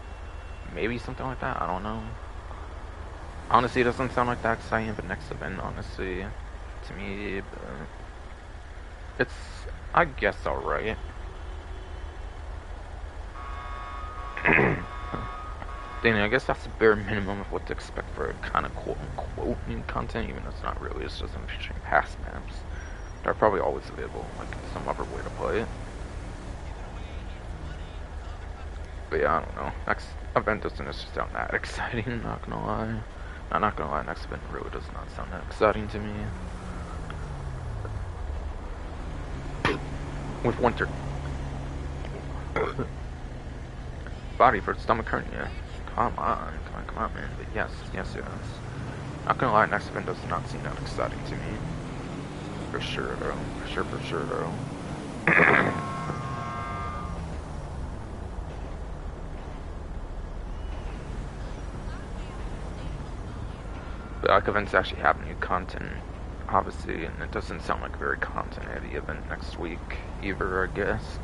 maybe something like that, I don't know. Honestly, it doesn't sound like that exciting, but next event, honestly, to me, but it's, I guess, alright. Danny, I guess that's the bare minimum of what to expect for kind of quote-unquote new content, even though it's not really. It's just I'm featuring past maps. They're probably always available, like some other way to play it. But yeah, I don't know. Next event doesn't just sound that exciting, not gonna lie. I'm not gonna lie, next event really does not sound that exciting to me. With winter. Body for stomach hernia. Come on, man. But yes. Not gonna lie, next event does not seem that exciting to me. For sure, though. For sure, though. But like events actually have new content, obviously, and it doesn't sound like a very content-heavy event next week either, I guess.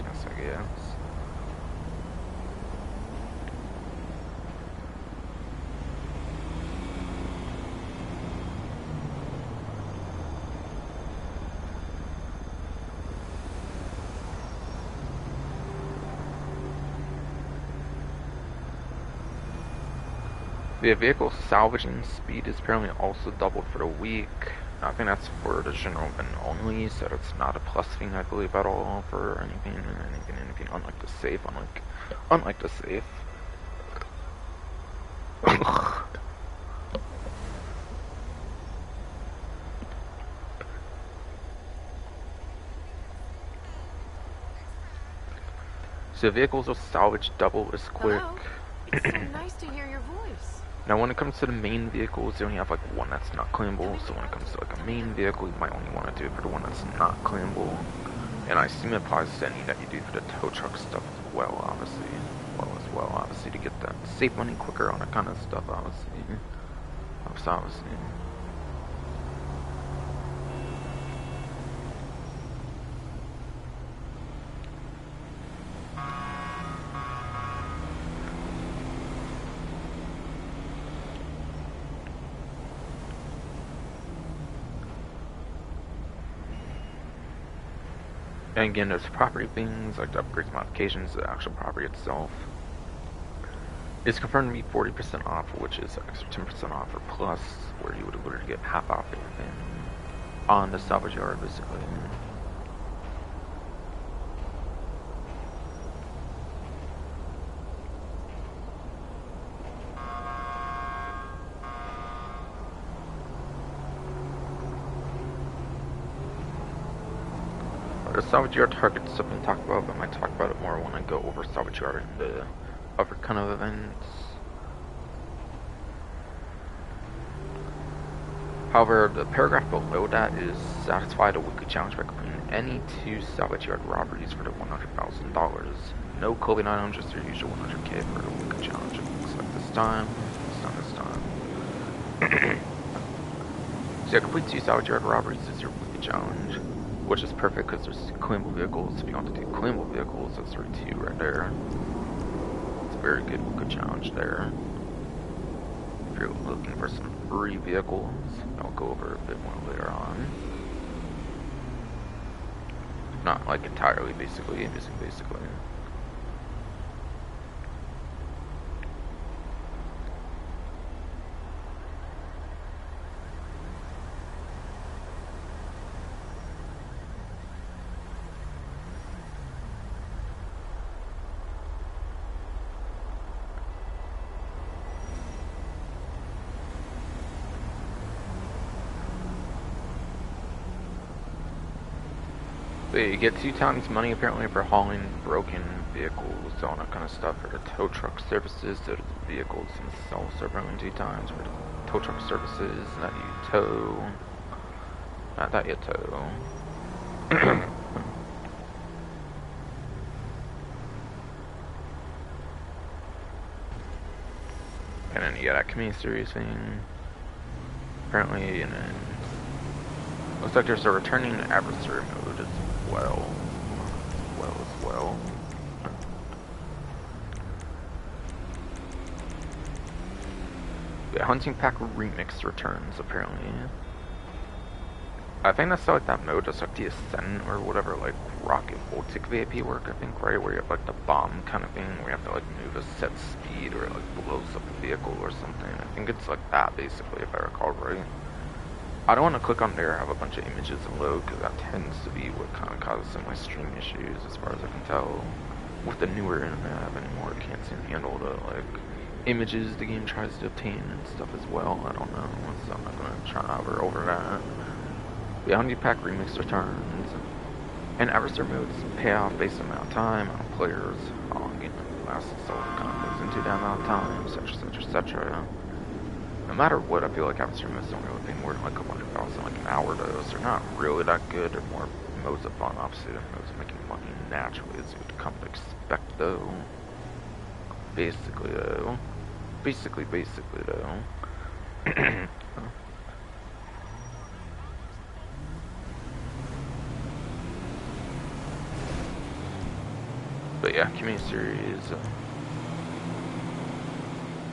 The vehicle salvaging speed is apparently also doubled for the week. I think that's for the general event only, so it's not a plus thing, I believe, at all for anything unlike the safe, unlike the safe. So vehicles will salvage double as quick. Hello? It's so nice to hear your voice. Now when it comes to the main vehicles, you only have like one that's not claimable, so when it comes to like a main vehicle, you might only want to do it for the one that's not claimable. And I assume it applies to any that you do for the tow truck stuff as well, obviously. Obviously, to get that save money quicker on that kind of stuff, obviously. And again, there's property things like the upgrades, modifications, the actual property itself. It's confirmed to be 40% off, which is extra 10% off or plus, where you would literally get half off everything on the salvage yard, basically. The salvage yard targets have been talked about, but I might talk about it more when I go over salvage yard and the other kind of events. However, the paragraph below that is satisfy the weekly challenge by completing any 2 salvage yard robberies for the $100,000. No clothing items, just your usual 100k for the weekly challenge. It looks like this time. So yeah, complete 2 salvage yard robberies is your weekly challenge, which is perfect because there's claimable vehicles. If you want to do claimable vehicles, that's 2 right there. It's a very good challenge there. If you're looking for some free vehicles, I'll go over a bit more later on. Not like entirely, basically. You get 2 times money apparently for hauling broken vehicles, all that kind of stuff for the tow truck services. So the vehicles themselves are apparently 2 times for the tow truck services that you tow. Not that you tow. And then you got that community series thing. Apparently, and then looks like there's a returning adversary mode as well. The hunting pack remix returns apparently. I think that's like that mode, just like the Ascent or whatever, like Rocket Voltic VIP work, I think, right? Where you have like the bomb kind of thing, where you have to like move a set speed or it like blows up a vehicle or something. I think it's like that basically, if I recall right. I don't want to click on there and have a bunch of images and load, because that tends to be what kind of causes some of my stream issues, as far as I can tell. With the newer internet I have anymore, it can't seem to handle the like images the game tries to obtain and stuff as well. I don't know, so I'm not going to try to hover over that. The Omnipack Remix returns, and adversary modes pay off based on the amount of time, amount of players, how long game lasts, so it kind of goes into that amount of time, etc, etc. No matter what, I feel like adversary modes don't really pay more than like $100,000 like an hour though, so they're not really that good. They're more modes of fun, opposite of modes of making money naturally, as you would come to expect though. Basically though. Basically though. But yeah, community series.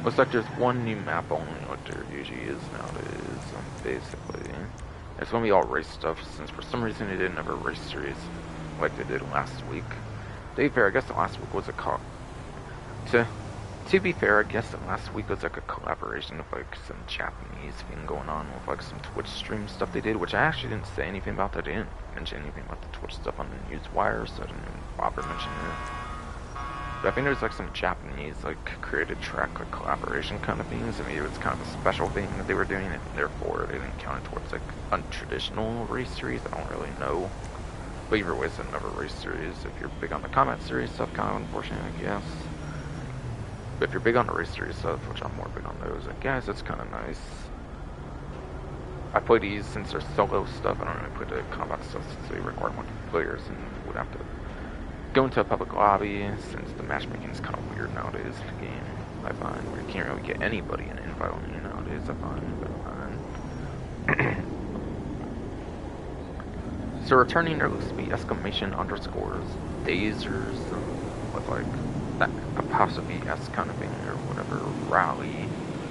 Looks like there's one new map only, like there usually is nowadays. Basically, it's gonna be all race stuff. Since for some reason they didn't have a race series like they did last week. To be fair, I guess the last week was a To be fair, I guess the last week was like a collaboration with like some Japanese thing going on with like some Twitch stream stuff they did, which I actually didn't say anything about. That I didn't mention anything about the Twitch stuff on the news wire, so I didn't even bother mentioning it. But I think there's like some Japanese like created track like collaboration kind of things. I mean, it was kind of a special thing that they were doing, and therefore they didn't count it towards like untraditional race series. I don't really know. But either way, it's another race series. If you're big on the combat series stuff, kind of unfortunate, I guess. But if you're big on the race series stuff, which I'm more big on those, I guess it's kind of nice. I play these since they're solo stuff. I don't really play the combat stuff since they require multiple players and would have to go into a public lobby, since the matchmaking is kind of weird nowadays in the game, I find, where you can't really get anybody in invite only nowadays, I find. So returning, there looks to be exclamation underscores, dasers, with like that apostrophe S kind of thing, or whatever, rally,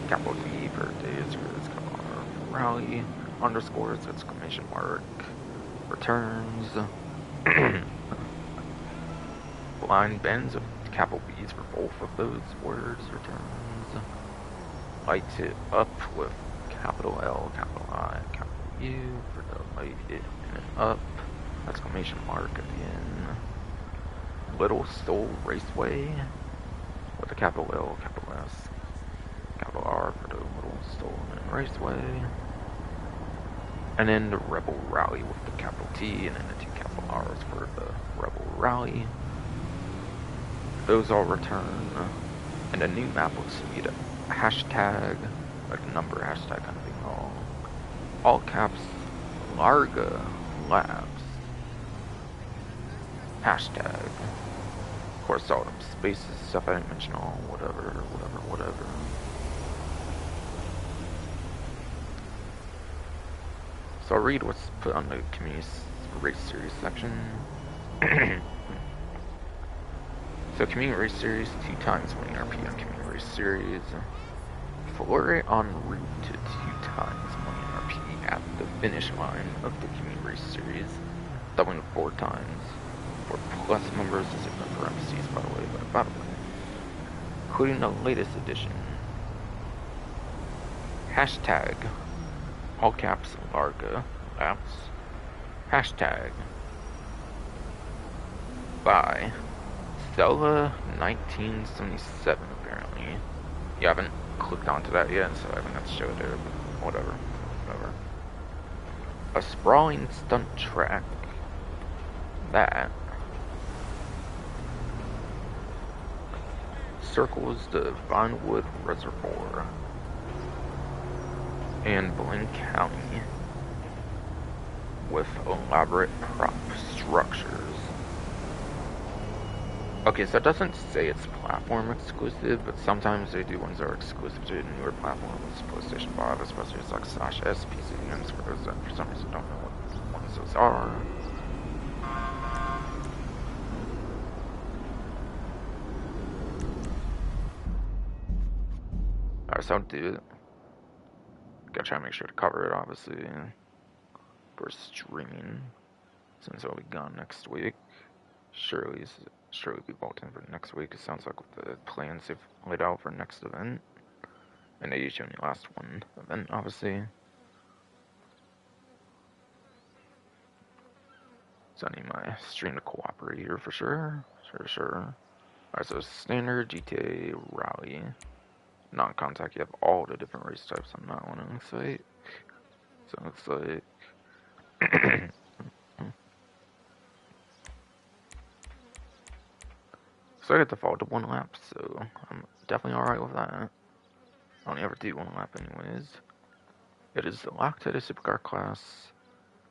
capital D for dasers, rally, underscores, exclamation mark, returns, blind bends with capital B's for both of those words, returns, lights it up with capital L, capital I, capital U for the light it and up, exclamation mark at the end, Little Soul Raceway with a capital L, capital S, capital R for the Little Soul Raceway, and then the Rebel Rally with the capital T and then the two capital R's for the Rebel Rally. Those all return, and the new map looks to be the hashtag, like the number hashtag kind of thing, all caps, Larga Labs, hashtag, of course all them spaces, stuff I didn't mention, all whatever. So I'll read what's put on the community race series section. So community race series, 2 times winning RP on community race series. Flurry en route to 2 times winning RP at the finish line of the community race series. Doubling 4 times. For plus members, is in parentheses by the way, including the latest edition. Hashtag, all caps, Larga Labs. Hashtag, by Stella 1977 apparently. You haven't clicked onto that yet, so I haven't got to show it there, but whatever. A sprawling stunt track that circles the Vinewood Reservoir in Blaine County with elaborate prop structures. Okay, so it doesn't say it's platform exclusive, but sometimes they do ones that are exclusive to newer platforms, PlayStation 5, especially it's like /S PC games, for those that for some reason don't know what ones those are. Alright, so I'll do it. Gotta try to make sure to cover it, obviously. for streaming, since I'll be gone next week. Surely be vaulting for next week. It sounds like with the plans they've laid out for next event. And they usually only last one event, obviously. So I need my stream to cooperate here for sure. Sure. Alright, so standard GTA rally. Non-contact, you have all the different race types on that one, it looks like. So it looks like... So I get default to 1 lap, so I'm definitely alright with that. I only ever do 1 lap anyways. It is locked to the supercar class.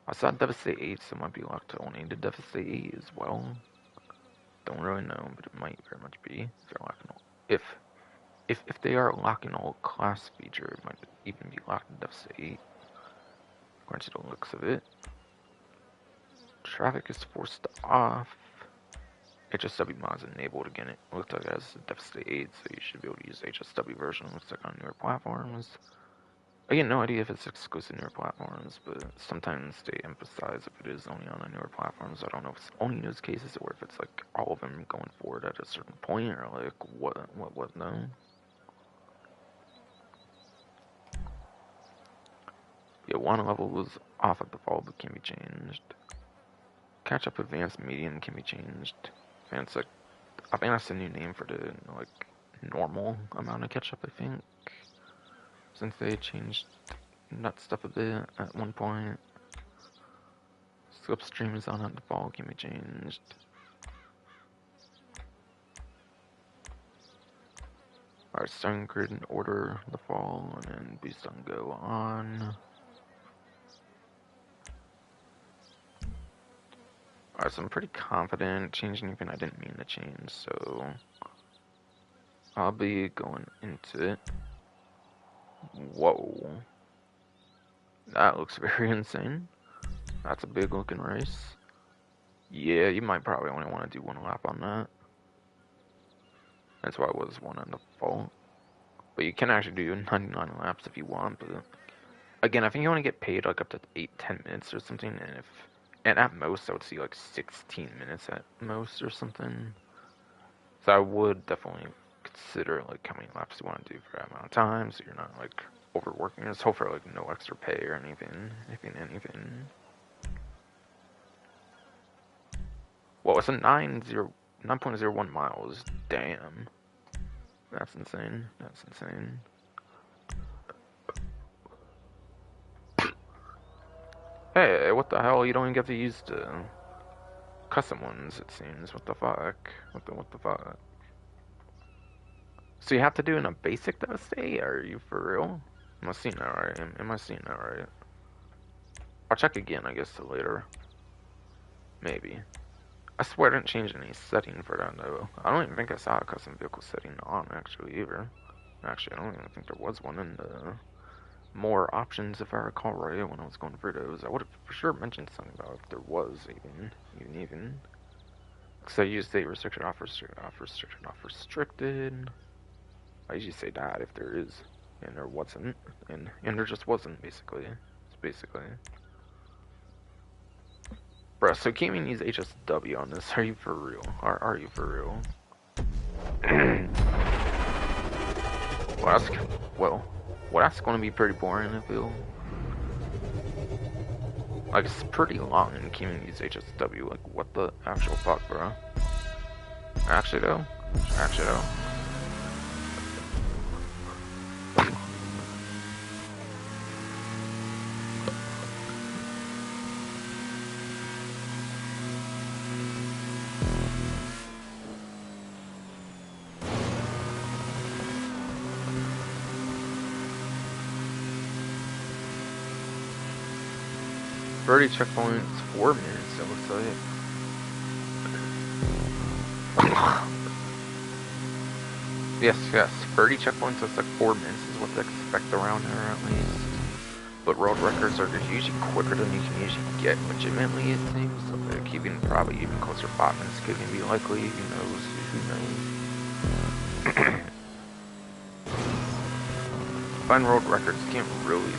I saw Devastator 8, so it might be locked to only the Devastator 8 as well. Don't really know, but it might very much be. If they're locking all, if they are locking all class feature, it might even be locked to Devastator 8. According to the looks of it. Traffic is forced off. HSW mods enabled again. It looks like it has Devastator 8, so you should be able to use the HSW version. It looks like on newer platforms. I get no idea if it's exclusive to newer platforms, but sometimes they emphasize if it is only on the newer platforms. I don't know if it's only in those cases or if it's like all of them going forward at a certain point or like what no. Yeah, one level was off at default but can be changed. Catch up advanced medium can be changed. Advanced, like, I think that's a new name for the like normal amount of catch up, I think. Since they changed that stuff a bit at one point. Slipstream is on at default, can be changed. Alright, starting grid and order the fall, and then boost on go on. Alright, so I'm pretty confident changing anything I didn't mean to change, so I'll be going into it. Whoa. That looks very insane. That's a big looking race. Yeah, you might probably only want to do 1 lap on that. That's why it was 1 on the default. But you can actually do 99 laps if you want, but again, I think you want to get paid like up to 8-10 minutes or something, and at most I would see like 16 minutes at most or something. So I would definitely consider like how many laps you want to do for that amount of time, so you're not like overworking. Just hope for like no extra pay or anything. Well, it's a 9.01 miles. Damn. That's insane. Hey, what the hell? You don't even get to use the custom ones, it seems. What the fuck? What the fuck? So you have to do in a basic Devastator? Are you for real? Am I seeing that right? Am I seeing that right? I'll check again, I guess, later. Maybe. I swear I didn't change any setting for that, though. I don't even think I saw a custom vehicle setting on, actually, either. Actually, I don't even think there was one in the more options, if I recall right, when I was going through those. I would have for sure mentioned something about if there was, even. Because I usually say restricted, off restricted. I usually say that if there is, and there wasn't, and there just wasn't, basically. Bruh, so can't even use HSW on this. Are you for real? Are you for real? Well, that's gonna be pretty boring, I feel. Like, it's pretty long and can't even use HSW. Like, what the actual fuck, bro? Actually, though. 30 checkpoints, 4 minutes, it looks like. Yes, 30 checkpoints, that's like 4 minutes is what they expect around here at least. But road records are usually quicker than you can usually get legitimately, it seems. So like probably even closer 5 minutes could be likely, who knows. Find road records can't really be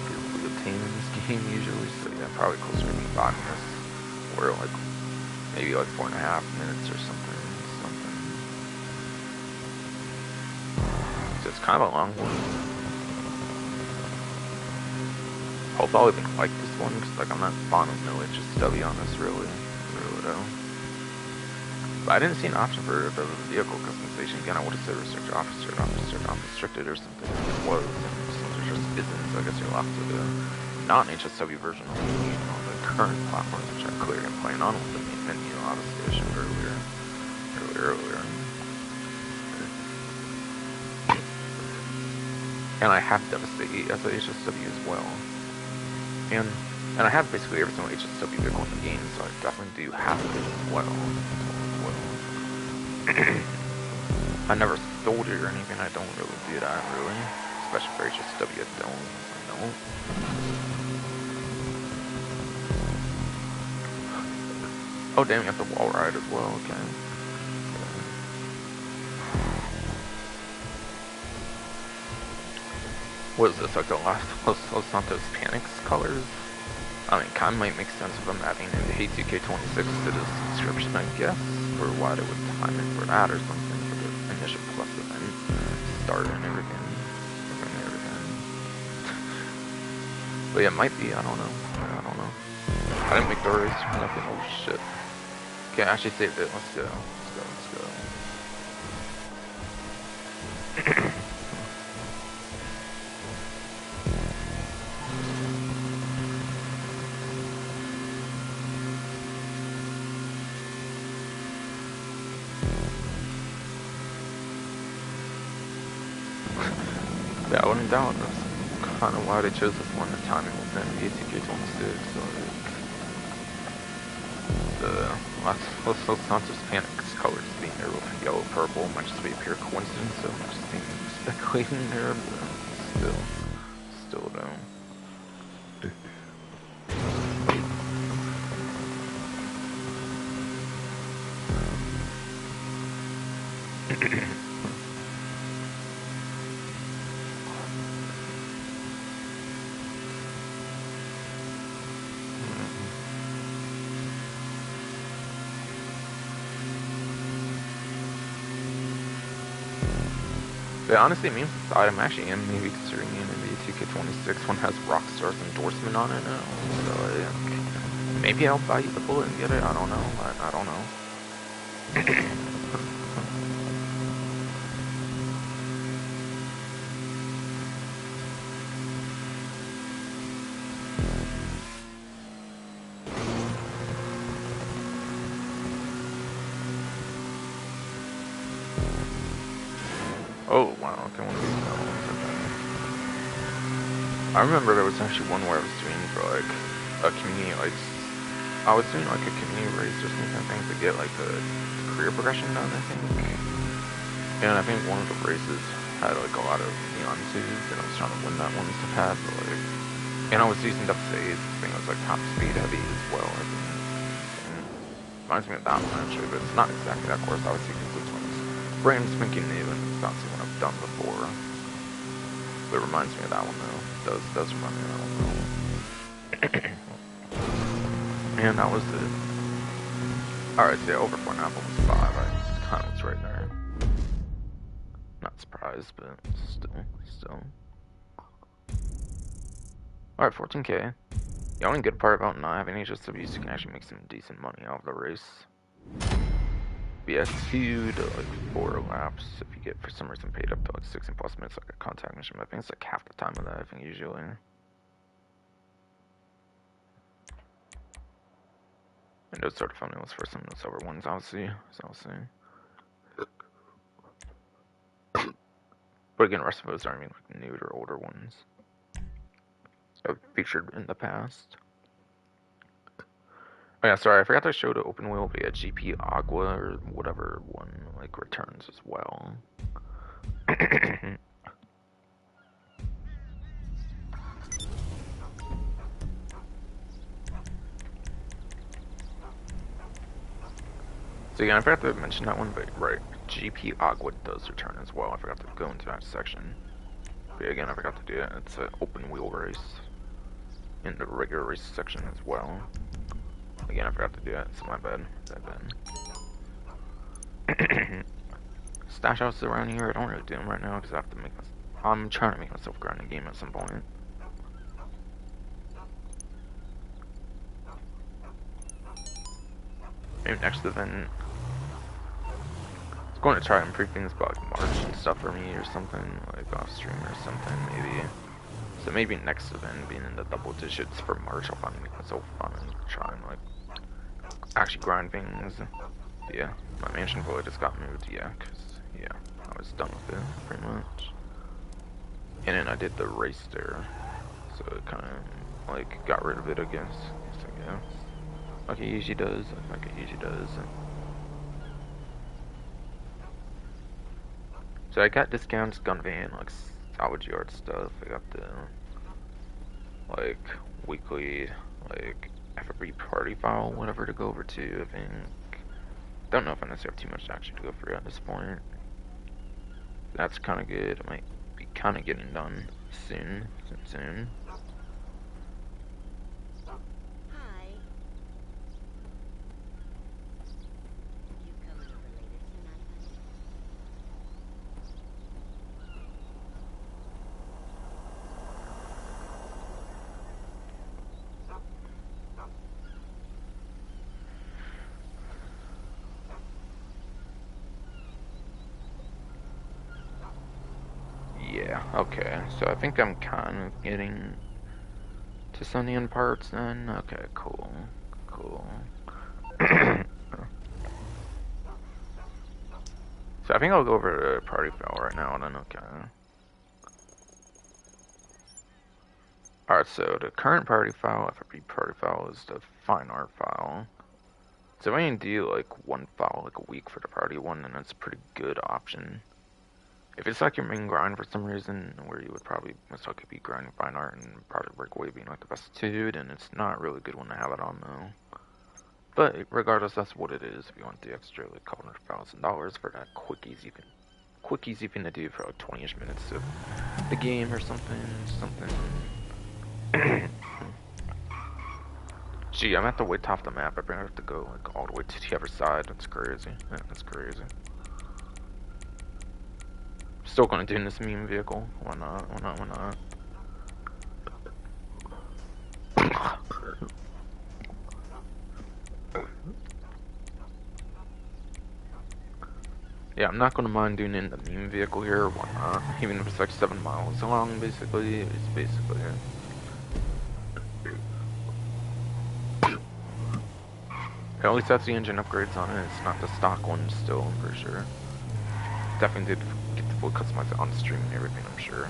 obtained in this game. game usually, so yeah, probably closer to me buying this. Or like, maybe like 4.5 minutes or something. So it's kind of a long one. I'll probably like this one, because like I'm not fond of no HSW on this really though. But I didn't see an option for the vehicle customization. Again, I would have said restrict officer, not restricted or something. It was, and since there just isn't, so I guess you'll have to do non-HSW version on the current platforms, which I'm clearly playing on with the main menu, obviously I showed earlier. And I have Devastate as a HSW as well. And I have basically every single HSW vehicle in the game, so I definitely do have it as well. I never stole it or anything. I don't really do that, really. Especially for HSW, I don't. Oh, damn, you have the wall ride as well, okay. What is this, like the last Los Santos Panics colors? I mean, kind of might make sense if I'm adding in the H2K26 to the subscription, I guess, or why they would time it for that or something, for the initial plus event start and everything. But yeah, it might be, I don't know. I didn't make the race or nothing, oh shit. Okay, I actually saved it, let's go. Yeah, I wouldn't doubt that's kind of why they chose this one, the timing within the ATK26, so like, Los Santos Panics colors being there with yellow purple might just be a pure coincidence, so I'm just thinking speculating there, but still though. But honestly, me I'm actually maybe considering the ATK26 one has Rockstar's endorsement on it now, so like, maybe I'll buy you the bullet and get it, I don't know. Oh, wow, okay, one of these now. I remember there was actually one where I was doing for like a community, like, I was doing like a community race or something, I think, to get like the career progression done, I think. And I think one of the races had like a lot of neon twos, and I was trying to win that one to pass, but like, and I was using Devastate, I think it was like top speed heavy as well, I think. And reminds me of that one actually, but it's not exactly that course, obviously, because this one's brand spanking new and it's not something I've done before. But it reminds me of that one though. It does remind me of that one though. And that was it. Alright, so yeah, over 4.5 almost 5. I kind of was right there. Not surprised, but still. Alright, 14k. The only good part about not having HSW is you can actually make some decent money out of the race. But yeah, 2 to like 4 laps if you get for some reason paid up to like 16 plus minutes like a contact mission. I think it's like half the time of that, I think, usually. And those sort of thumbnails for some of those other ones, obviously, as I was saying. But again, the rest of those aren't even like new or older ones I've featured in the past. Oh yeah, sorry, I forgot to show the open wheel, but yeah, GP Agua or whatever one like returns as well. So again, I forgot to mention that one, but right, GP Agua does return as well. I forgot to go into that section. But again, I forgot to do it. It's an open wheel race. in the regular race section as well. Again, I forgot to do that, so my bad. Stash houses around here, I don't really do them right now because I have to make I'm trying to make myself grind a game at some point. Maybe next event. I was going to try and improve things about like March and stuff for me or something, like off stream or something, maybe. So maybe next event, being in the double digits for March, I'll finally make myself fun and try and like actually grind things. Yeah, my mansion void just got moved, yeah, because, yeah, I was done with it, pretty much. And then I did the race there, so it kind of, like, got rid of it, I guess. So, yeah. Like it usually does, like it usually does. So I got discounts, gun van, like, salvage yard stuff. I got the, like, weekly, like, every party file, whatever to go over to, I think. Don't know if I necessarily have too much to actually go through at this point. That's kind of good. It might be kind of getting done soon. Hi. You coming over later tonight, honey? Yeah, okay. So I think I'm kind of getting to some end parts then. Okay, cool. Cool. So I think I'll go over to party file right now then, okay. Alright, so the current party file, FFP party file, is the fine art file. So I can do like one file like a week for the party one, and that's a pretty good option. If it's like your main grind for some reason, where you would probably most likely be grinding fine art and Project Breakaway being like the best two, then it's not really a good one to have it on though. But regardless, that's what it is. If you want the extra like $200,000 for that quick easy thing to do for like 20ish minutes of the game or something. Gee, I'm at the way top of the map. I have to go like all the way to the other side. That's crazy. Yeah, that's crazy. Still gonna do this meme vehicle. Why not? Why not? Yeah, I'm not gonna mind doing it in the meme vehicle here. Why not? Even if it's like 7 miles long, basically. It's basically it. At least that's the engine upgrades on it. It's not the stock one still, I'm pretty sure. Definitely did get the full customized on stream and everything, I'm sure.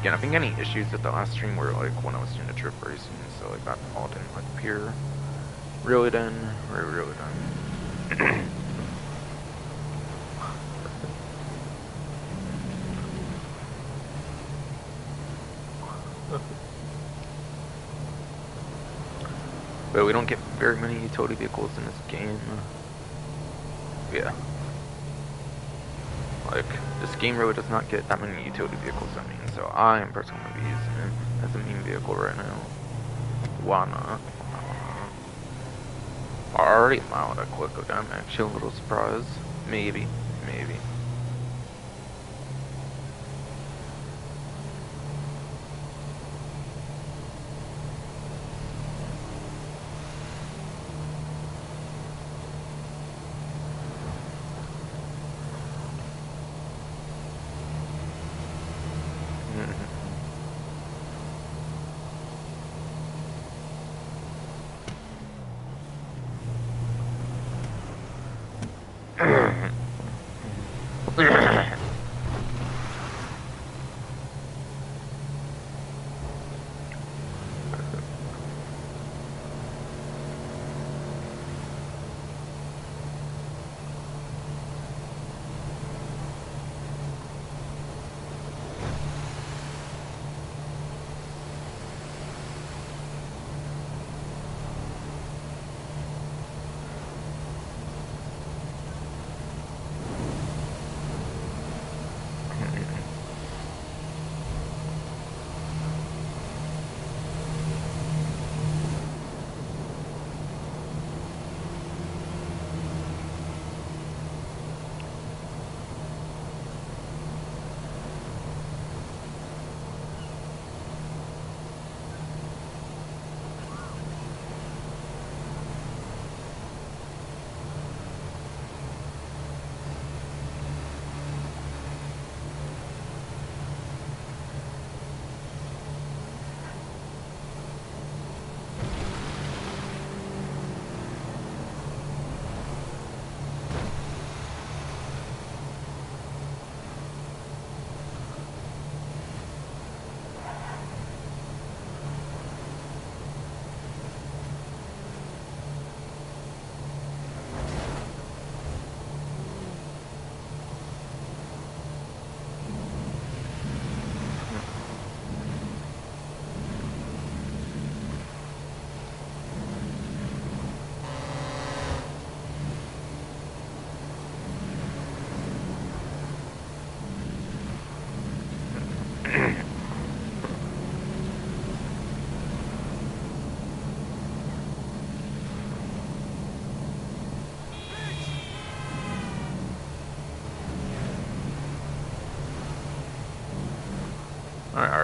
Again, I think any issues at the last stream were like when I was doing the trip racing, so like that all didn't like appear. Really done. Really done. But we don't get very many utility vehicles in this game. Yeah. Like, this game really does not get that many utility vehicles, I mean, so I am personally going to be using it as a meme vehicle right now. Why not? I already a mile that quick, okay, I'm actually a little surprised. Maybe.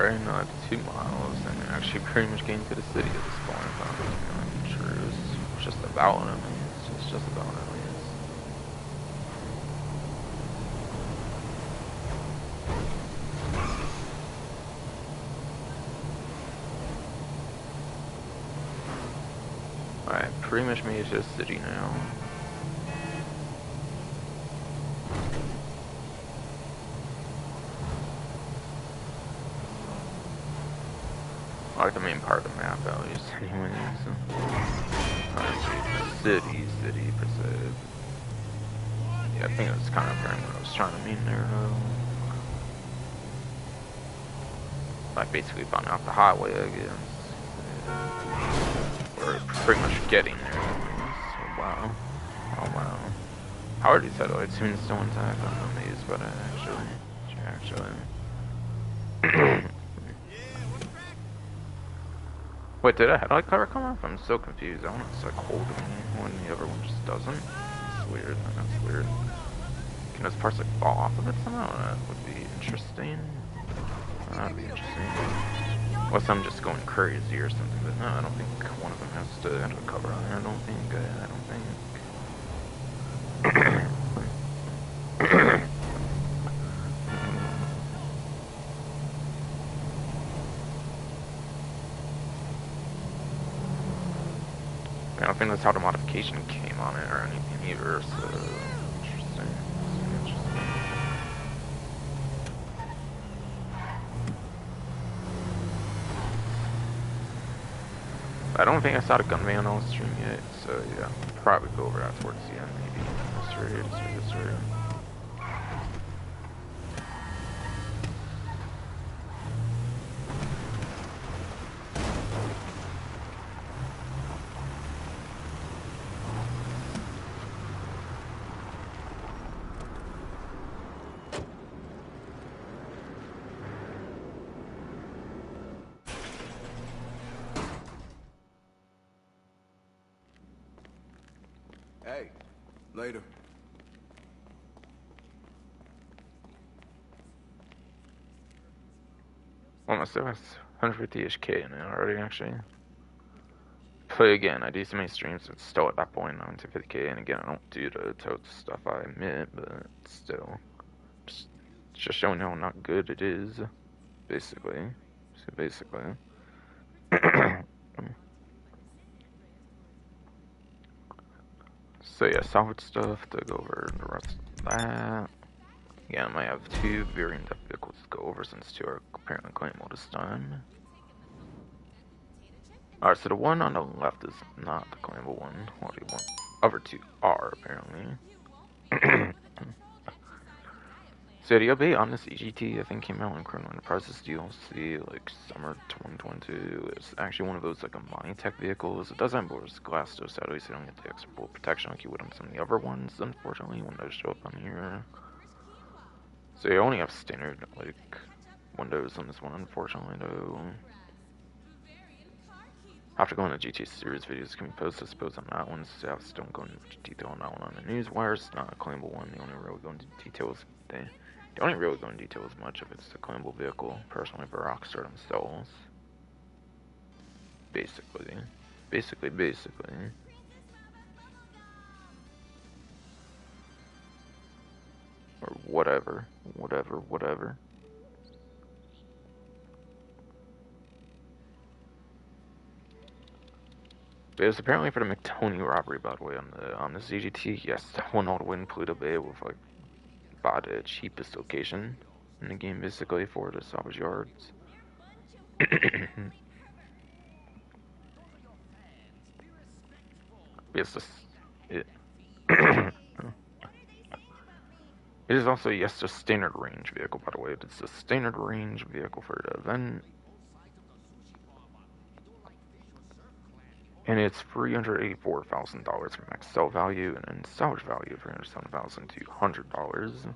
Alright, no, it's 2 miles, and we're actually pretty much getting to the city at this point. If I'm feeling true. It's just about, at least. It's just about, at least. Alright, pretty much made it to the city now. I like the main part of the map, at least, anyways. City, per se. Yeah, I think that's kind of what I was trying to mean there, though. Like, basically found out the highway, I guess. We're pretty much getting there. So, wow. Oh, wow. How are these satellites? Soon still intact. I'm amazed by that, actually. Wait, did a headlight cover come off? I'm so confused. That one's like holding me when the other one just doesn't. It's weird. That's weird. Can those parts like fall off of it somehow? That would be interesting. That would be interesting. Unless I'm just going crazy or something, but no, I don't think one of them has to have a cover on there. I don't think. I don't think that's how the modification came on it or anything either, so interesting. I don't think I saw the gun van on the stream yet, so yeah, probably go over that towards the end maybe. This right. Hey, later. Almost there was 150-ish K in it already, actually. Play again, I do so many streams, it's still at that point, I'm to 50K, and again, I don't do the totes stuff, I admit, but still. It's just showing how not good it is, basically. So yeah, salvage stuff to go over the rest of that. Yeah, I might have 2 very in-depth vehicles to go over since 2 are apparently claimable this time. Alright, so the one on the left is not the claimable one, while the other 2 are, apparently. So the update on this EGT, I think, came out in Chrono Enterprises DLC, like, summer 2022. It's actually one of those, like, Amani Tech vehicles. It does have Boris glass, though, sadly, so you don't get the extra bullet protection like you would on some of the other ones, unfortunately, when those show up on here. So you only have standard, like, windows on this one, unfortunately, though. After going to GT series videos can be posted, I suppose, on that one, so I still don't go into detail on that one on the news wire. It's not a claimable one. The only really go into details as much if it's a claimable vehicle, personally, for Rockstar themselves. Basically. Or whatever. But it was apparently for the McTony robbery, by the way, on the ZGT. Yes, that one all the way in Pluto Bay with, like, by the cheapest location in the game, basically, for the salvage yards. Yes, it is also, yes, a standard range vehicle, by the way. It's a standard range vehicle for the event. And it's $384,000 for max sell value, and then salvage value of $307,200.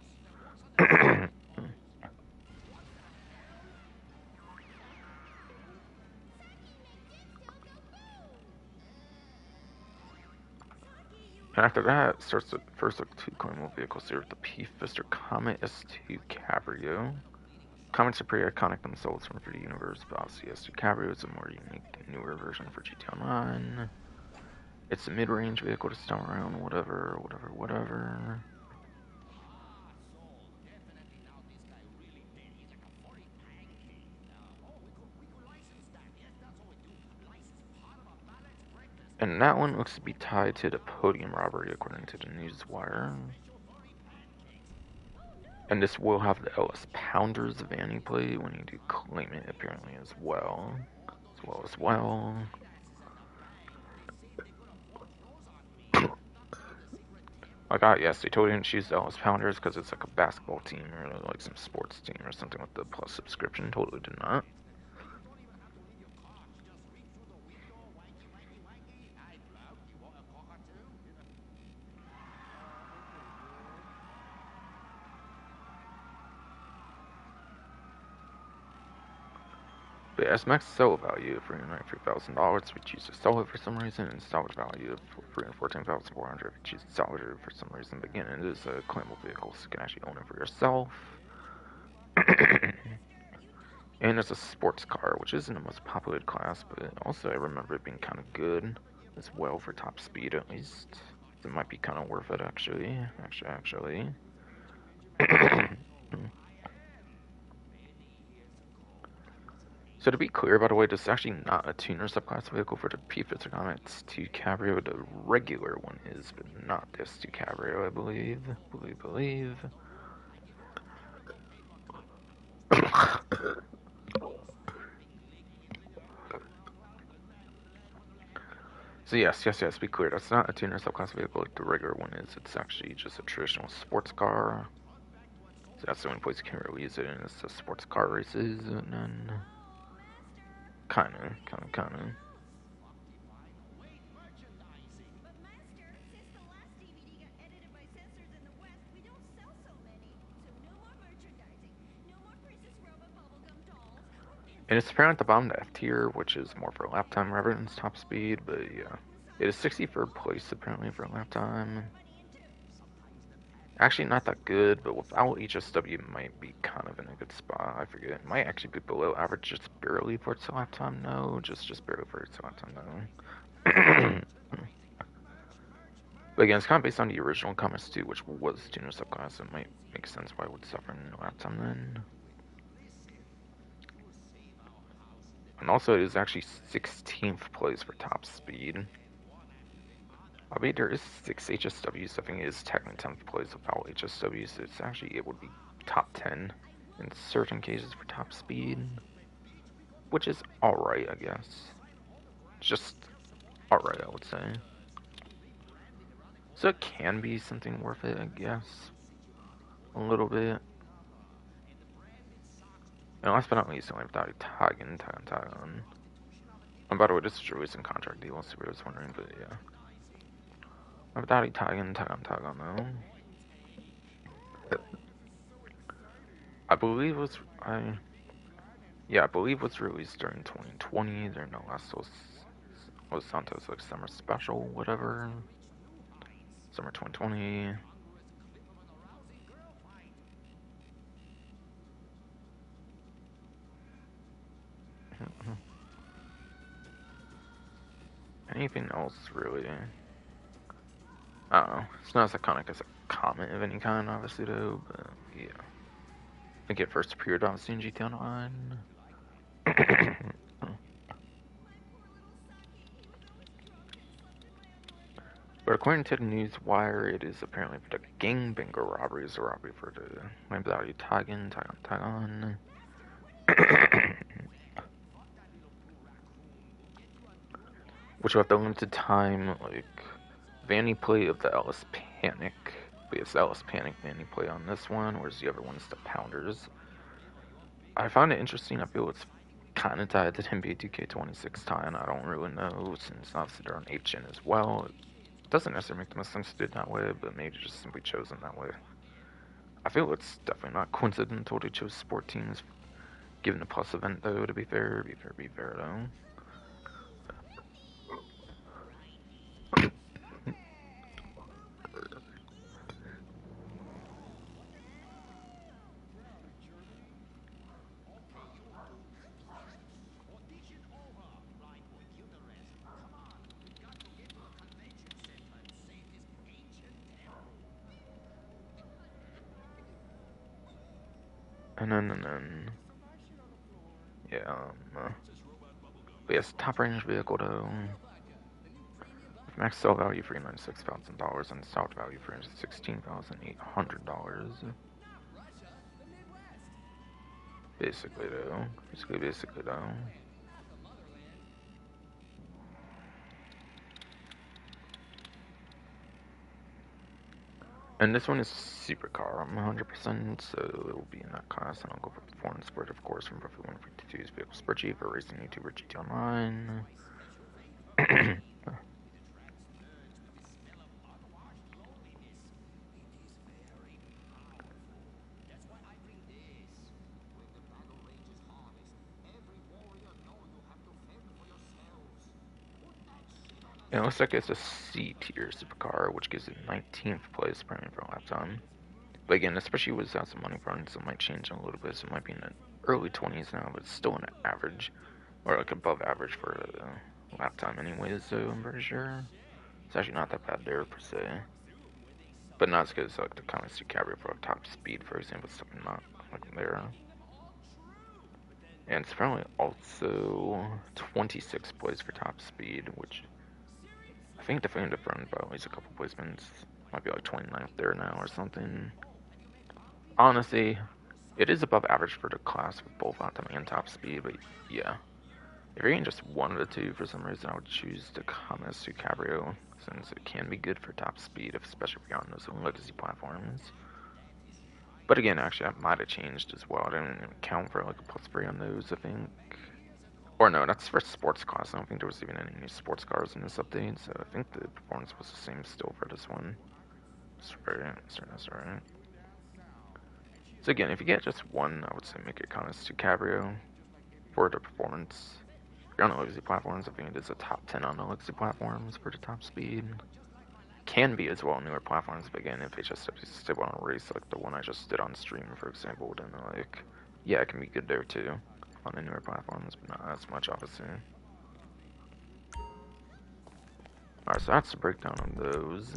And after that, starts the first of 2 claimable vehicles here with the P-Fister Comet S2 Cabrio. Comments are pretty iconic themselves from the universe, but obviously yes, Cabrio is a more unique, newer version for GT Online. It's a mid-range vehicle to start around, whatever. And that one looks to be tied to the podium robbery, according to the newswire. And this will have the LS Pounders vanity plate when you do claim it, apparently, as well. Like, yes, they totally didn't choose the LS Pounders because it's like a basketball team or like some sports team or something with the plus subscription. Totally did not. But as max sell value of $393,000, we choose to sell it for some reason, and salvage value of $314,400 if you choose to salvage it for some reason. But again, it is a claimable vehicle, so you can actually own it for yourself. And it's a sports car, which isn't the most populated class, but also I remember it being kind of good as well for top speed, at least. So it might be kind of worth it, actually. So to be clear, by the way, this is actually not a tuner subclass vehicle for the P50 Comets 2 Cabrio. The regular one is, but not this 2 Cabrio, I believe. So yes, be clear, that's not a tuner subclass vehicle like the regular one is. It's actually just a traditional sports car. So that's the only place you can really use it in, is the sports car races, and then kinda. And it's apparent at the bottom, the F tier, which is more for lap time rather than top speed, but yeah. It is 63rd place apparently for lap time. Actually not that good, but without HSW it might be kind of in a good spot. I forget. It might actually be below average just barely for its lap time, no. Just barely for its lap time, no. But again, it's kind of based on the original comments too, which was tuner subclass, so it might make sense why it would suffer in lap time then. And also, it is actually 16th place for top speed. Albeit there is 6 HSWs, so I think it is technically 10th place without HSWs, so it's actually, it would be top 10 in certain cases for top speed. Which is alright, I guess. Just alright, I would say. So it can be something worth it, I guess. A little bit. And last but not least, I have Tagon. And by the way, this is a recent contract deal, so I was wondering, but yeah. I have Tagon though. I believe was I believe was released during 2020. During the last Los Santos like summer special, whatever. Summer 2020. Anything else really? I don't know. It's not as iconic as a comet of any kind, obviously though, but yeah. I get first appeared obviously in GT Online. But according to the newswire, it is apparently for the gangbanger robberies, a robbery for the Lamborghini Tagon. Which will have the limited time, like, vanity plate of the Ellis Panic. But it's the Ellis Panic vanity plate on this one, whereas the other one's the Pounders. I find it interesting. I feel it's kind of tied to the NBA 2K26 tie, and I don't really know, since obviously they're on HN as well. It doesn't necessarily make the most sense to do it that way, but maybe just simply chosen that way. I feel it's definitely not coincidental they chose sport teams, given the plus event though, to be fair. Be fair though. And then, yeah, but yes, top range vehicle though. Max sale value $396,000 and stock value for $16,800. Basically though. Basically though. And this one is supercar. I'm 100%, so it will be in that class. And I'll go for performance sport, of course, from Perfect 152's Vehicle Sport G for racing YouTuber GT Online. It looks like it's a C tier supercar, which gives it 19th place premium for a lap time. But again, especially with some money front, so it might change a little bit. So it might be in the early 20s now, but it's still an average, or like above average for lap time anyways, so I'm pretty sure. It's actually not that bad there per se. But not as good as like the comments to carry for like, top speed, for example, stuff not like there. And it's apparently also 26th place for top speed, which I think definitely different by at least a couple placements. Might be like 29th there now or something. Honestly, it is above average for the class with both lap time and top speed, but yeah. If you're getting just one of the two, for some reason, I would choose the Camo Cabrio, since it can be good for top speed, especially if you're on those legacy platforms. But again, actually, that might have changed as well. I didn't even count for like a plus 3 on those, I think. Or no, that's for sports class. I don't think there was even any new sports cars in this update, so I think the performance was the same still for this one. That's right. So again, if you get just one, I would say make it Camo Cabrio for the performance. If you're on the legacy platforms, I think it is a top 10 on the legacy platforms for the top speed. Can be as well on newer platforms, but again, if it just still on a race like the one I just did on stream, for example, then like, yeah, it can be good there too on the newer platforms, but not as much, obviously. Alright, so that's the breakdown of those.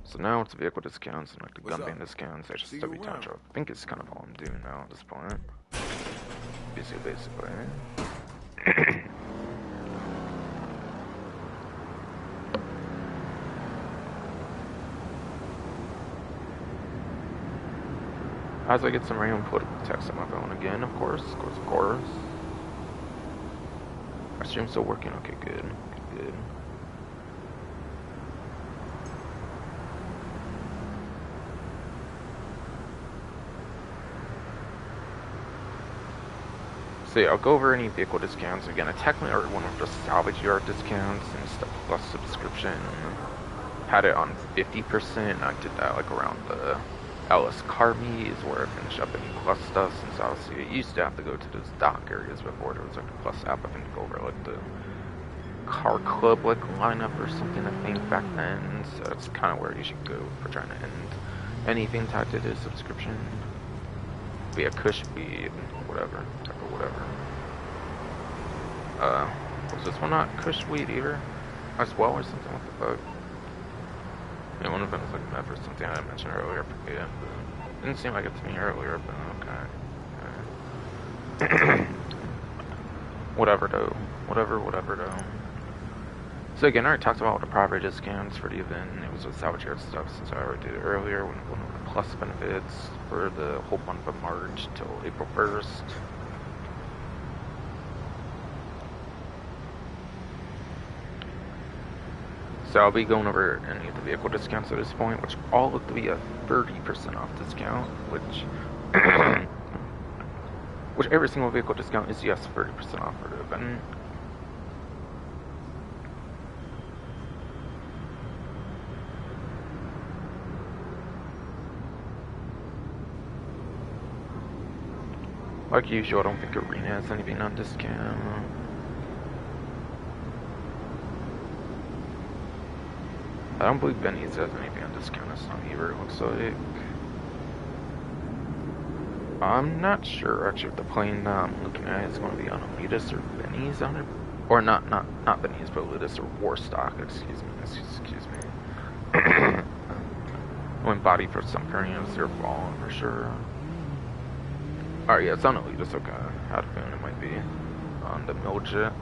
So now it's vehicle discounts and like the gun ban discounts. I just W time drop. I think it's kind of all I'm doing now at this point. Basically. As I get some random political text on my phone again, of course. My stream's still working. Okay, good. So yeah, I'll go over any vehicle discounts. Again, I technically already went over the salvage yard discounts and stuff plus subscription. Had it on 50%. I did that like around the LS car meet is where I finish up any plus stuff, since obviously I used to have to go to those dock areas before there was like a plus app. I think to go over like the car club like lineup or something, I think back then. So that's kind of where you should go for trying to end anything tied to the subscription. Be a cush weed, whatever. Was this one not cush weed either? As well or something? What the fuck? Yeah, one of them was like meth or something I mentioned earlier. Yeah, didn't seem like it to me earlier, but okay. Whatever though. So again, I already talked about the property discounts for the event. It was with salvage yard stuff, since I already did it earlier. One of the plus benefits for the whole month of March till April 1st. So I'll be going over any of the vehicle discounts at this point, which all look to be a 30% off discount, which every single vehicle discount is, yes, 30% off for the event. Like usual, I don't think Arena has anything on discount. I don't believe Benny's has anything on discount this time either, it looks like. I'm not sure actually if the plane I'm looking at is going to be on Elitist or Benny's on it. Or not Benny's, but Elitist or Warstock, excuse me. When body for some premiums, they're falling for sure. Alright, yeah, it's on Elite, okay. Had a feeling it might be on the Miljet.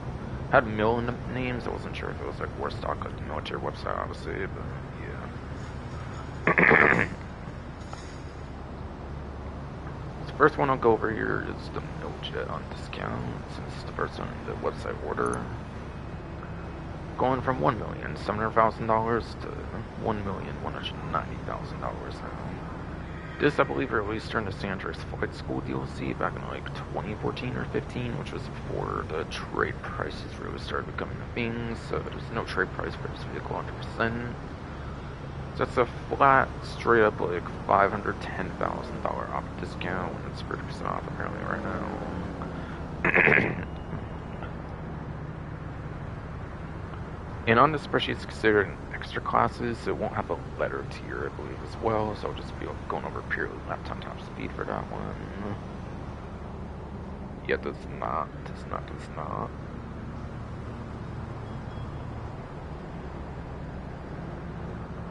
Had Mill in the names, I wasn't sure if it was like Warstock, like the military website, obviously, but yeah. The first one I'll go over here is the Miljet on discount, since it's the first one in the website order. Going from $1,700,000 to $1,190,000 now. This, I believe, released during the San Andreas Flight School DLC back in like 2014 or 15, which was before the trade prices really started becoming a thing, so there's no trade price for this vehicle 100%. So it's a flat, straight up like $510,000 off discount when it's 30% off apparently right now. And on this spreadsheet, it's considered an extra classes, so it won't have a letter tier, I believe, as well. So I'll just be going over purely lap time top speed for that one. Yeah, does not.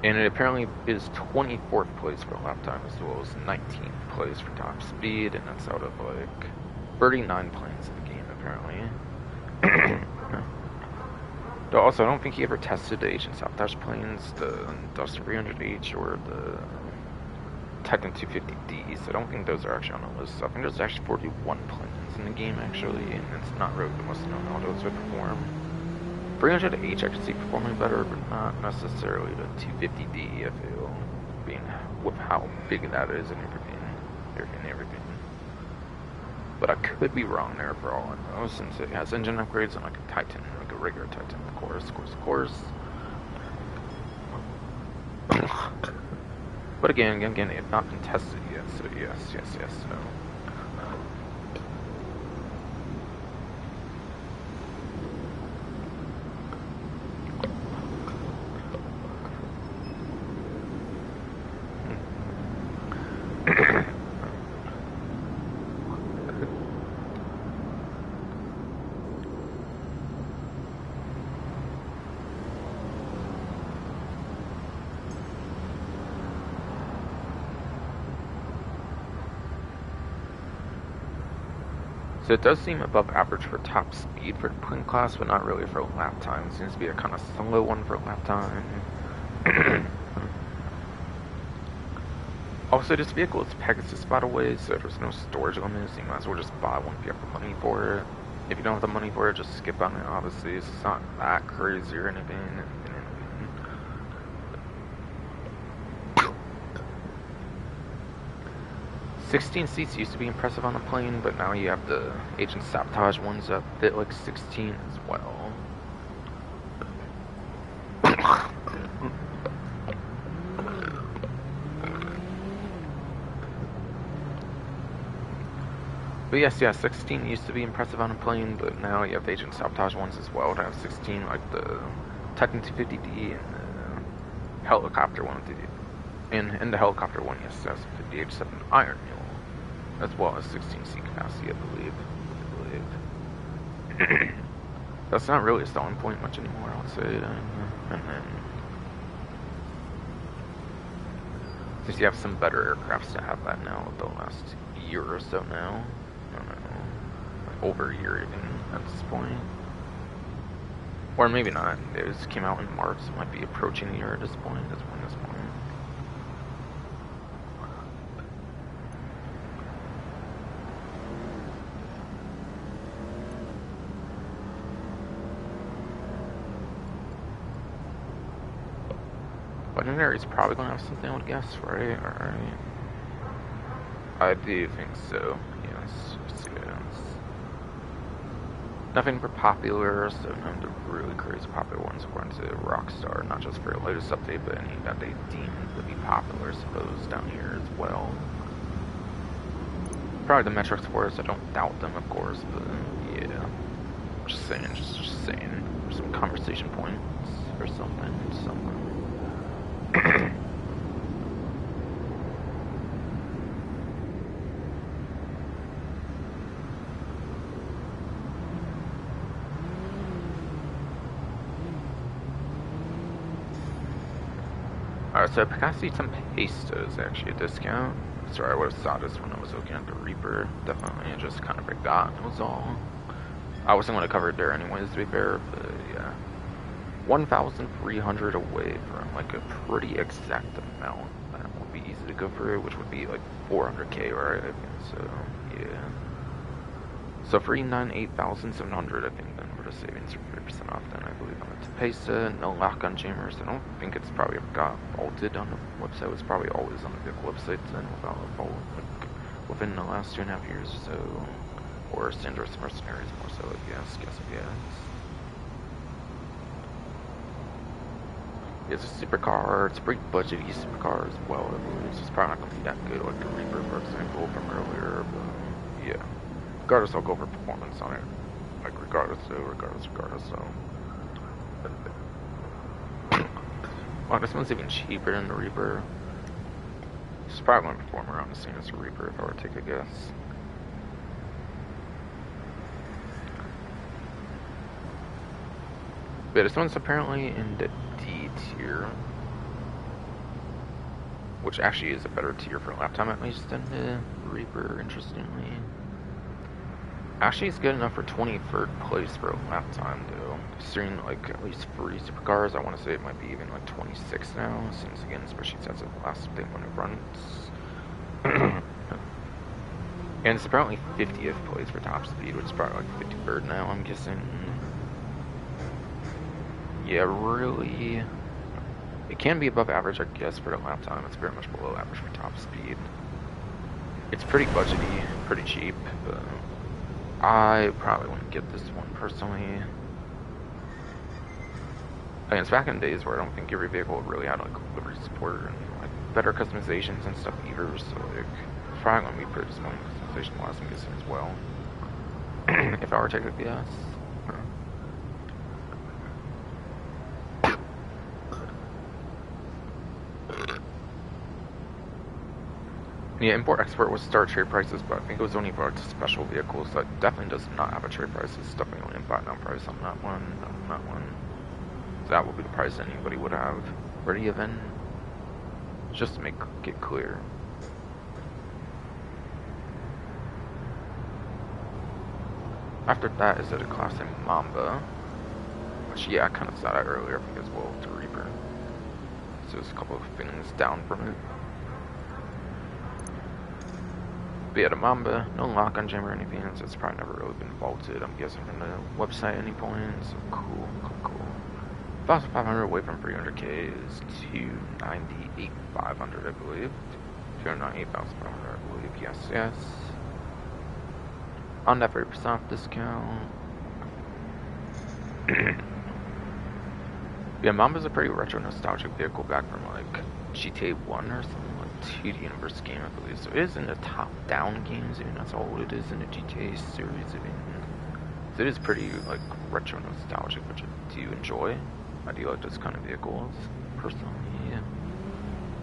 And it apparently is 24th place for lap time as well as 19th place for top speed, and that's out of like 39 planes in the game apparently. Though also, I don't think he ever tested the Agent Sabotage planes, the Dust 300H or the Titan 250Ds. I don't think those are actually on the list. So I think there's actually 41 planes in the game actually, and it's not really the most known how those would perform. 300H I could see performing better, but not necessarily the 250D, I feel, being with how big that is and everything. But I could be wrong there for all I know, since it has engine upgrades and like a Titan, like a regular Titan, of course. But again, it had not been tested yet, so yes, no. So it does seem above average for top speed for the plane class, but not really for lap time. It seems to be a kind of slow one for lap time. Also, this vehicle is Pegasus, by the way, so there's no storage limits. You might as well just buy one if you have the money for it. If you don't have the money for it, just skip on it, obviously. It's not that crazy or anything. 16 seats used to be impressive on a plane, but now you have the Agent Sabotage ones that fit like 16 as well. But yes, 16 used to be impressive on a plane, but now you have the Agent Sabotage ones as well to have 16, like the Titan 250D and the helicopter one. And the helicopter one, yes, that's 58.7 Iron Mule, as well as 16 seat capacity, I believe. That's not really a selling point much anymore, I would say. And then, since you have some better aircrafts to have that now, the last year or so now. I don't know, like over a year even at this point. Or maybe not. It just came out in March, so it might be approaching a year at this point. Legendary's probably gonna have something, I would guess, right? Alright. I do think so, yes. Nothing for popular, so none of the really crazy popular ones according to Rockstar, not just for the latest update, but any that they deem to be popular, I suppose, down here as well. Probably the metrics for us, I don't doubt them, of course, but yeah. Just saying, just saying. For some conversation points, or something. Alright, so Picasso Tempesto is actually a discount. Sorry, I would have saw this when I was looking at the Reaper. Definitely, I just kind of forgot. It was all. I wasn't going to cover it there anyways, to be fair, but yeah. 1,300 away from like a pretty exact amount that would be easy to go through, which would be like 400k, right? I think so, yeah. So 398,700, I think, then for the savings for 3% off, then I believe on the Tapesa, no lock on jammers. I don't think it's probably ever got faulted on the website. It's probably always on the big websites then without a fault, like within the last 2.5 years or so. Or Sanders Mercenaries more so, I guess. It's a supercar, it's a pretty budgety supercar as well, I believe. So it's probably not going to be that good like the Reaper, for example, from earlier, but yeah. Regardless, I'll go over performance on it. Like, regardless, so. Wow, this one's even cheaper than the Reaper. It's probably going to perform around the same as the Reaper if I were to take a guess. But this one's apparently in the D tier, which actually is a better tier for a lap time at least than the Reaper, interestingly. Actually, it's good enough for 23rd place for a lap time, though. Considering like at least 3 supercars, I want to say it might be even like 26 now. Since again, especially since the last thing when it runs. And it's apparently 50th place for top speed, which is probably like 53rd now, I'm guessing. Yeah, really. It can be above average, I guess, for the lap time. It's very much below average for top speed. It's pretty budgety, pretty cheap, but I probably wouldn't get this one personally. I mean, it's back in days where I don't think every vehicle really had like livery support and like better customizations and stuff either. So like, it's probably gonna be pretty disappointing customization wise, I'm guessing as well. If I were to take a guess. Yeah, import-export was start trade prices, but I think it was only for like special vehicles. So it definitely does not have a trade price. It's definitely only a buy-down price on that one. So that would be the price anybody would have for the event. Just to make it clear. After that is a classic Mamba, which yeah, I kind of saw that earlier. I think as well to Reaper. So there's a couple of things down from it. But yeah, the Mamba, no lock on jam or anything, so it's probably never really been faulted, I'm guessing, from the website at any point. So cool. 1,500 away from 300k is 298,500, I believe. 298,500, I believe. Yes. On that 30% discount. Yeah, Mamba's a pretty retro nostalgic vehicle back from like GTA 1 or something. 2D Universe game, I believe. So it is in the top-down games. I mean, that's all it is in the GTA series. I mean, so it is pretty like retro nostalgic, which I do enjoy. I do like those kind of vehicles, personally. Yeah.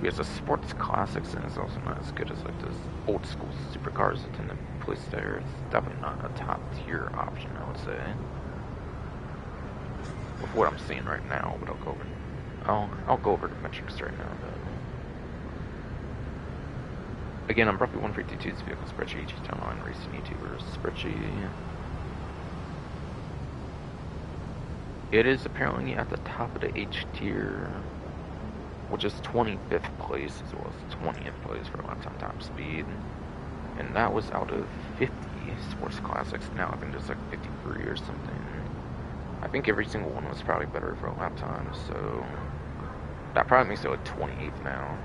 Because the sports classics, and it's also not as good as like those old school supercars that tend to place there. It's definitely not a top-tier option, I would say. With what I'm seeing right now, but I'll go over the metrics right now. Though. Again, I'm roughly 152's vehicle spreadsheet, GT Online Racing YouTubers spreadsheet. It is apparently at the top of the H tier, which is 25th place as well as 20th place for lap time top speed. And that was out of 50 sports classics. Now I think there's like 53 or something. I think every single one was probably better for a lap time, so that probably makes it like 28th now.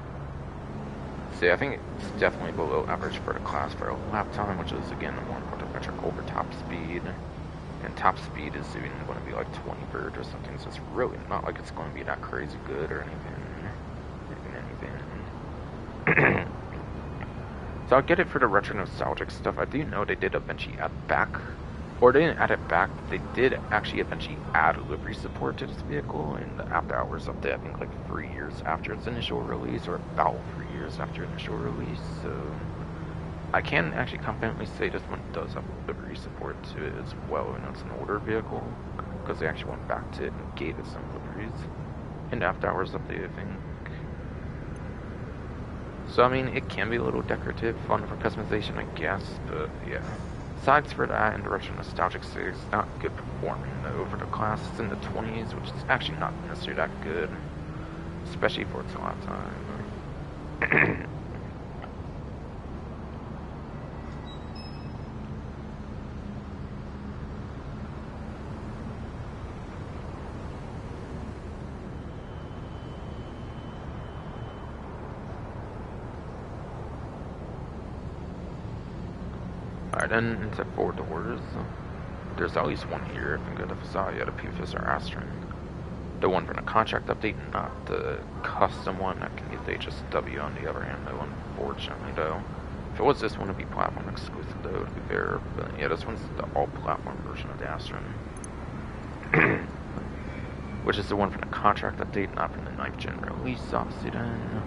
See, I think it's definitely below average for the class for a lap time, which is again a more important metric over top speed. And top speed is even going to be like 23rd or something, so it's really not like it's going to be that crazy good or anything. So I'll get it for the retro nostalgic stuff. I do know they did eventually add back, or they didn't add it back, but they did actually eventually add livery support to this vehicle in the after hours update, I think like 3 years after its initial release, or about 3 years after initial release, so I can actually confidently say this one does have livery support to it as well, and it's an older vehicle, because they actually went back to it and gave it some liveries in the after hours update, I think. So I mean, it can be a little decorative, fun for customization, I guess, but yeah. Besides for that, and the retro nostalgic series, not good performing though for the class. It's in the 20s, which is actually not necessarily that good, especially for its lifetime. Alright, then into 4 doors. There's at least one here. If I'm good, if I saw you had a PFS or Astron. The one from the contract update, not the custom one. That can be the HSW on the other hand, though, unfortunately, though. If it was this one, it'd be platform exclusive, though, to be fair. But yeah, this one's the all-platform version of the Astron. Which is the one from the contract update, not from the 9th gen release, obviously, then.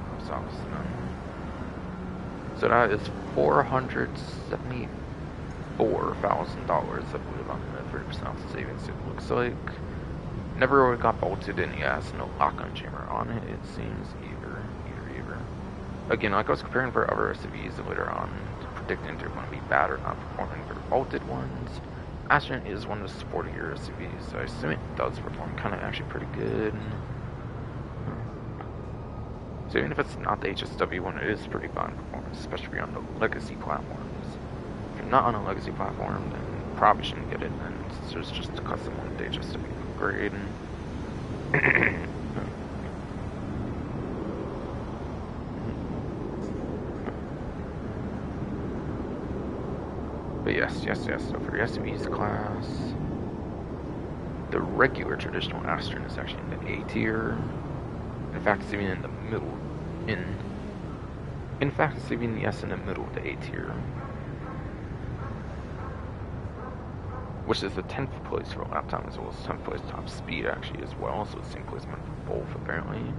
So that is $474,000, I believe, on the 30% savings, it looks like. Never really got bolted in, yeah, has no lock-on jammer on it, it seems, either. Again, like I was comparing for other SUVs later on, predicting they're going to be bad or not performing for bolted ones. Astron is one of the sportier SUVs, so I assume it does perform kind of actually pretty good. So even if it's not the HSW one, it is pretty fine performance, especially if you're on the legacy platforms. If you're not on a legacy platform, then you probably shouldn't get it, and there's just a custom one with the HSW upgrade. But yes, so for the SUVs class, the regular traditional Astron is actually in the A tier. In fact, it's even in the middle. In fact, it's even, yes, in the middle of the A tier. Which is the 10th place for lap time as well as 10th place top speed actually as well. So it's the same placement for both apparently.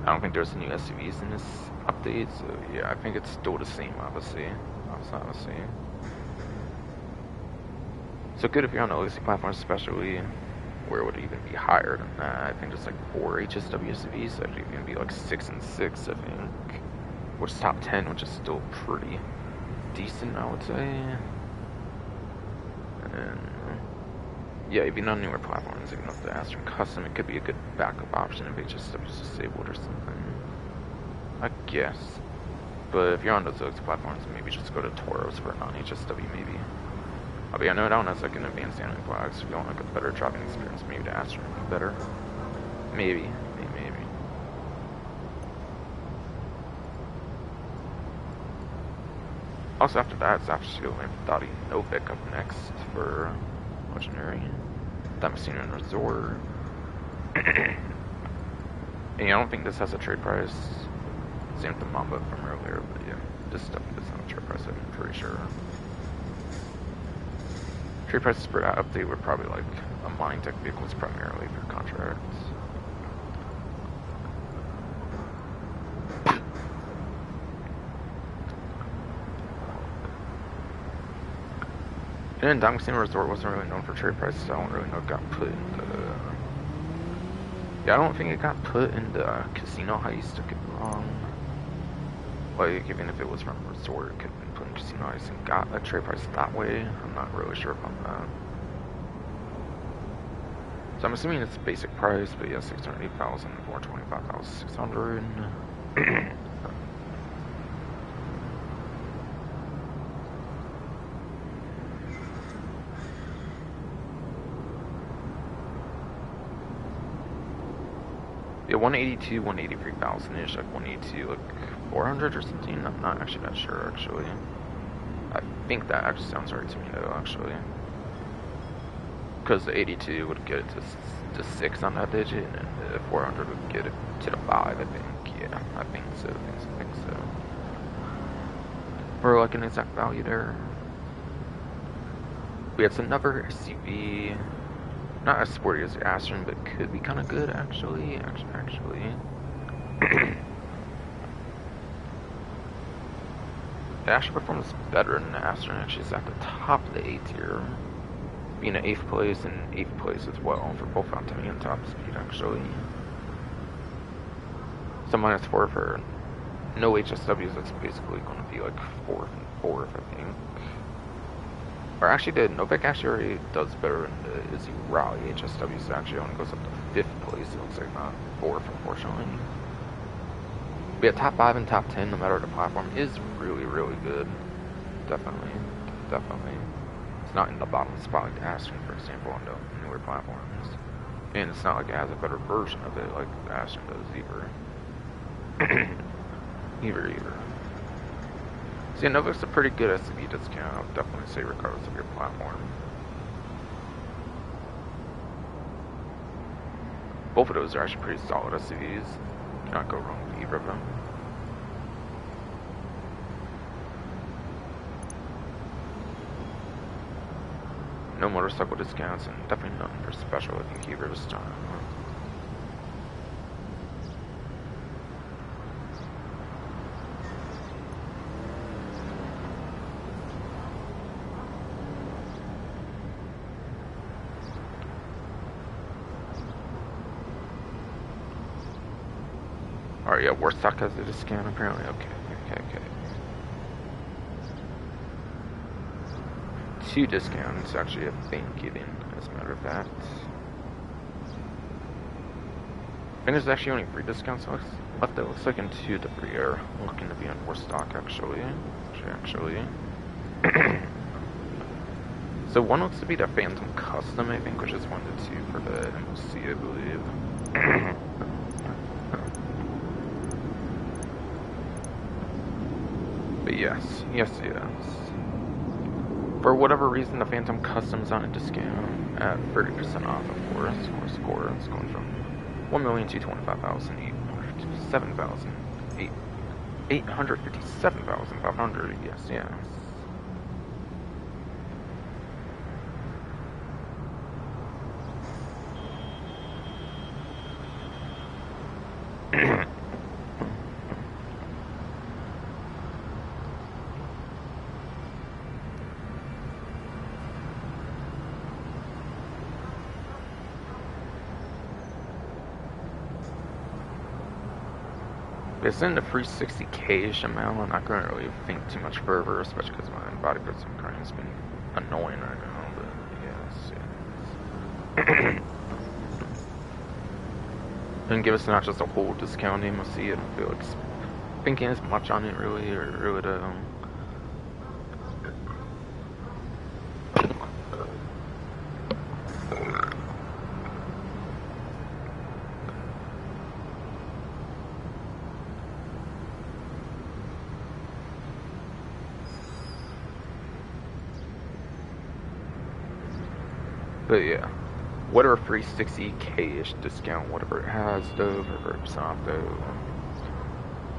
I don't think there's any SUVs in this update, so yeah, I think it's still the same obviously. So good if you're on the legacy platform, especially where it would even be higher than that. I think there's like 4 HSW SUVs, so actually even be like 6 and 6, I think. Which is top 10, which is still pretty decent, I would say. And yeah, even on newer platforms, even with the Astron Custom, it could be a good backup option if HSW is disabled or something, I guess. But if you're on those platforms, maybe just go to Toros for a non-HSW, maybe. I mean, I know that one has like an advanced handling flag, so if you want like a better driving experience, maybe the Astron would be better. Maybe. Also after that, it's actually Lampadati Novik up next for Legendary. Damasceno and Resort. And yeah, I don't think this has a trade price. Same with the Mamba from earlier, but yeah, this stuff doesn't have a trade price, I'm pretty sure. Trade prices for that update were probably like a mining tech vehicles primarily for contracts. And then Damasceno Resort wasn't really known for trade prices, so I don't really know if it got put in the... Yeah, I don't think it got put in the casino heist, I could be wrong. Like, even if it was from Resort, it could have been put in casino heist and got a trade price that way. I'm not really sure about that. So I'm assuming it's basic price, but yeah, 608,000, 425,600. Yeah, 182, 183,000-ish, like 182, like 400 or something. I'm not actually that sure, actually. I think that actually sounds right to me, though, actually. Because the 82 would get it to 6 on that digit, and the 400 would get it to the 5, I think. Yeah, I think so. For like an exact value there. We have another SUV. Not as sporty as the Astron, but could be kind of good, actually. It actually performs better than the Astron. Actually, it's at the top of the A tier, being an 8th place and 8th place as well for both autonomy and top speed, actually. So -4 for no HSWs, that's basically going to be like 4th and 4th, I think. Or actually, Novak actually already does better in the Izzy Rally HSW, so actually only goes up to 5th place. It looks like not 4th, unfortunately. But yeah, top 5 and top 10, no matter the platform, is really, really good. Definitely. Definitely. It's not in the bottom spot like the Aston, for example, on the newer platforms. And it's not like it has a better version of it like the Aston does either. either. So yeah, Novak's a pretty good SUV discount, I would definitely say, regardless of your platform. Both of those are actually pretty solid SUVs. Cannot go wrong with either of them. No motorcycle discounts, and definitely nothing for special with you here this time. Alright, yeah, Warstock has a discount apparently. Okay. 2 discounts, actually, I think, even, as a matter of fact. I think there's actually only 3 discounts left. It looks like in 2 the 3 are looking to be on Warstock, actually. So 1 looks to be the Phantom Custom, I think, which is 1 to 2 for the MOC, I believe. But yes. For whatever reason, the Phantom Custom's on a discount at 30% off, of course. It's going from 1,225,857,000 857,500. Yes. It's in the 360k-ish amount. I'm not going to really think too much further, especially because my body puts some kind has been annoying right now. But yes. And give us not just a whole discount name. We'll see. I don't feel like thinking as much on it really, or really to. But yeah, whatever 360k-ish discount, whatever it has though, for 30% off though.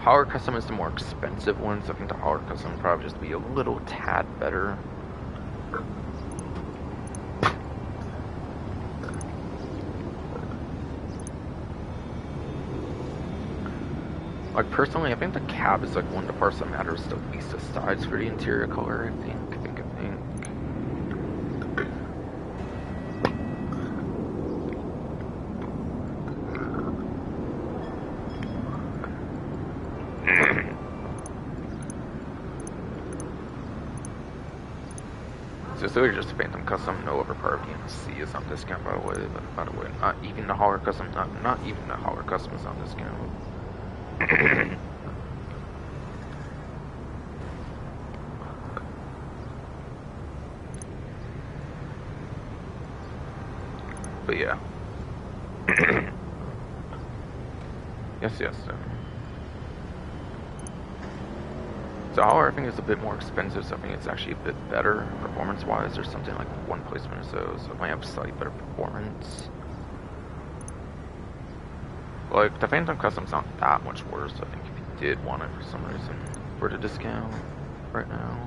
Howard Custom is the more expensive one, so I think the Howard Custom will probably just be a little tad better. Like personally, I think the cab is like one of the parts that matters the least aside for the interior color, I think. So it's just Phantom Custom, no other part of the MSC is on discount, by the way. But by the way, not even the Howard Custom, not even the Howard Custom is on discount. But yeah. Yes. So Howard, I think, is a bit more expensive, so I think it's actually a bit better performance-wise, or something like 1 placement or so it might have slightly better performance. Like, the Phantom Custom's not that much worse. I think if you did want it for some reason, for the discount right now.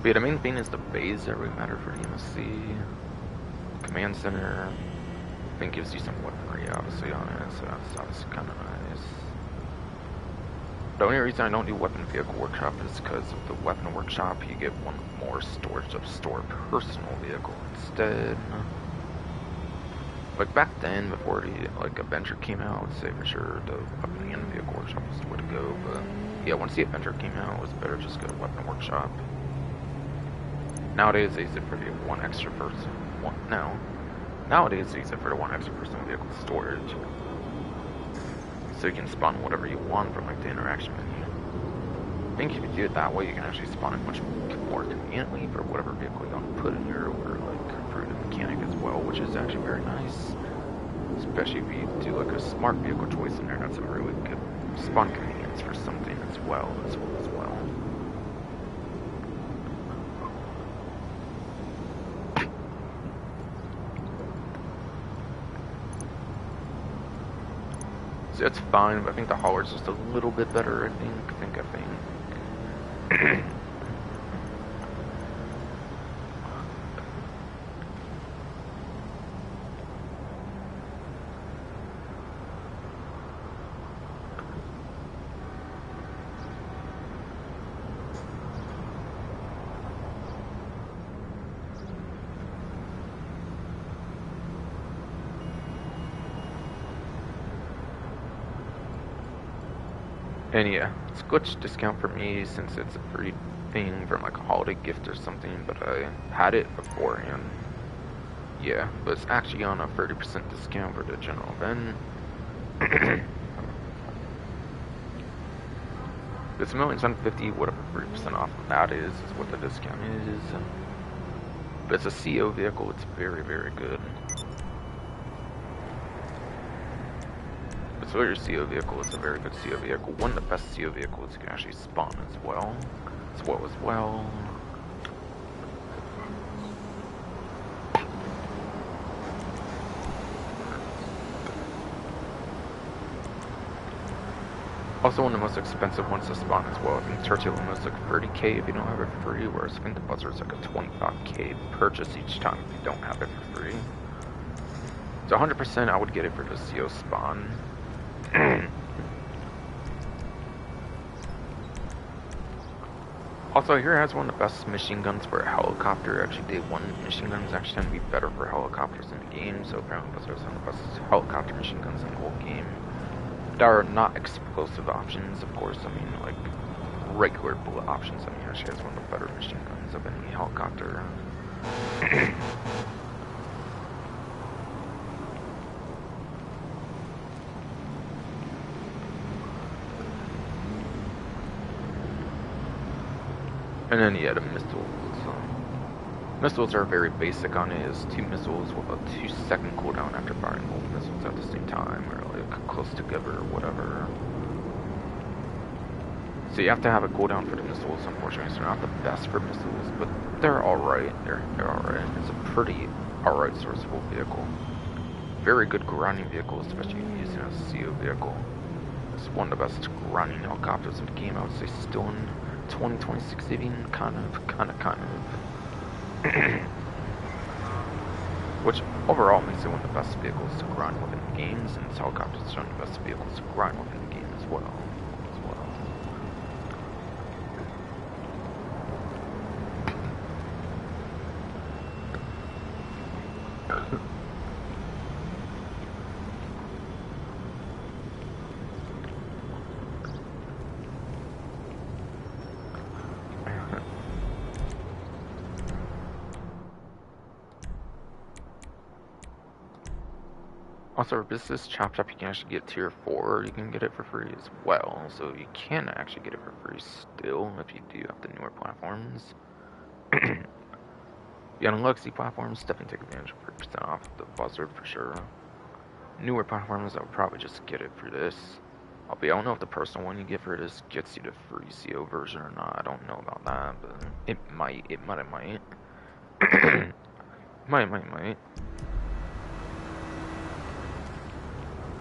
But yeah, the main thing is the bays that really matter for the MSC. Command Center, I think, gives you some weaponry, obviously, on it, so that's kind of nice. The only reason I don't do Weapon Vehicle Workshop is because of the Weapon Workshop, you get 1 more storage to store personal vehicle instead. Like back then, before the like Avenger came out, I would say for sure the Weapon and Vehicle Workshop was the way to go. But yeah, once the Avenger came out, it was better just go to Weapon Workshop. Nowadays, they use it for the one extra person. Nowadays, they use it for the one extra person vehicle storage, so you can spawn whatever you want from like the interaction menu. I think if you do it that way, you can actually spawn it much more conveniently for whatever vehicle you want to put in your order, like for the mechanic as well, which is actually very nice. Especially if you do like a smart vehicle choice in there, that's a really good spawn convenience for something as well. So it's fine, but I think the hauler's just a little bit better, I think. And yeah, it's glitch discount for me since it's a free thing from like a holiday gift or something, but I had it beforehand. Yeah, but it's actually on a 30% discount for the general event. It's $1,750, whatever 30% off of that is what the discount is. But it's a CO vehicle, it's very, very good. So your CO vehicle is a very good CO vehicle. One of the best CO vehicles you can actually spawn as well. Also one of the most expensive ones to spawn as well. I think Tertullium is like 30k if you don't have it for free, whereas I think the Buzzer is like a 25k purchase each time if you don't have it for free. So 100% I would get it for the CO spawn. Also, here has one of the best machine guns for a helicopter. Actually, day one machine guns actually tend to be better for helicopters in the game, so apparently Buzzard is one of the best helicopter machine guns in the whole game. There are not explosive options, of course. I mean, like regular bullet options. I mean, actually has one of the better machine guns of any helicopter. And then yeah, the missiles. Missiles are very basic on it. It's 2 missiles with a 2-second cooldown after firing both missiles at the same time, or like close together or whatever. So you have to have a cooldown for the missiles. Unfortunately, so they're not the best for missiles, but they're alright. They're alright. It's a pretty alright sourceable vehicle. Very good grinding vehicle, especially using it as a CO vehicle. It's one of the best grinding helicopters in the game. I would say still in 2026 even, kind of. Which overall makes it one of the best vehicles to grind within the games, and this helicopter is one of the best vehicles to grind within the game as well. Also, if this is chopped up, you can actually get tier 4, you can get it for free as well, so you can actually get it for free still if you do have the newer platforms. Yeah, on legacy platforms, definitely take advantage of 30% off the buzzard for sure. Newer platforms, I would probably just get it for this. I don't know if the personal one you get for this gets you the free CO version or not. I don't know about that, but it might. might.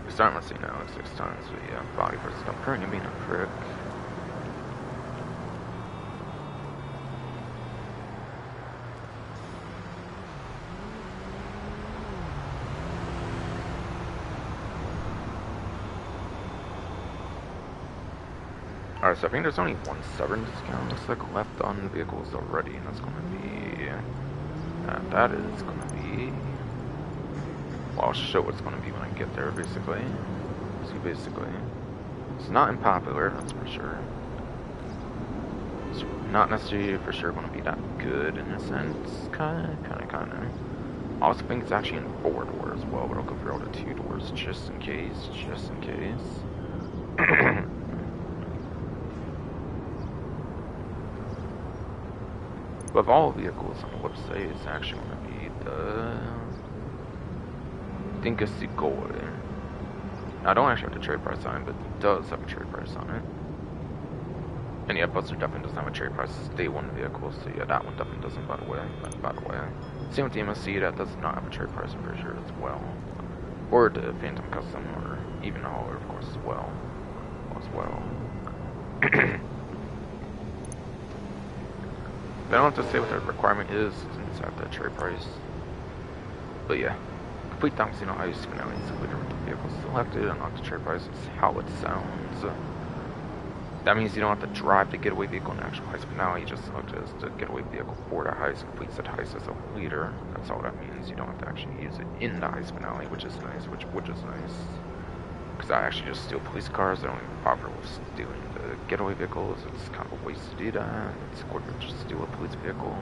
We're starting to see now like 6 times, but yeah, body versus dump currently being a prick. Alright, so I think there's only one stubborn discount looks like left on the vehicles already, and that's gonna be that is gonna be Well, I'll show what's going to be when I get there, basically. So basically, it's not unpopular, that's for sure. It's not necessarily for sure going to be that good in a sense. Kinda. I also think it's actually in 4 doors as well, but I'll go for all the 2 doors just in case. But of all vehicles on the website, it's actually going to be the Dinkasigoi. I don't actually have the trade price on it, but it does have a trade price on it. And yeah, Buster definitely doesn't have a trade price. It's day 1 vehicle, so yeah, that one definitely doesn't, by the way. Same with the MSC, that does not have a trade price, I'm pretty sure, as well. Or the Phantom Custom, or even the Hauler, of course, as well. I don't have to say what the requirement is, since I have that trade price. But yeah. Complete Thompson Ice finale is completed with the vehicle selected, unlock the trade price, it's how it sounds. That means you don't have to drive the getaway vehicle in the actual heist finale, you just select it as the getaway vehicle for the heist, completes that heist as a leader. That's all that means, you don't have to actually use it in the heist finale, which is nice, Because I actually just steal police cars, I don't even bother with stealing the getaway vehicles, it's kind of a waste to do that. It's quicker to just steal a police vehicle.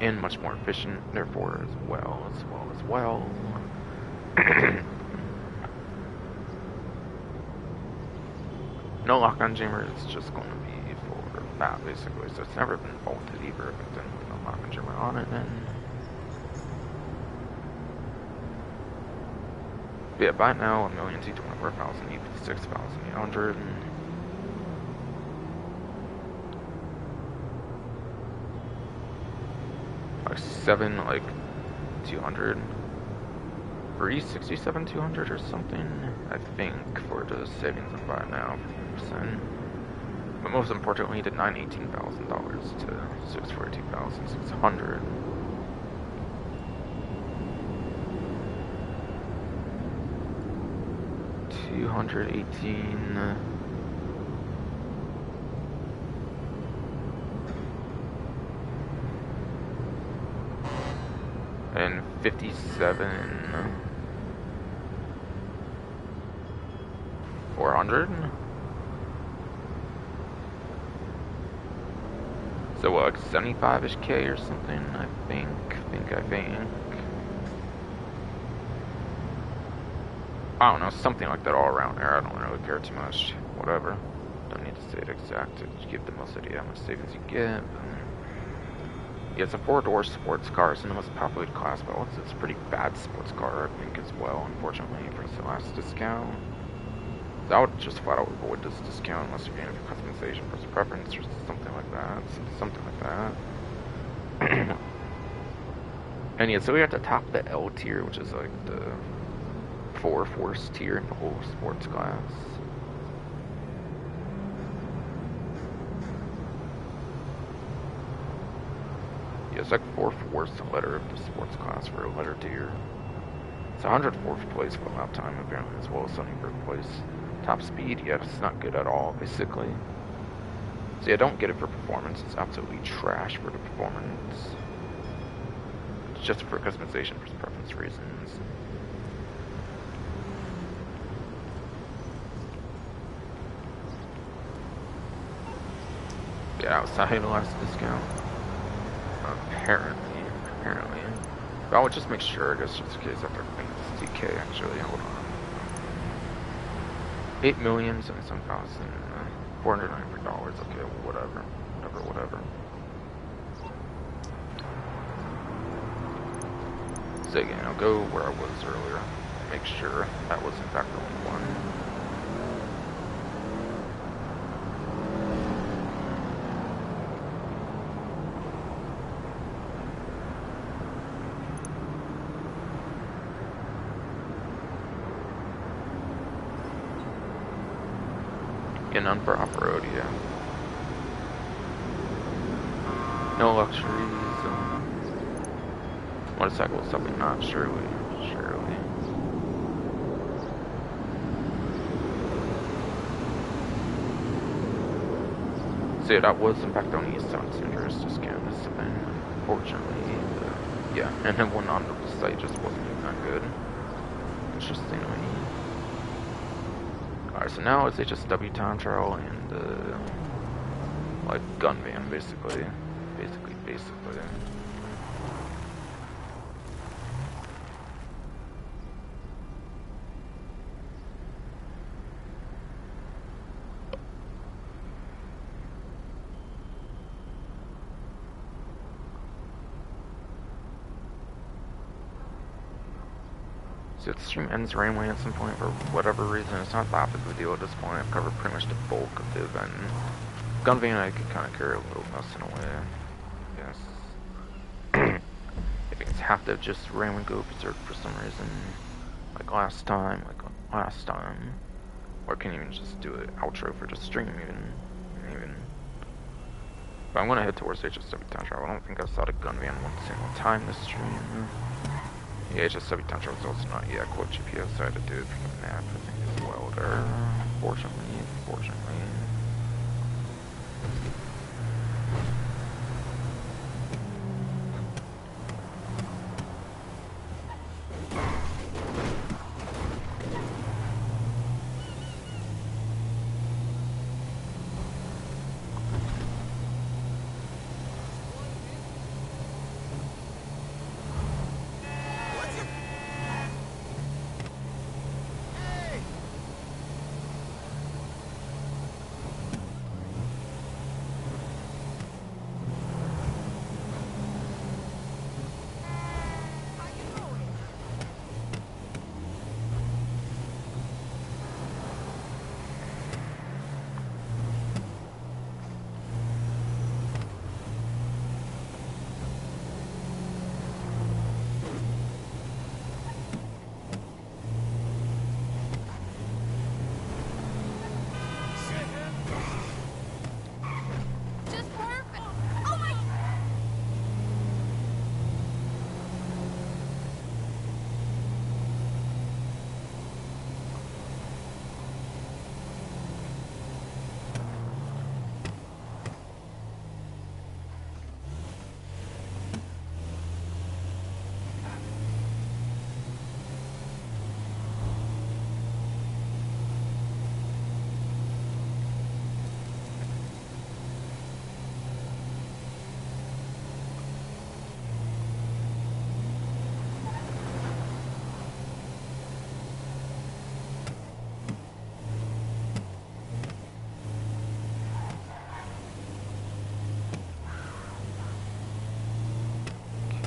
And much more efficient, therefore, as well. No lock-on jammer, it's just going to be for that, basically. So it's never been bolted either, but then no lock-on jammer on it, then. But yeah, by now, 1,224,086,800. Like 7, like 200. 367 200 or something, I think, for the savings I'm buying now, 50%. But most importantly, the $918,000 to $642,600. $218. And 57. 400. So what, like 75-ish K or something, I think. I don't know, something like that all around there. I don't really care too much. Whatever. Don't need to say it exact to give the most idea how much savings you get. Yeah, it's a 4-door sports car. It's in the most populated class, but also it's a pretty bad sports car, I think, as well, unfortunately, for the last discount. So I would just flat out avoid this discount unless you're getting a customization for preference or something like that. And yeah, so we have to top the L tier, which is like the 4 force tier in the whole sports class. Yeah, it's like 4 force letter of the sports class for a letter tier. It's 104th place for lap time, apparently, as well as 71st place. Top speed, yeah, it's not good at all, basically. So yeah, don't get it for performance. It's absolutely trash for the performance. It's just for customization for preference reasons. Yeah, outside the last discount. Apparently. But I would just make sure, I guess, just in case after I think it's DK, actually. Hold on. 8,077,493. Okay, whatever. So again, I'll go where I was earlier. Make sure that was in fact the only one. None for off-road, yeah. No luxuries. Motorcycle is something not, surely. So yeah, that was in fact only a 7-cent discount this event, unfortunately. Yeah, and then one on the site just wasn't even that good. Interestingly. Alright, so now it's HSW time trial and like gun van basically. Basically. So the stream ends randomly at some point for whatever reason. It's not that big of a deal at this point. I've covered pretty much the bulk of the event. Gun van I could kind of carry a little less in a way. Yes. If things have to just randomly go berserk for some reason. Like last time. Or I can even just do an outro for the stream even. But I'm gonna head towards HSW Town Travel. I don't think I saw the gun van one single time this stream. Yeah, HSW Town Travel is also not yet quote GPS, so I had to do it from the map, I think, as well there. Fortunately.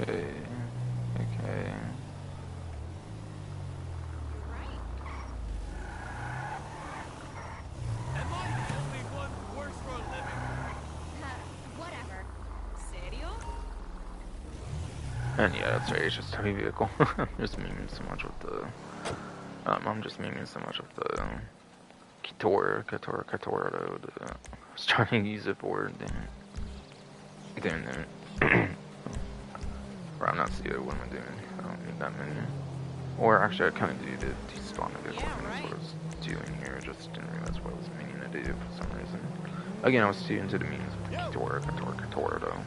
Okay. Am I the only one who works for a living? Whatever. Serio? And yeah, that's right, it's just a heavy vehicle. I'm just memeing so much with the Kator, I was trying to use it for damn it. Or I'm not CEO, what am I doing? I don't need that many. Or actually I kinda do the despawn the vehicle, that's what I was doing here, just didn't realize what I was meaning to do for some reason. Again, I was too into the memes of Kator though.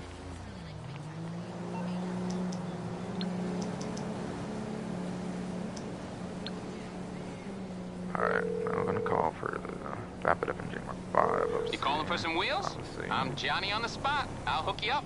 Alright, now we're gonna call for the Rapid FMJ Mark 5. You calling for some wheels? Obviously. I'm Johnny on the spot. I'll hook you up.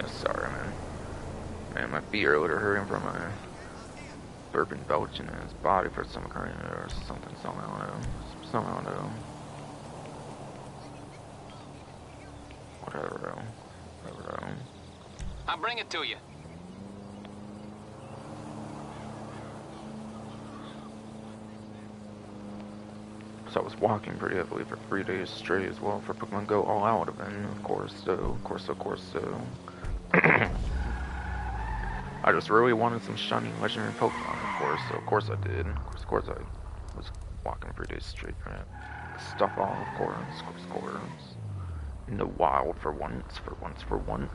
Sorry, man. Man, my feet are a little hurting from my burping belching in his body for some kind or something, I don't know. Whatever, though. I'll bring it to you. So I was walking pretty heavily for 3 days straight as well for Pokemon Go All Out event, of course. I just really wanted some shiny legendary Pokemon, of course, so of course I did. Of course I was walking 3 days straight for that stuff all, of course. in the wild for once, for once.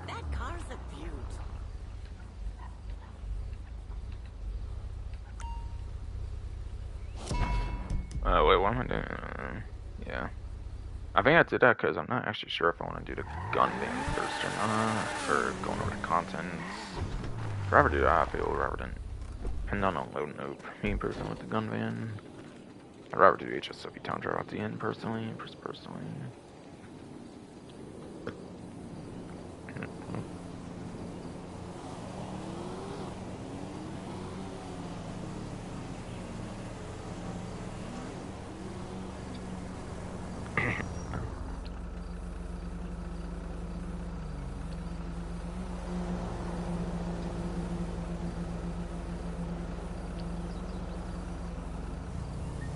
That car's a beaut. Wait, what am I doing? Yeah. I think I did that because I'm not actually sure if I want to do the gun ban first or not, or going over the contents. If I ever do that, I feel rather than depend on a low note for me personally with the gun ban. I'd rather do HSW Tundra at the end personally.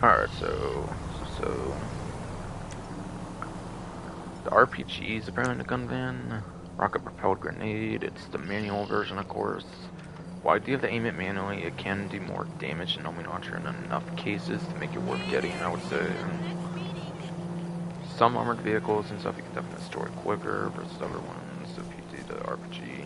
Alright, so the RPGs apparently the gun van, rocket propelled grenade, it's the manual version of course. While I do have to aim it manually, it can do more damage than Omi Launcher in enough cases to make it worth getting, I would say. Some armored vehicles and stuff you can definitely destroy quicker versus other ones if you do the RPG.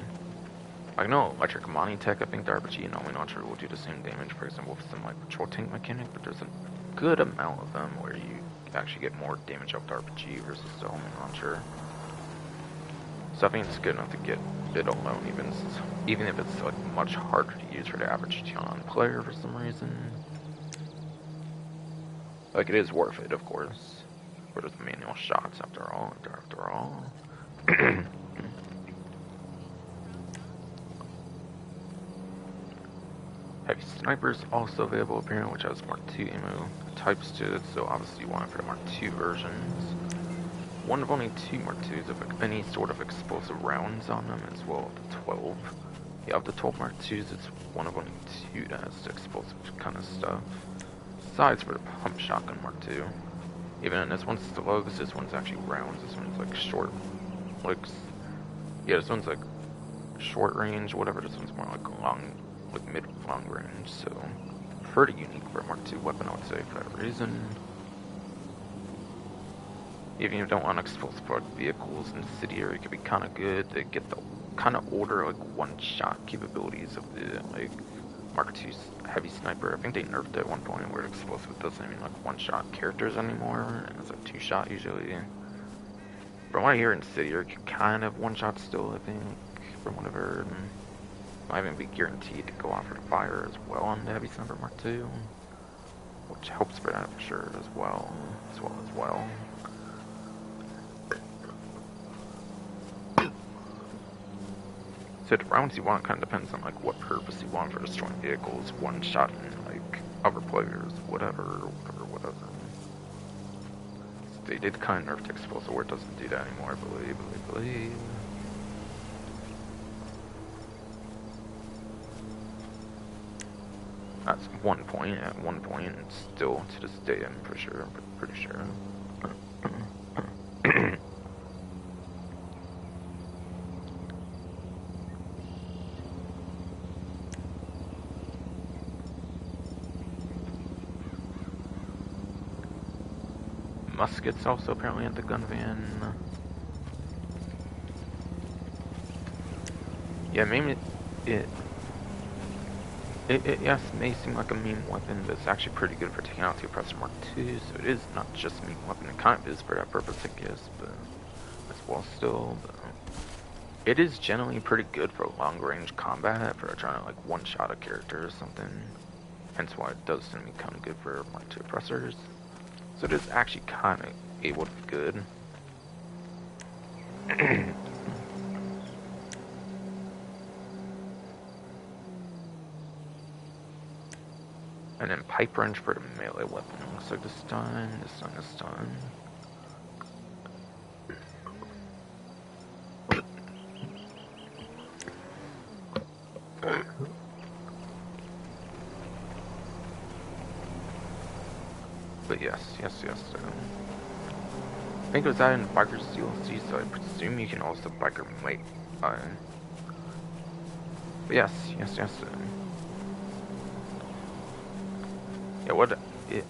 I know electric Monty Tech, I think the RPG and Omi Launcher will do the same damage, for example, with some like patrol tank mechanic, but there's a good amount of them where you actually get more damage out the RPG versus the Omi Launcher. So I think it's good enough to get it alone, even if it's like much harder to use for the average player for some reason. Like it is worth it, of course. For those manual shots, after all. Heavy snipers also available apparently, which has Mark II ammo types to it. So obviously you want it for the Mark II versions. One of only 2 Mark IIs of any sort of explosive rounds on them, as well as the 12. Yeah, of the 12 Mark IIs, it's one of only 2 that has explosive kind of stuff. Besides for the pump shotgun Mark II. Even in this one's slugs, this one's actually rounds. This one's like short, like, yeah, this one's like short range, whatever. This one's more like long, like mid-long range. So pretty unique for a Mark II weapon, I would say, for that reason. Even if you don't want explosive vehicles in the city area, it could be kind of good to get the kind of older, like, one-shot capabilities of the, like, Mark II heavy sniper. I think they nerfed it at one point where explosive doesn't mean, like, one-shot characters anymore, and it's a 2-shot usually. From what I hear in city area, you can kind of one-shot still, I think, from whatever. Might even be guaranteed to go off for the fire as well on the heavy sniper Mark II, which helps for that for sure as well. So the rounds you want kind of depends on like what purpose you want for destroying vehicles, one shot in like other players, whatever. So they did kind of nerf the explosive where it doesn't do that anymore, I believe. That's one point, at one point, and still to this day I'm pretty sure. Muskets also apparently at the gun van. Yeah, maybe it yes, may seem like a meme weapon, but it's actually pretty good for taking out the Oppressor Mark II, so it is not just a meme weapon. It kind of is for that purpose, I guess, but as well still. But it is generally pretty good for long-range combat, for trying to like one-shot a character or something. Hence why it does seem to be kind of good for Mark II Oppressors. So it is actually kind of able to be good. And then pipe wrench for the melee weapon. Looks like this time. But yes. I think it was added in Biker's DLC, so I presume you can also Biker mate. But yes. Yeah, what? Yeah.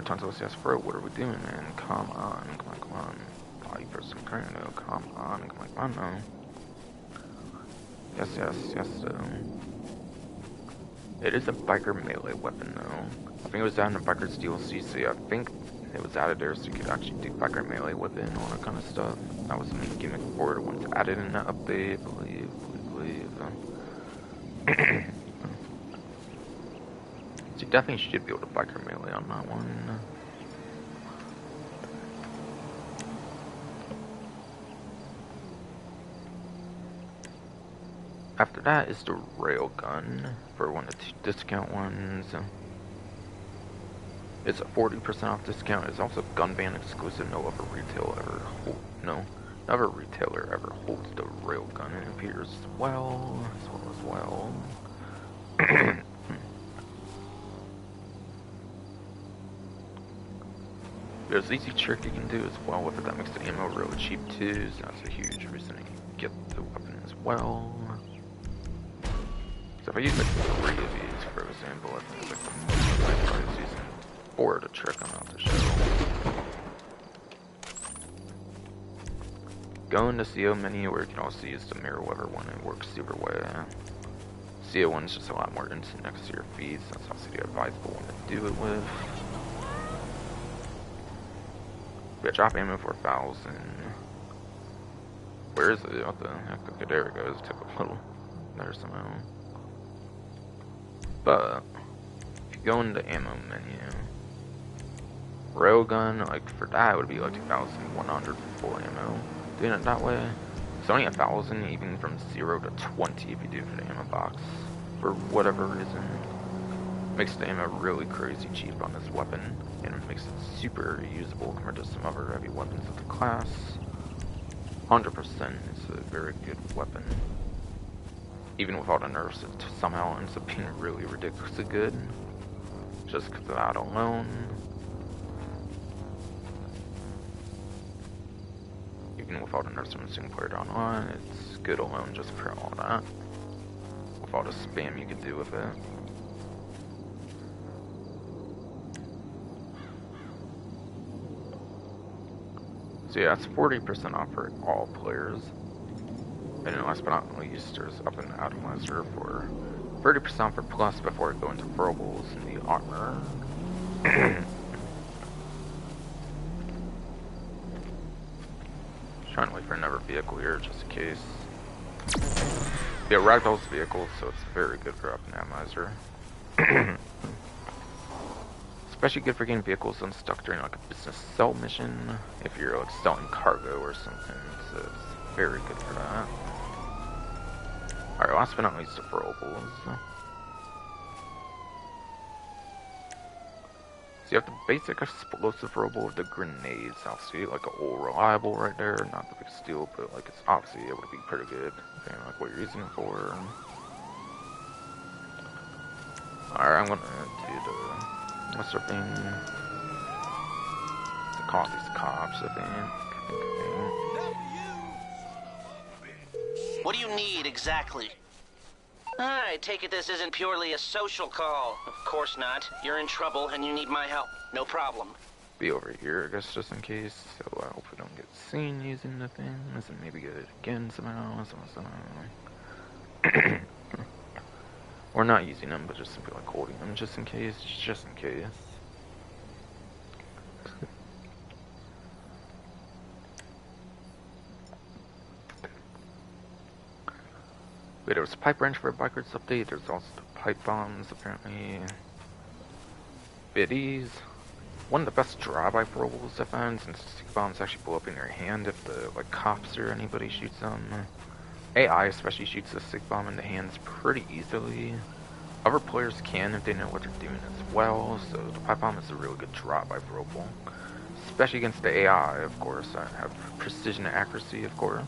Tonsil's yes, bro. What are we doing, man? Come on. Body person, no. Come on, no. Yes. It is a biker melee weapon, though. I think it was added in Biker's DLC, so yeah, I think it was added there so you could actually do biker melee with it and all that kind of stuff. That was the main gimmick for it once added in that update, I believe. So you definitely should be able to biker melee on that one. After that is the railgun for one of the discount ones. It's a 40% off discount. It's also gun ban exclusive. No other retailer ever holds the railgun. It appears as well. There's an easy trick you can do as well with it that makes the ammo really cheap too, so that's a huge reason to get the weapon as well. So if I use like 3 of these, for example, I think it's like the most I was using 4 of the trick I'm out to show. Go into CO menu where you can also use the mirror weather one, it works super well. CO one's just a lot more instant next to your feeds, that's also the advisable one to do it with. Yeah, drop ammo for 1,000. Where is it? What the heck? Okay, there it goes. Took a little there somehow. But if you go into ammo menu, railgun, like for that, it would be like 2,100 for full ammo. Doing it that way, it's only 1,000, even from 0 to 20 if you do it for the ammo box. For whatever reason, makes the ammo really crazy cheap on this weapon, and it makes it super usable compared to some other heavy weapons of the class. 100%, it's a very good weapon. Even with all the nerfs, it somehow ends up being really ridiculously good. Just because of that alone. Even with all the nerfs from single player down on, it's good alone just for all that. With all the spam you can do with it. So yeah, it's 40% off for all players. And last but not least, there's up an atomizer for 30% for plus before I go into throwables and the armor. Trying to wait for another vehicle here just in case. Yeah, Ragdoll's vehicle, so it's very good for up an atomizer. Especially good for getting vehicles unstuck during like a business sell mission, if you're like selling cargo or something, so it's very good for that. Alright, last but not least, the throwables. So you have the basic explosive throwable with the grenades. Obviously, like an old reliable right there, not the big steal, but like it's obviously able to be pretty good, depending on like what you're using it for. Alright, I'm gonna do the what's their thing? To call these cops, I think. What do you need exactly? I take it this isn't purely a social call. Of course not. You're in trouble and you need my help. No problem. Be over here, I guess, just in case. So I hope we don't get seen using the things, and maybe get it again somehow. Or not using them, but just simply like holding them, just in case. Wait, there was a pipe wrench for a bikers update. There's also the pipe bombs, apparently. Biddies. One of the best drive-by throwables I found, since stick bombs actually blow up in your hand if the like cops or anybody shoots them. AI especially shoots the stick bomb in the hands pretty easily. Other players can if they know what they're doing as well, so the pipe bomb is a really good drive-by throwable. Especially against the AI, of course. I have precision and accuracy, of course.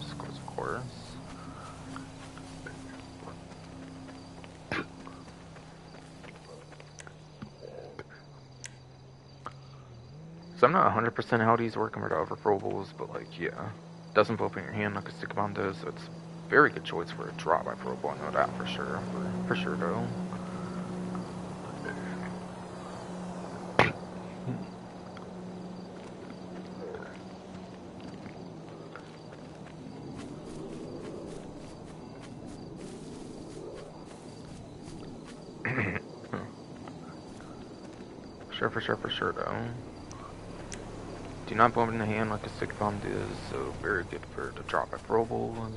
So I'm not 100% how these work compared to other throwables, but like, yeah. Doesn't blow up in your hand like a stick bomb does, so it's a very good choice for a drop by throwable, I know that for sure. For sure though. For sure though. Do not blow it in the hand like a stick bomb does, so very good for the drop by throwables.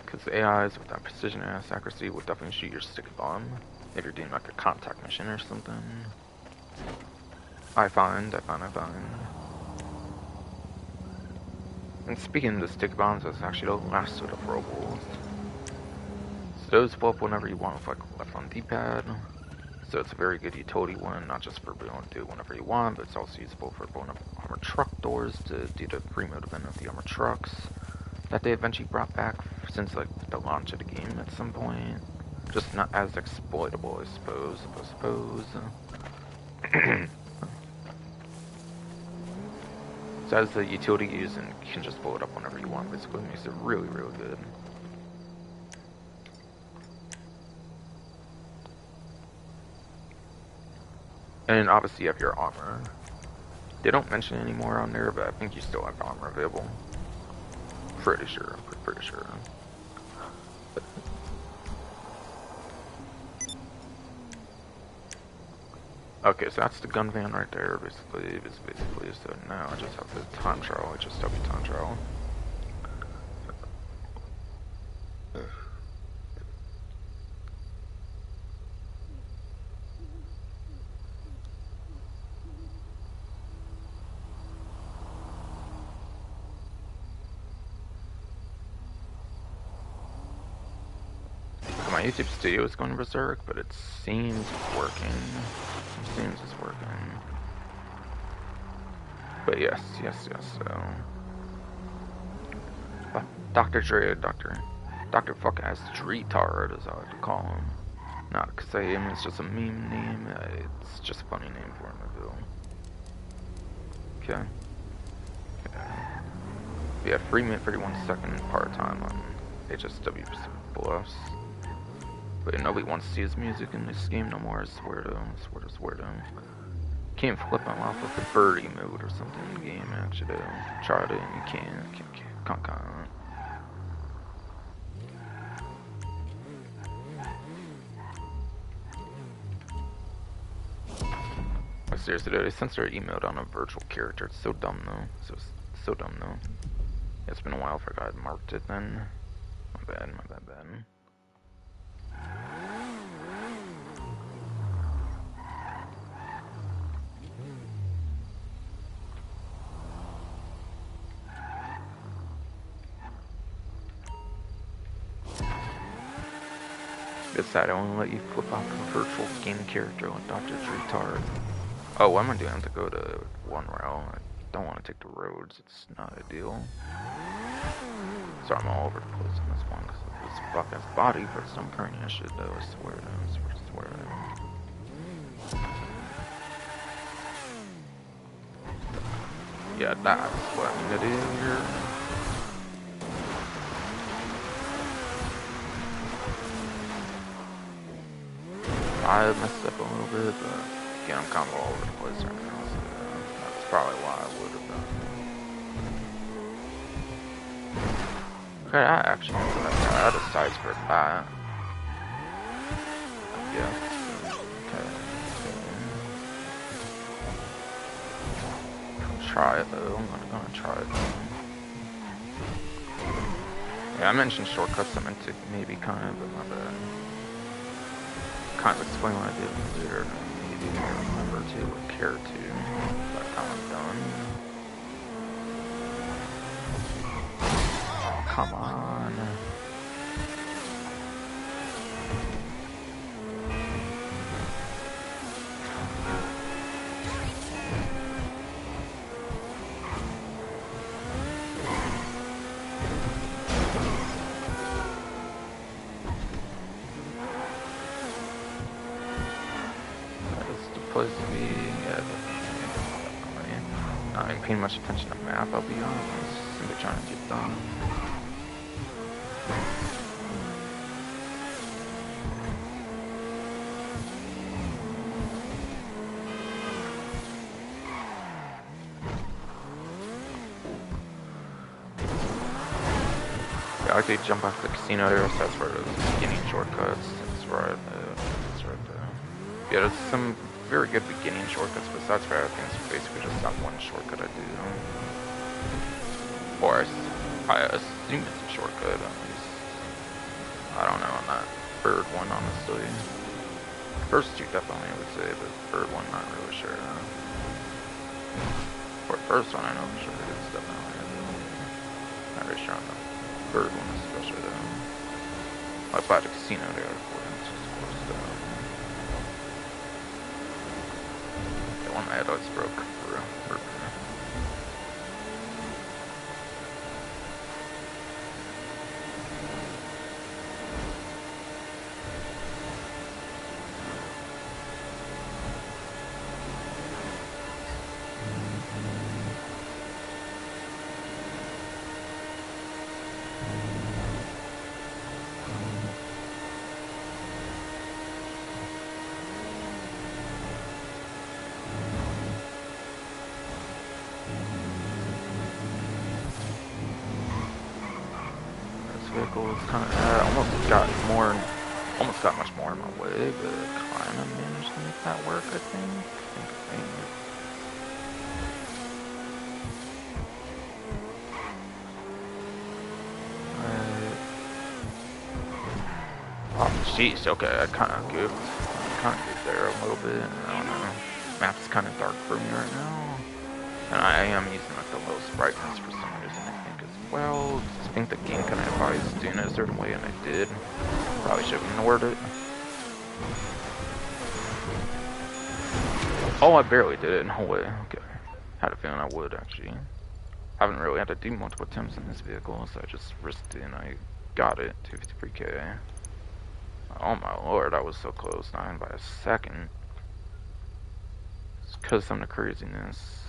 Because AIs with that precision and accuracy will definitely shoot your stick bomb if you're doing like a contact mission or something. I find. And speaking of the stick bombs, that's actually the last of the throwables. So those blow up whenever you want with like left on D-pad. So it's a very good utility one, not just for being able to do it whenever you want, but it's also useful for blowing up armored truck doors to do the pre-mode event of the armored trucks that they eventually brought back since like the launch of the game at some point. Just not as exploitable, I suppose. So as the utility use, and you can just blow it up whenever you want, basically makes it really, really good. And obviously you have your armor. They don't mention it anymore on there, but I think you still have armor available. Pretty sure. Okay, so that's the gun van right there, basically. So now I just have the time trial, HSW time trial. My YouTube studio is going berserk, but it seems working. But yes, so... Dr. Dre, Dr. fuck ass Retard, as I like to call him. Not because it's just a meme name, it's just a funny name for him, I feel. Okay. Yeah, 3 minute 31 second part time on HSW Bluffs. But nobody wants to see his music in this game no more, I swear to him. Can't flip him off with the birdie mode or something in the game, actually. Tried it and you can't. Seriously, they censor emailed on a virtual character. It's so dumb though. So dumb though. It's been a while if I got marked it then. My bad. It's sad I only let you flip off a virtual game character like Dr. Retard. Oh, what am I doing? I have to go to one route. I don't want to take the roads. It's not ideal. Sorry, I'm all over the place on this one because of this fuck-ass body, but some current shit though, I swear to him. Yeah, that's what I mean to do here. I messed up a little bit, but again, I'm kind of all over the place right now, so that's probably why I would have done. Okay, I actually had a size for that. Yeah. Okay. Try it though. I'm gonna try it though. Yeah, I mentioned shortcuts. I meant to maybe kind of, but my bad. Kind of explain what I did later. Maybe remember to or care to. But I'm done. Oh, come on. place to be. Yeah, definitely. I ain't paying much attention to the map, I'll be honest. Simply trying to get done. Yeah, I like to jump off the casino there, so that's where those beginning shortcuts. That's right there. That's right there. Yeah, there's some very good beginning shortcuts, besides for everything, it's basically just that one shortcut I do. Or I assume it's a shortcut, at least. I don't know on that third one, honestly. First two definitely I would say, but the third one not really sure. For the first one I know for sure it's definitely not really sure on the third one especially though. Like by the casino there, of course, the one my headlights broke for vehicle is kind of almost got much more in my way, but kind of managed to make that work. I think. Oh, jeez. Okay, I kind of goofed. There a little bit. I don't know. Map's kind of dark for me right now, and I am using like the lowest brightness for some reason. I think as well. I think the game kind of advised doing it a certain way, and I did. Probably should have ignored it. Oh, I barely did it. No way. Okay. Had a feeling I would actually. Haven't really had to do multiple attempts in this vehicle, so I just risked it and I got it. 253K. Oh my lord, I was so close. Not even by a second. It's because of some of the craziness.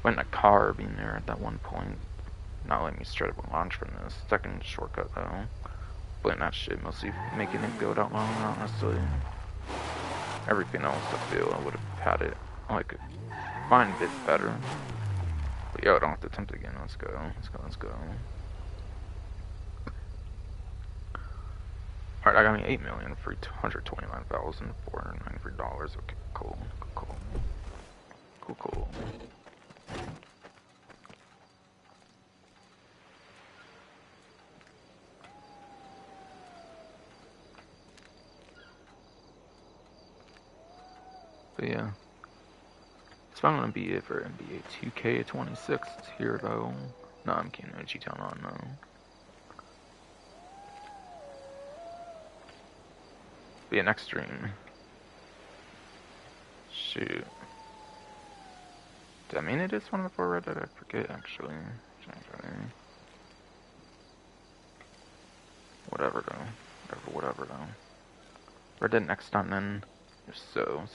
Went in a car being there at that one point. Not letting me straight up launch from this. Second shortcut though. Blame that shit, mostly making it go that long, honestly. Everything else I feel I would have had it like a fine bit better. But yo, I don't have to attempt again. Let's go. Let's go. Alright, I got me $8,329,493. Okay, cool. But yeah. It's probably gonna be it for NBA 2K26 here though. No, I'm kidding. No G-Town on no. But yeah, next stream. Shoot. Did I mean it is one of the 4 Red Dead? I forget actually. Whatever though. Red Dead next time then. If so.